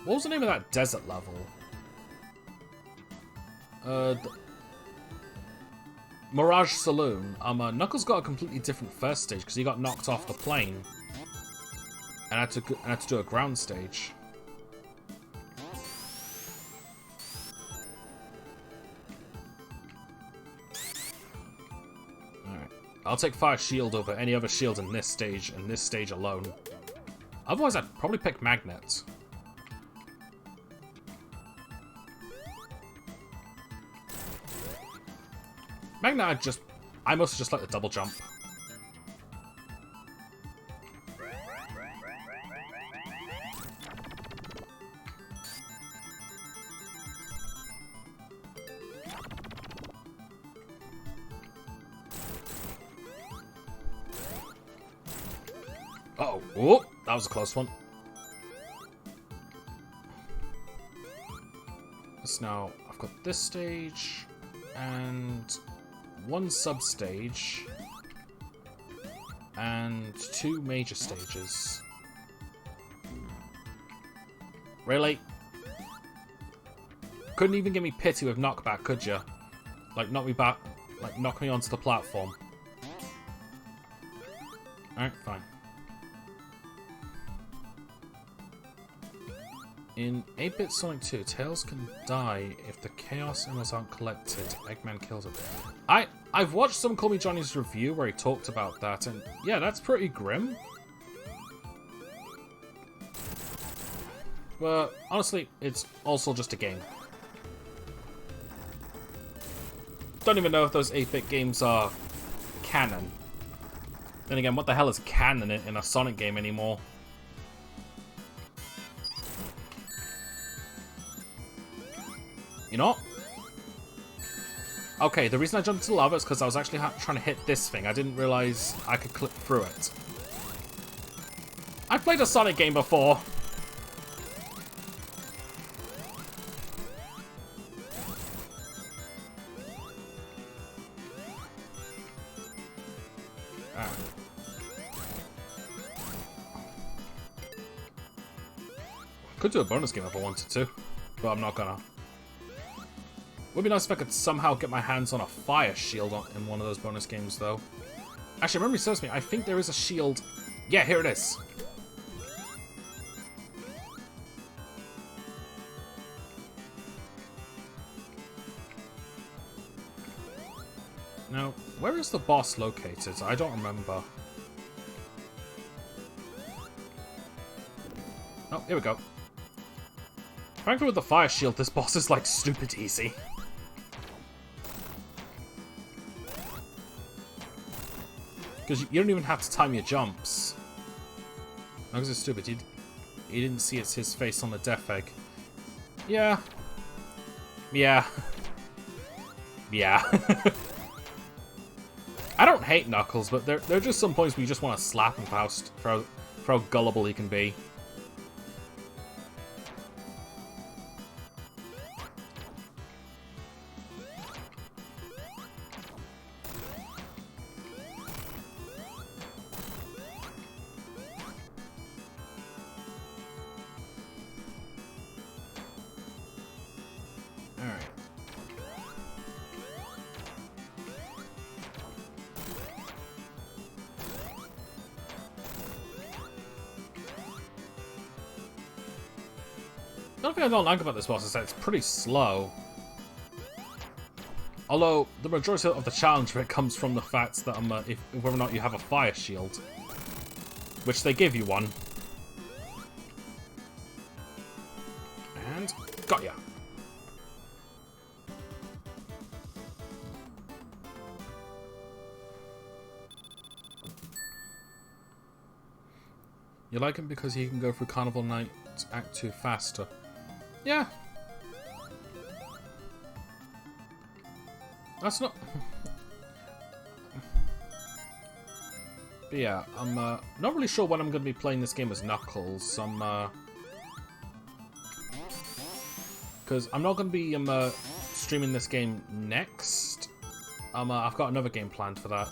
was the name of that desert level? Mirage Saloon. Knuckles got a completely different first stage because he got knocked off the plane and had to do a ground stage. Alright. I'll take Fire Shield over any other shield in this stage alone. Otherwise, I'd probably pick Magnet. Magnet, I mostly just like the double jump. Uh-oh. Oh, that was a close one. So now I've got this stage and one sub-stage and two major stages. Really? Couldn't even give me pity with knockback, could ya? Like, knock me back, like, knock me onto the platform. Alright, fine. In 8-bit Sonic 2, Tails can die if the Chaos Emeralds aren't collected. Eggman kills it. I've watched some Call Me Johnny's review where he talked about that, and yeah, that's pretty grim. But honestly, it's also just a game. Don't even know if those 8-bit games are canon. Then again, what the hell is canon in a Sonic game anymore? You know what? Okay, the reason I jumped into lava is because I was actually trying to hit this thing. I didn't realize I could clip through it. I've played a Sonic game before. Could do a bonus game if I wanted to, but I'm not gonna. Would be nice if I could somehow get my hands on a fire shield in one of those bonus games, though. Actually, memory serves me, I think there is a shield. Yeah, here it is. Now, where is the boss located? I don't remember. Oh, here we go. Frankly, with the fire shield, this boss is like stupid easy. Because you don't even have to time your jumps. No, because it's stupid. You didn't see it's his face on the death egg. Yeah. Yeah. Yeah. I don't hate Knuckles, but there are just some points where you just want to slap him for how gullible he can be. Another thing I don't like about this boss is that it's pretty slow. Although, the majority of the challenge of it comes from the fact that whether or not you have a fire shield. Which they give you one. And, got ya. You like him because he can go through Carnival Night Act 2 faster. Yeah. That's not... But yeah, I'm not really sure when I'm going to be playing this game as Knuckles. Because I'm not going to be streaming this game next. I've got another game planned for that.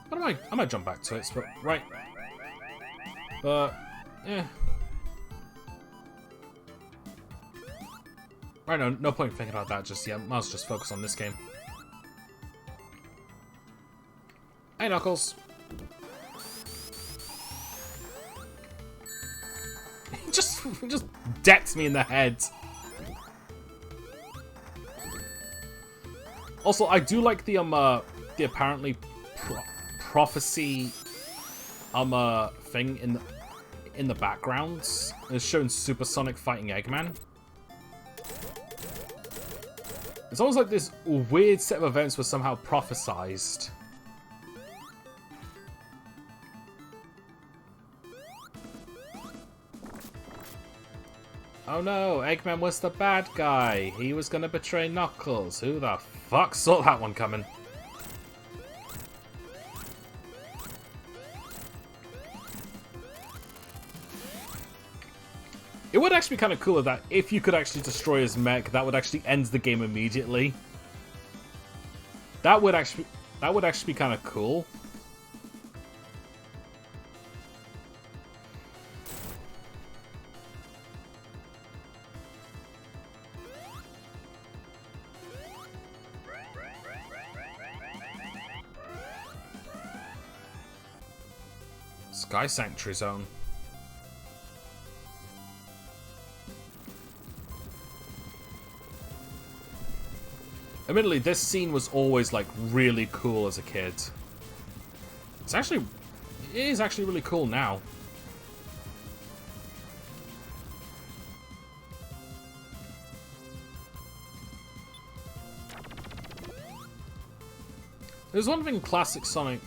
But I might jump back to it, but right. But, yeah. Right, no point thinking about that just yet. Might as well just focus on this game. Hey, Knuckles. He just decks me in the head. Also, I do like the apparently prophecy thing in the background. It's showing Supersonic fighting Eggman. It's almost like this weird set of events was somehow prophesized. Oh no, Eggman was the bad guy. He was gonna betray Knuckles. Who the fuck saw that one coming? It would actually be kind of cool that if you could actually destroy his mech, that would actually end the game immediately. That would actually be kind of cool. Sky Sanctuary Zone. Admittedly, this scene was always, like, really cool as a kid. It is actually really cool now. There's one thing classic Sonic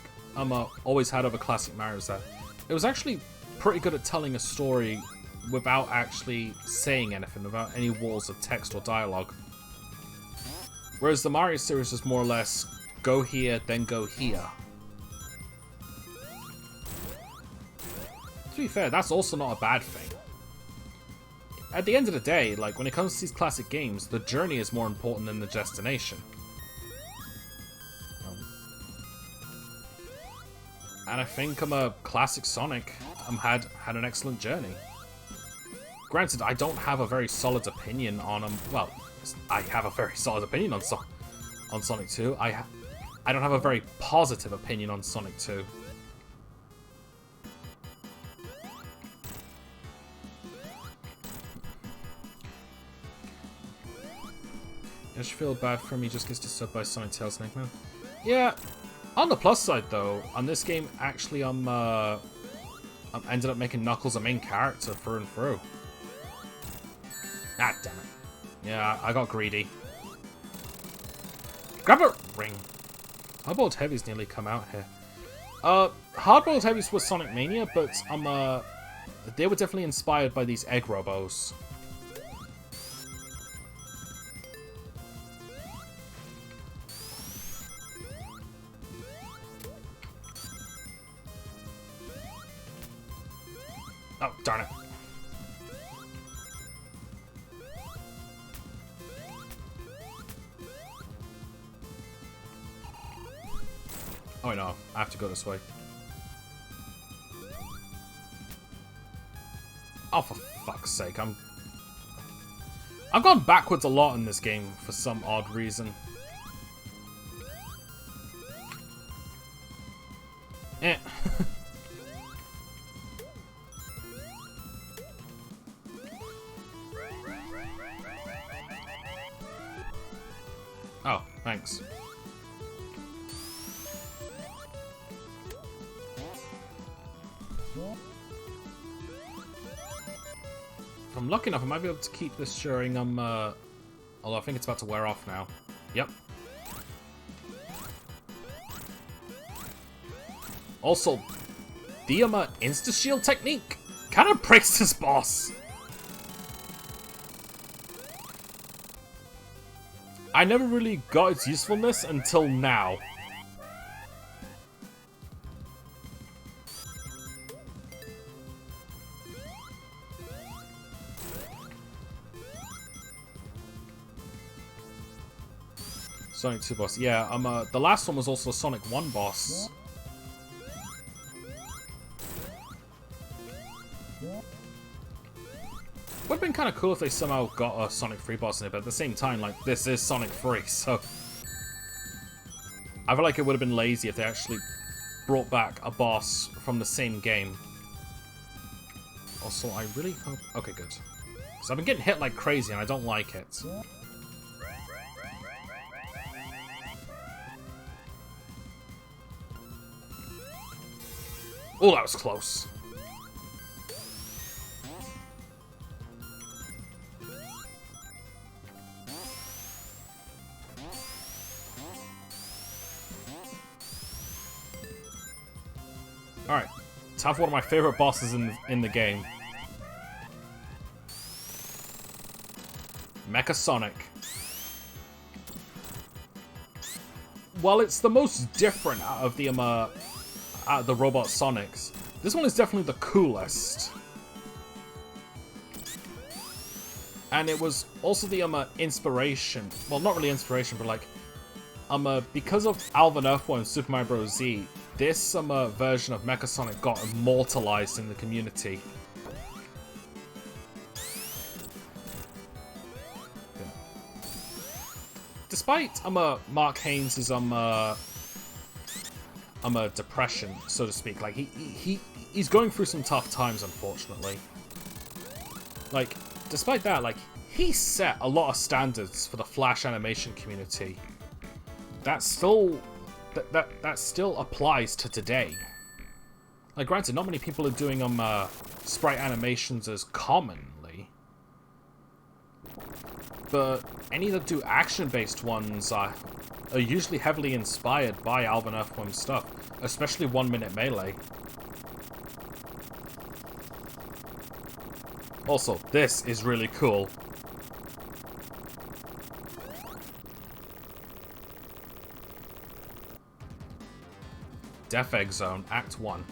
always had over classic Mario is that it was actually pretty good at telling a story without actually saying anything, without any walls of text or dialogue. Whereas the Mario series is more or less, go here, then go here. To be fair, that's also not a bad thing. At the end of the day, like, when it comes to these classic games, the journey is more important than the destination. And I think classic Sonic had an excellent journey. Granted, I don't have a very solid opinion on well, I have a very solid opinion on Sonic 2. I don't have a very positive opinion on Sonic 2. I just feel bad for him, he just gets disturbed by Sonic, Tails, and Eggman. Yeah, on the plus side though, on this game, actually I'm ended up making Knuckles a main character through and through. Ah, damn it. Yeah, I got greedy. Grab a ring. Hardboiled Heavies nearly come out here. Hardboiled Heavies was Sonic Mania, but they were definitely inspired by these egg robos. Oh, darn it. Oh no, I have to go this way. Oh, for fuck's sake, I've gone backwards a lot in this game for some odd reason. Eh. Oh, thanks. If I'm lucky enough, I might be able to keep this during, although I think it's about to wear off now. Yep. Also, the, insta-shield technique kind of breaks this boss. I never really got its usefulness until now. Sonic 2 boss. Yeah, the last one was also a Sonic 1 boss. Would have been kind of cool if they somehow got a Sonic 3 boss in it, but at the same time, like, this is Sonic 3, so... I feel like it would have been lazy if they actually brought back a boss from the same game. Also, I really hope... Okay, good. Because I've been getting hit like crazy and I don't like it. Oh, that was close. Alright, let's have one of my favorite bosses in the game. Mecha Sonic. While it's the most different out of the robot Sonics, this one is definitely the coolest. And it was also the inspiration. Well, not really inspiration, but like because of Alvin Earthworm and Super Mario Bros. Z, this version of Mecha Sonic got immortalized in the community. Yeah. Despite Mark Haynes' depression, so to speak, like he's going through some tough times, unfortunately. Like, despite that, like, he set a lot of standards for the Flash animation community. That still applies to today. Like, granted, not many people are doing sprite animations as commonly, but any that do action-based ones are usually heavily inspired by Alvin Earthworm's stuff, especially 1 Minute Melee. Also, this is really cool. Death Egg Zone, Act 1.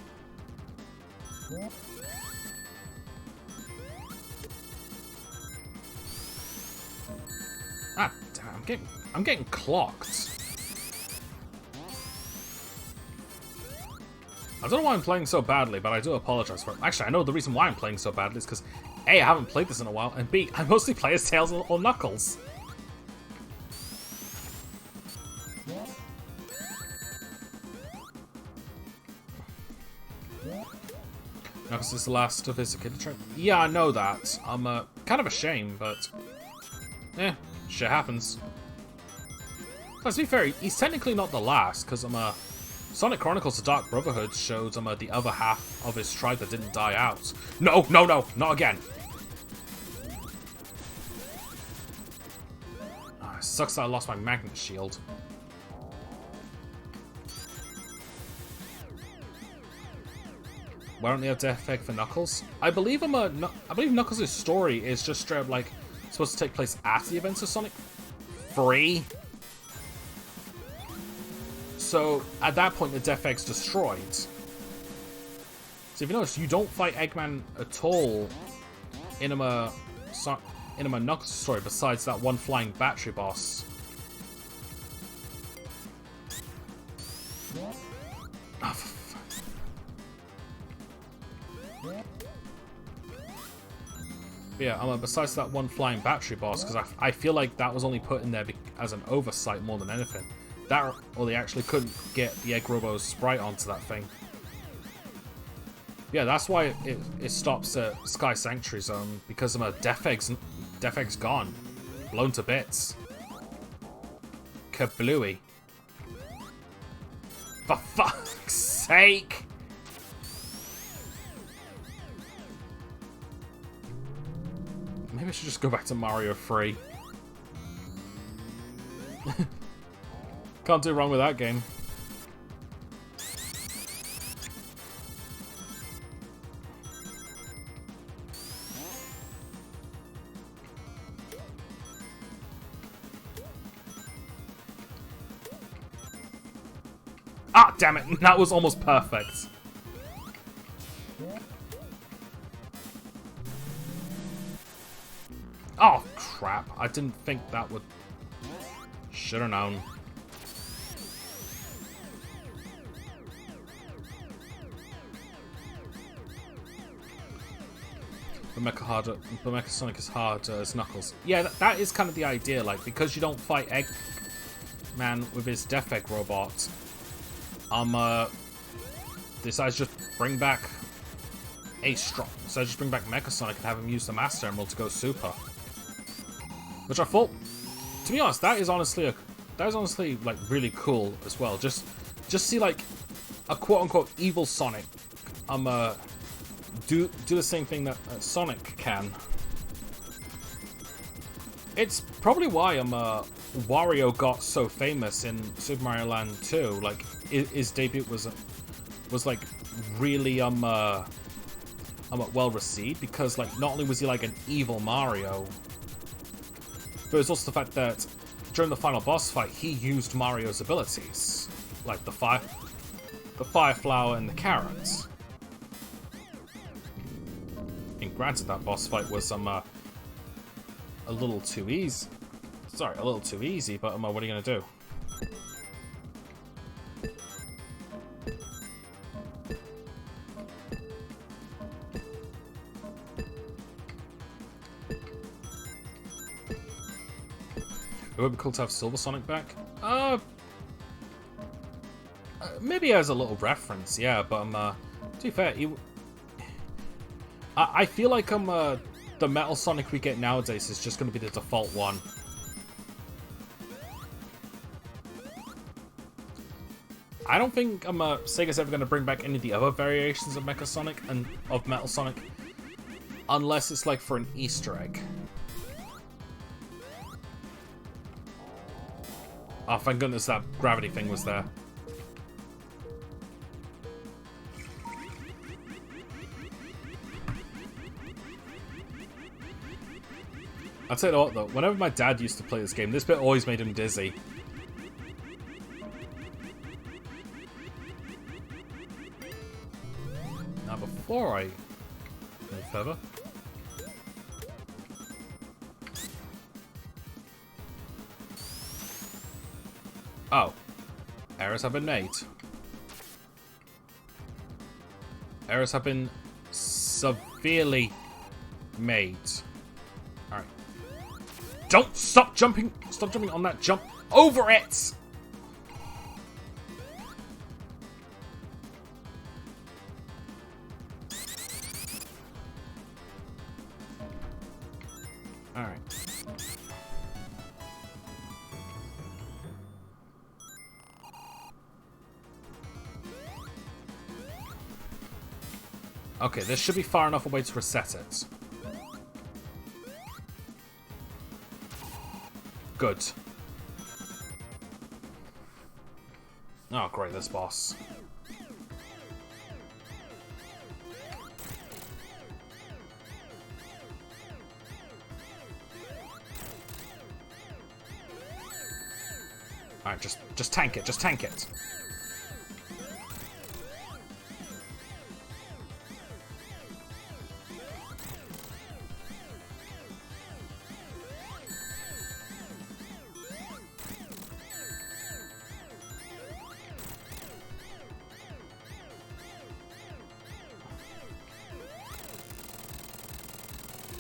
Ah, damn, I'm getting clocked. I don't know why I'm playing so badly, but I do apologize for it. Actually, I know the reason why I'm playing so badly is because A, I haven't played this in a while, and B, I mostly play as Tails or Knuckles. Knuckles is the last of his Echidna tribe. Yeah, I know that. I'm kind of ashamed, but shit happens. Let's be fair, he's technically not the last, because Sonic Chronicles The Dark Brotherhood showed the other half of his tribe that didn't die out. No, no, no, not again. Sucks that I lost my magnet shield. Why don't they have Death Egg for Knuckles? I believe I believe Knuckles' story is just straight up like supposed to take place after the events of Sonic 3. So at that point the Death Egg's destroyed. So if you notice, you don't fight Eggman at all in a Knuckles story besides that one flying battery boss. Oh, yeah, besides that one flying battery boss, because I feel like that was only put in there as an oversight more than anything. That, or they actually couldn't get the Egg Robo's sprite onto that thing. Yeah, that's why it stops at Sky Sanctuary Zone, because Death Egg's gone. Blown to bits. Kablooey. For fuck's sake! Maybe I should just go back to Mario 3. Can't do wrong with that game. Ah, damn it! That was almost perfect. Oh, crap. I didn't think that would... Should've known. But Mecha Sonic is hard as Knuckles. Yeah, that is kind of the idea. Like, because you don't fight Eggman with his Death Egg robot, decides to just bring back Mecha Sonic and have him use the Master Emerald to go Super. Which I thought, to be honest, that is honestly like really cool as well. Just see like a quote unquote evil Sonic, do the same thing that Sonic can. It's probably why Wario got so famous in Super Mario Land 2. Like his debut was like really well received, because like not only was he like an evil Mario, but it was also the fact that during the final boss fight he used Mario's abilities, like the fire flower and the carrots. And granted, that boss fight was a little too easy. Sorry, a little too easy, but what are you gonna do? It would be cool to have Silver Sonic back. Maybe as a little reference, yeah. But to be fair, I feel like the Metal Sonic we get nowadays is just going to be the default one. I don't think Sega's ever going to bring back any of the other variations of Mecha Sonic and of Metal Sonic, unless it's like for an Easter egg. Oh, thank goodness that gravity thing was there. I'll tell you what though, whenever my dad used to play this game, this bit always made him dizzy. Now before I go further... Oh. Errors have been made. Errors have been severely made. Alright. Don't stop jumping! Stop jumping on that jump! Over it! Alright. Okay, this should be far enough away to reset it. Good. Oh, great, this boss. Alright, just tank it, just tank it.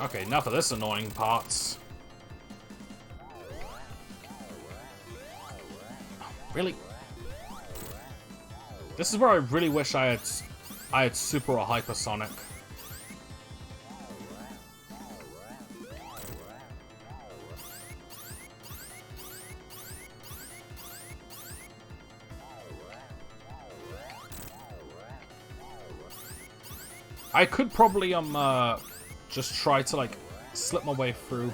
Okay, enough of this annoying parts. Really? This is where I really wish I had Super or Hypersonic. I could probably just try to like slip my way through.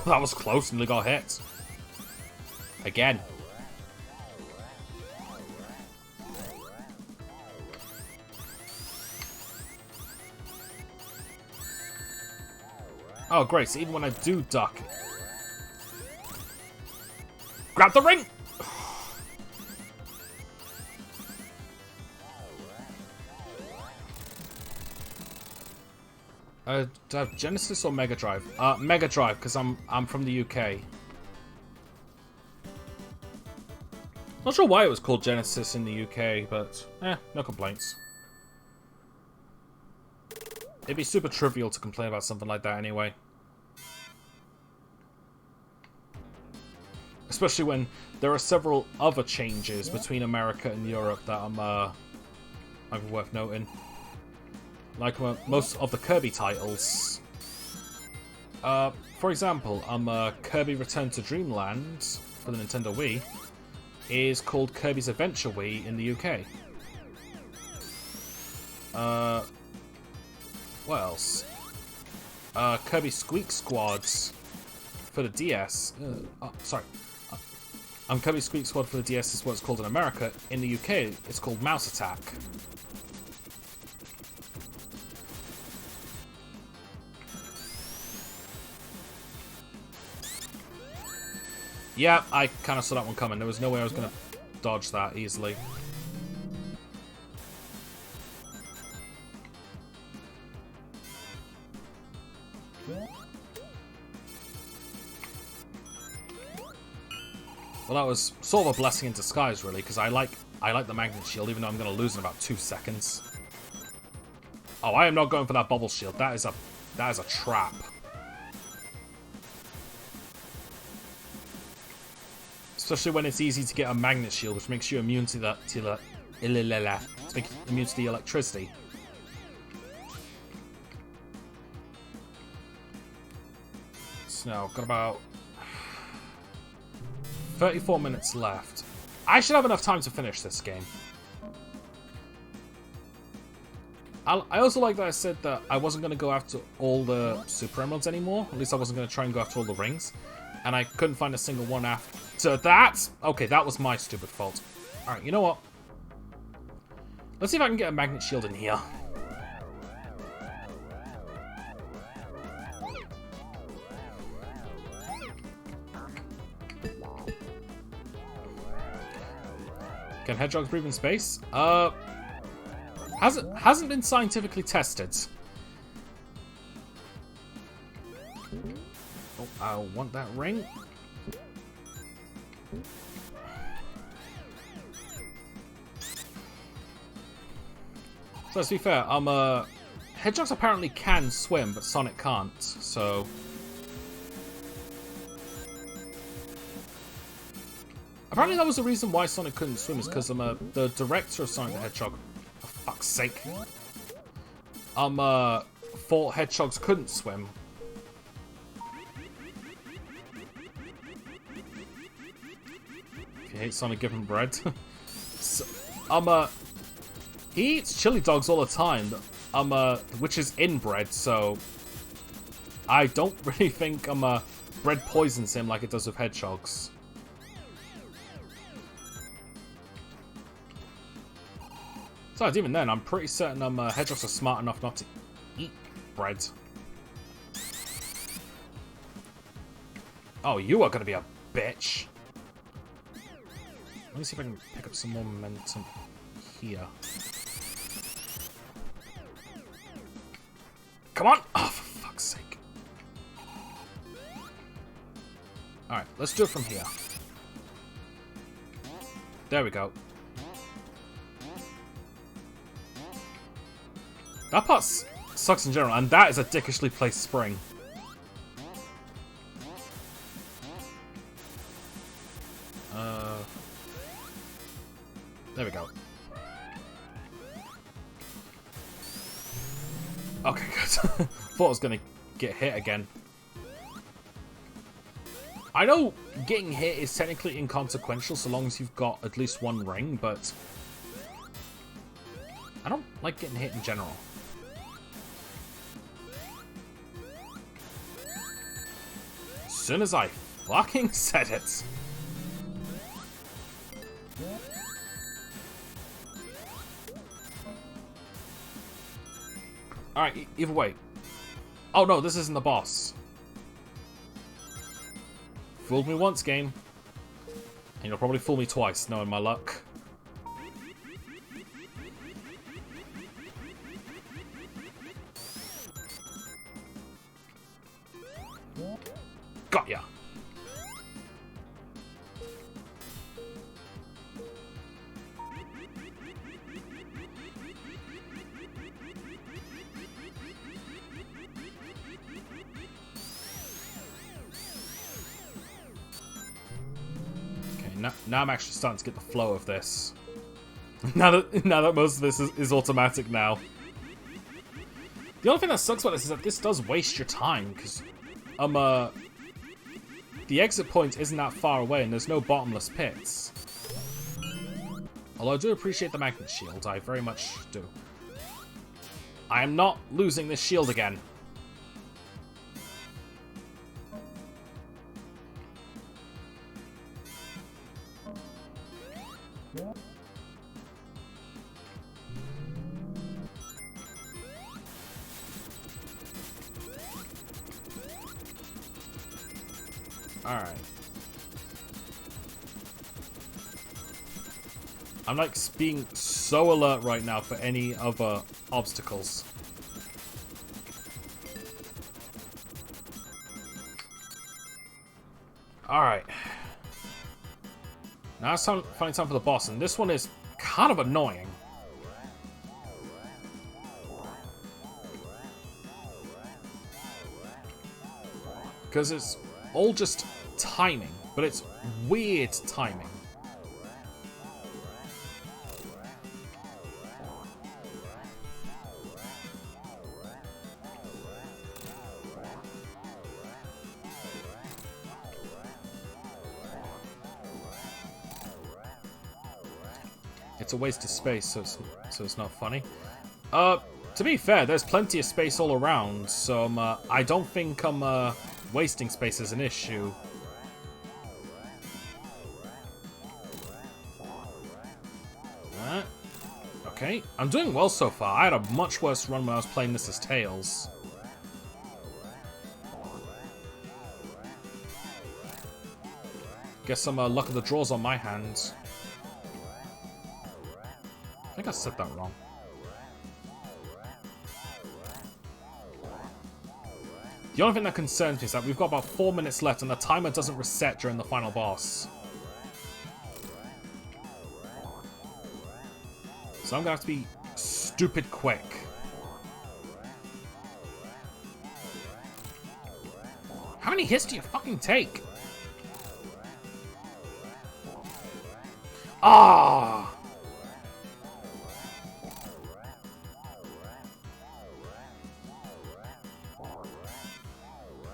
That was close, nearly got hit. Again. Oh, great. So even when I do duck... Grab the ring! Do I have Genesis or Mega Drive? Mega Drive, because I'm from the UK. Not sure why it was called Genesis in the UK, but no complaints. It'd be super trivial to complain about something like that anyway. Especially when there are several other changes between America and Europe that are worth noting. Like most of the Kirby titles. For example, Kirby Return to Dreamland for the Nintendo Wii is called Kirby's Adventure Wii in the UK. What else? Kirby Squeak Squads for the DS. Kirby Squeak Squad for the DS is what it's called in America. In the UK, it's called Mouse Attack. Yeah, I kind of saw that one coming. There was no way I was going to dodge that easily. Well, that was sort of a blessing in disguise, really, because I like the Magnet Shield, even though I'm going to lose in about 2 seconds. Oh, I am not going for that Bubble Shield. That is a trap. Especially when it's easy to get a Magnet Shield, which makes you immune to the electricity. So now, got about 34 minutes left. I should have enough time to finish this game. I also like that I said that I wasn't going to go after all the Super Emeralds anymore. At least I wasn't going to try and go after all the rings. And I couldn't find a single one after that. Okay, that was my stupid fault. Alright, you know what? Let's see if I can get a Magnet Shield in here. Can hedgehogs breathe in space? Hasn't been scientifically tested. Oh, I want that ring. So let's be fair, hedgehogs apparently can swim, but Sonic can't, so... Apparently that was the reason why Sonic couldn't swim, is because the director of Sonic the Hedgehog, for fuck's sake, thought hedgehogs couldn't swim. If you hate Sonic, give him bread. So, He eats chili dogs all the time, which is inbred, so I don't really think bread poisons him like it does with hedgehogs. Besides, even then, I'm pretty certain hedgehogs are smart enough not to eat bread. Oh, you are gonna be a bitch. Let me see if I can pick up some more momentum here. Come on! Oh, for fuck's sake. Alright, let's do it from here. There we go. That part sucks in general, and that is a dickishly placed spring. There we go. Okay, good. Thought I was gonna get hit again. I know getting hit is technically inconsequential so long as you've got at least one ring, but I don't like getting hit in general. As soon as I fucking said it. Alright, either way. Oh no, this isn't the boss. Fooled me once, game. And you'll probably fool me twice, knowing my luck. Got ya. Now I'm actually starting to get the flow of this. now that most of this is automatic now. The only thing that sucks about this is that this does waste your time, because the exit point isn't that far away and there's no bottomless pits. Although I do appreciate the magnet shield, I very much do. I am not losing this shield again. Alright. I'm like being so alert right now for any other obstacles. Alright. Now it's finally time for the boss, and this one is kind of annoying. Because it's all just timing, but it's weird timing. It's a waste of space, so it's not funny. To be fair, there's plenty of space all around, so I don't think wasting space is an issue. Okay, I'm doing well so far. I had a much worse run when I was playing this as Tails. Guess some luck of the draws on my hands. I think I said that wrong. The only thing that concerns me is that we've got about 4 minutes left and the timer doesn't reset during the final boss. So I'm gonna have to be stupid quick. How many hits do you fucking take? Ah!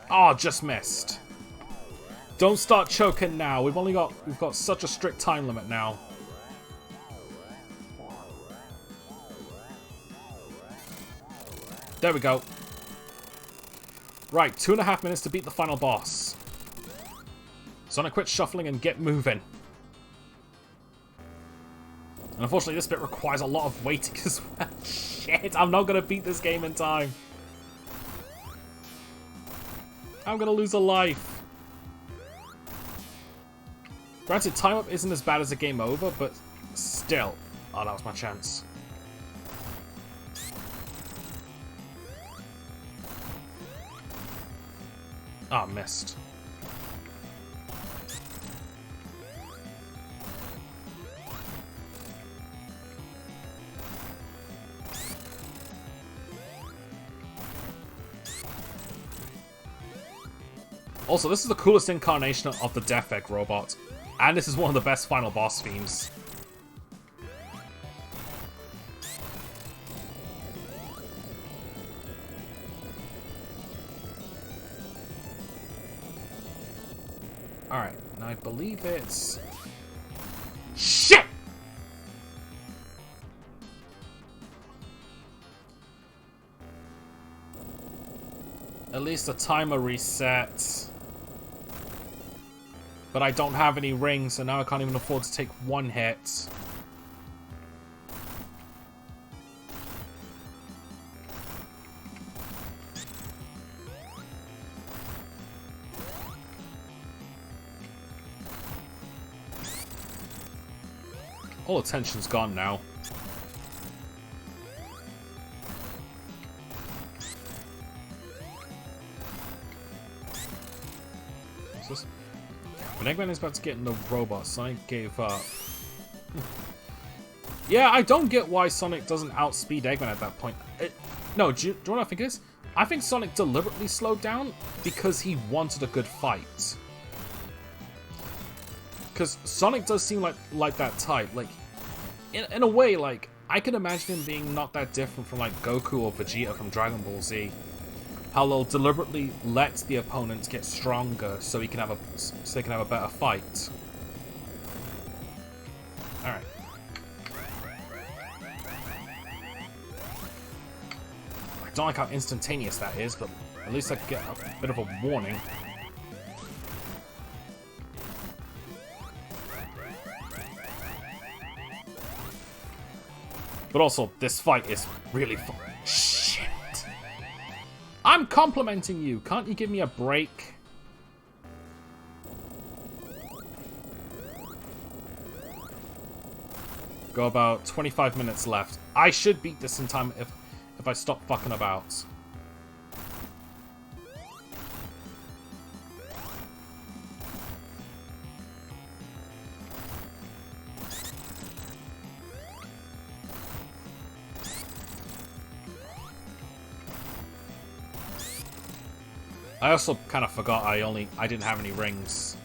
Oh, just missed. Don't start choking now. We've got such a strict time limit now. There we go. Right, 2.5 minutes to beat the final boss. Sonic, quit shuffling and get moving. And unfortunately, this bit requires a lot of waiting as well. Shit, I'm not going to beat this game in time. I'm going to lose a life. Granted, time up isn't as bad as a game over, but still. Oh, that was my chance. Ah, oh, missed. Also, this is the coolest incarnation of the Death Egg robot, and this is one of the best final boss themes. Alright, now I believe it's... Shit! At least the timer resets. But I don't have any rings, so now I can't even afford to take one hit. All attention's gone now. What's this? When Eggman is about to get in the robot, Sonic gave up. Yeah, I don't get why Sonic doesn't outspeed Eggman at that point. No, do you know what I think it is? I think Sonic deliberately slowed down because he wanted a good fight. Because Sonic does seem like that type. Like, in a way, like, I can imagine him being not that different from, like, Goku or Vegeta from Dragon Ball Z. How they'll deliberately let the opponents get stronger so they can have a better fight. Alright. I don't like how instantaneous that is, but at least I can get a bit of a warning. But also, this fight is really fun. Shit! I'm complimenting you! Can't you give me a break? Go about 25 minutes left. I should beat this in time if I stop fucking about. I also kind of forgot I didn't have any rings.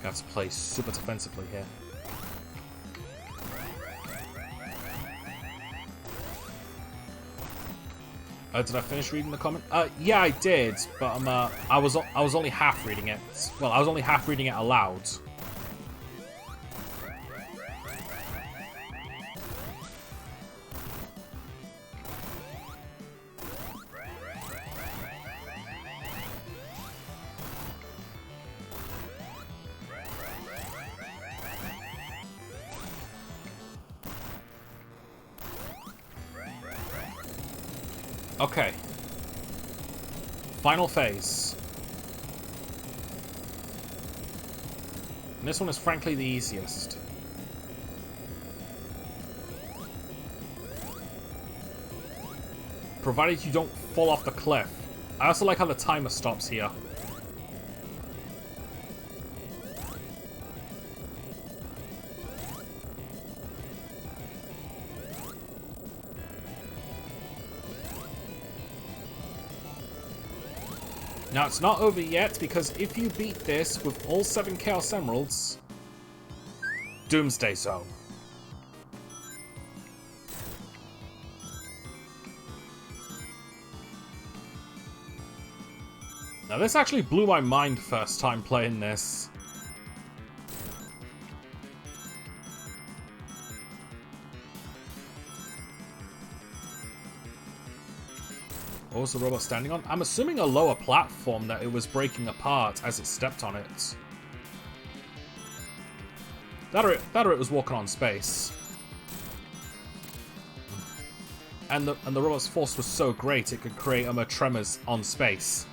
Got to play super defensively here. Did I finish reading the comment? Yeah, I did, but I was only half reading it. Well, I was only half reading it aloud. Okay. Final phase. And this one is frankly the easiest. Provided you don't fall off the cliff. I also like how the timer stops here. Now, it's not over yet, because if you beat this with all 7 Chaos Emeralds, Doomsday Zone. Now, this actually blew my mind first time playing this. What was the robot standing on? I'm assuming a lower platform that it was breaking apart as it stepped on it. That or it was walking on space. And the robot's force was so great it could create tremors on space.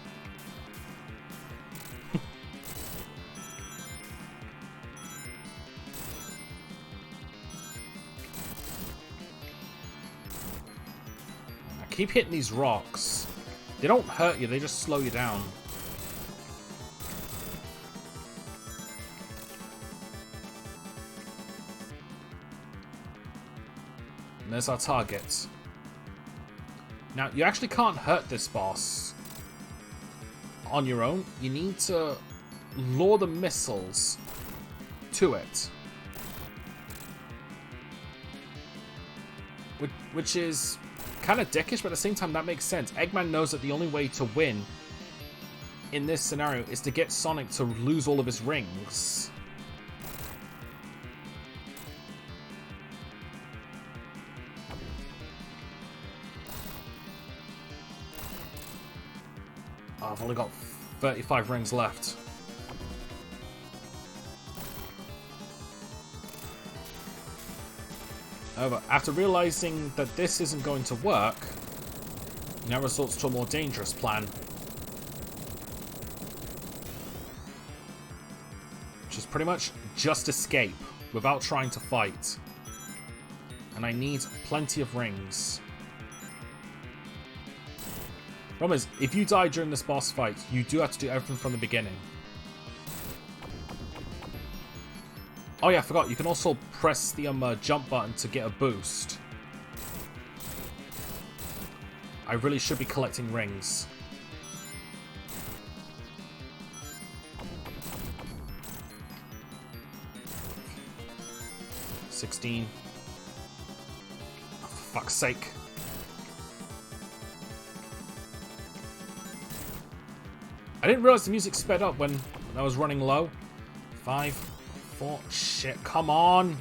Keep hitting these rocks. They don't hurt you, they just slow you down. And there's our target. Now, you actually can't hurt this boss on your own. You need to lure the missiles to it. Which is kind of dickish, but at the same time that makes sense. Eggman knows that the only way to win in this scenario is to get Sonic to lose all of his rings. Oh, I've only got 35 rings left. However, after realizing that this isn't going to work, he now resorts to a more dangerous plan. Which is pretty much just escape without trying to fight. And I need plenty of rings. Problem is, if you die during this boss fight, you do have to do everything from the beginning. Oh yeah, I forgot. You can also press the jump button to get a boost. I really should be collecting rings. $16. Oh, for fuck's sake. I didn't realize the music sped up when I was running low. 5, 4, shit, come on!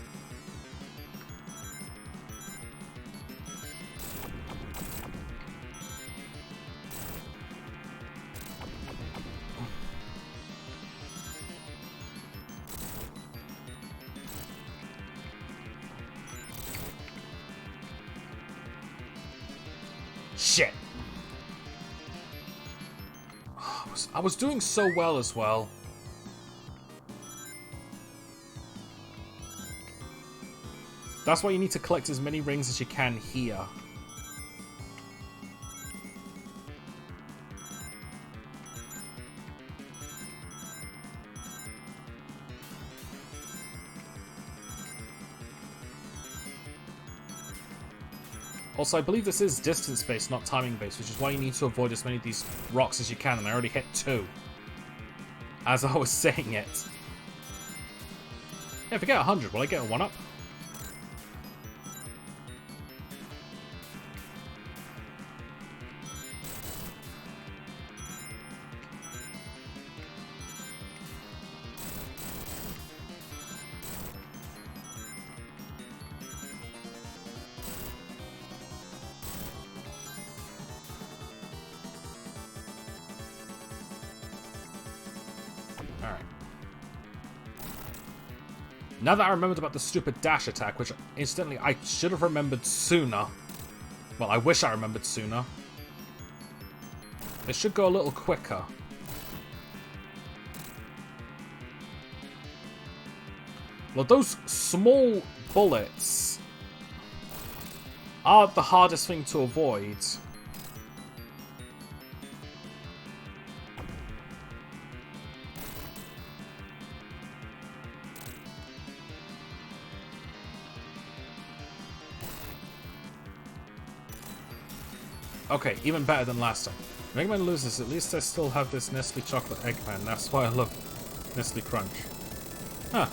Shit! I was doing so well as well. That's why you need to collect as many rings as you can here. Also, I believe this is distance-based, not timing-based, which is why you need to avoid as many of these rocks as you can, and I already hit 2. As I was saying it. Yeah, if I get 100, will I get a 1-up? Alright. Now that I remembered about the stupid dash attack, which instantly I should have remembered sooner. Well, I wish I remembered sooner. It should go a little quicker. Well, those small bullets are the hardest thing to avoid. Okay, even better than last time. Mega Man loses, at least I still have this Nestle Chocolate Eggman. That's why I love Nestle Crunch. Huh.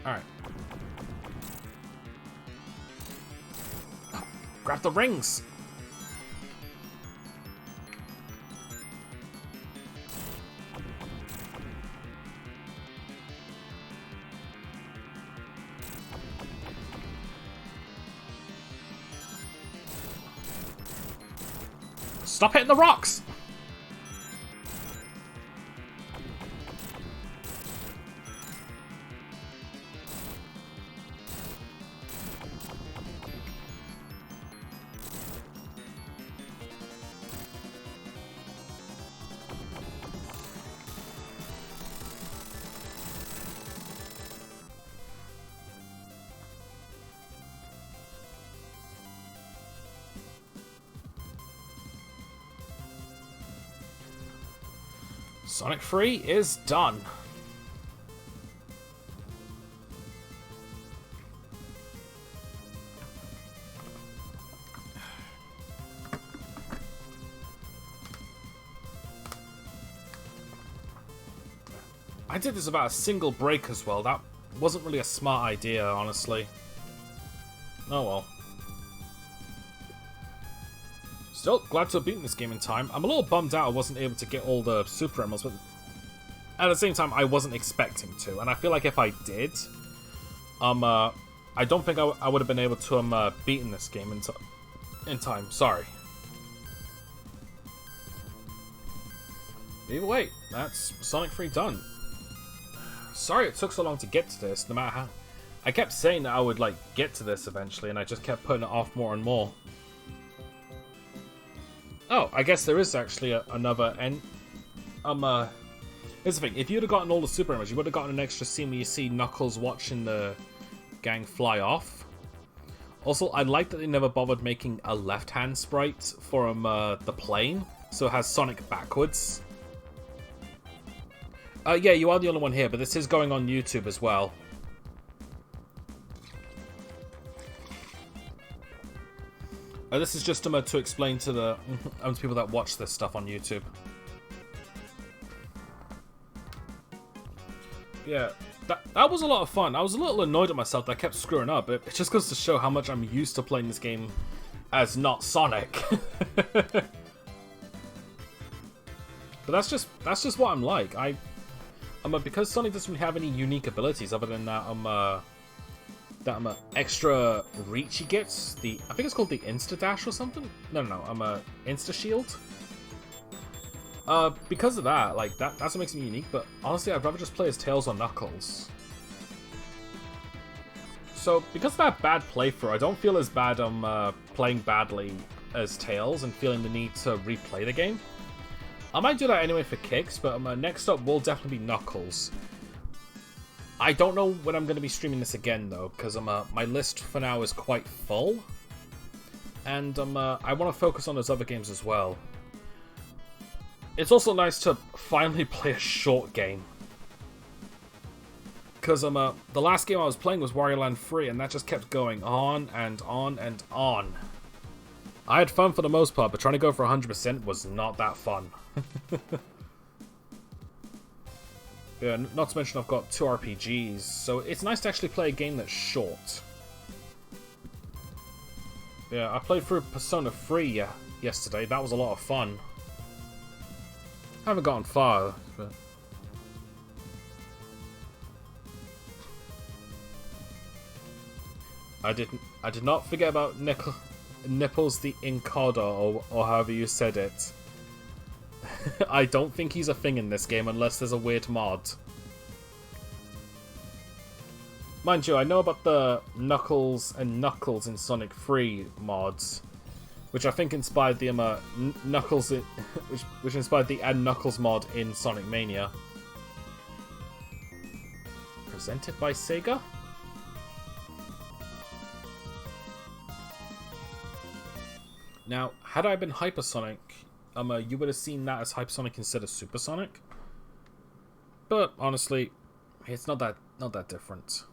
Alright. Oh, grab the rings! Stop hitting the rocks! Sonic 3 is done. I did this about a single break as well. That wasn't really a smart idea, honestly. Oh well. Still, glad to have beaten this game in time. I'm a little bummed out I wasn't able to get all the Super Emeralds, but at the same time, I wasn't expecting to. And I feel like if I did, I don't think I would have been able to beaten this game in time. Sorry. Either way, that's Sonic 3 done. Sorry it took so long to get to this, no matter how... I kept saying that I would, like, get to this eventually, and I just kept putting it off more and more. Oh, I guess there is actually another end. Here's the thing. If you'd have gotten all the Super Emeralds, you would have gotten an extra scene where you see Knuckles watching the gang fly off. Also, I like that they never bothered making a left-hand sprite for the plane, so it has Sonic backwards. Yeah, you are the only one here, but this is going on YouTube as well. This is just to explain to the people that watch this stuff on YouTube. Yeah, that was a lot of fun. I was a little annoyed at myself that I kept screwing up. It just goes to show how much I'm used to playing this game as not Sonic. But that's just what I'm like. Because Sonic doesn't really have any unique abilities other than that extra reach he gets. I think it's called the Insta Dash or something. No, Insta Shield. Because of that, like that's what makes me unique. But honestly, I'd rather just play as Tails or Knuckles. So because of that bad playthrough, I don't feel as bad playing badly as Tails and feeling the need to replay the game. I might do that anyway for kicks, but next up will definitely be Knuckles. I don't know when I'm going to be streaming this again, though, because my list for now is quite full. And I want to focus on those other games as well. It's also nice to finally play a short game. Because the last game I was playing was Wario Land 3, and that just kept going on and on and on. I had fun for the most part, but trying to go for 100% was not that fun. Yeah, not to mention I've got 2 RPGs, so it's nice to actually play a game that's short. Yeah, I played through Persona 3 yesterday. That was a lot of fun. I haven't gotten far, but... I did not forget about Nipples the Encoder, or however you said it. I don't think he's a thing in this game unless there's a weird mod. Mind you, I know about the Knuckles and Knuckles in Sonic 3 mods, which I think inspired the Knuckles, which inspired the Add Knuckles mod in Sonic Mania. Presented by Sega? Now, had I been Hypersonic, you would have seen that as Hypersonic instead of Supersonic. But honestly, it's not that different.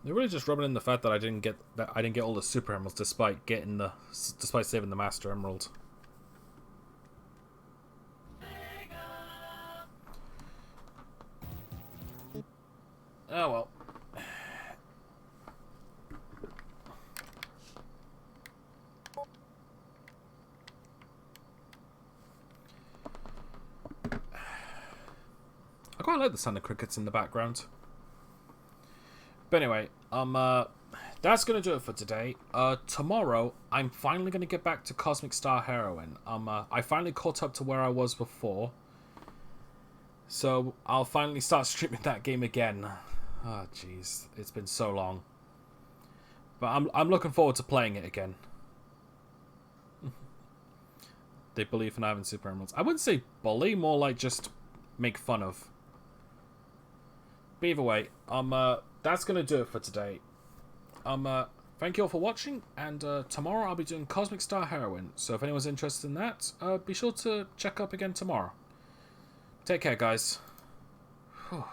They're really just rubbing in the fact that I didn't get all the super emeralds despite saving the master emerald. Oh well. I quite like the sound of crickets in the background. But anyway, that's gonna do it for today. Tomorrow I'm finally gonna get back to Cosmic Star Heroine. I finally caught up to where I was before, so I'll finally start streaming that game again. Oh jeez, it's been so long. But I'm looking forward to playing it again. They bully for not having super emeralds. I wouldn't say bully, more like just make fun of. But either way, that's gonna do it for today. Thank you all for watching, and tomorrow I'll be doing Cosmic Star Heroine. So if anyone's interested in that, be sure to check up again tomorrow. Take care, guys. Whew.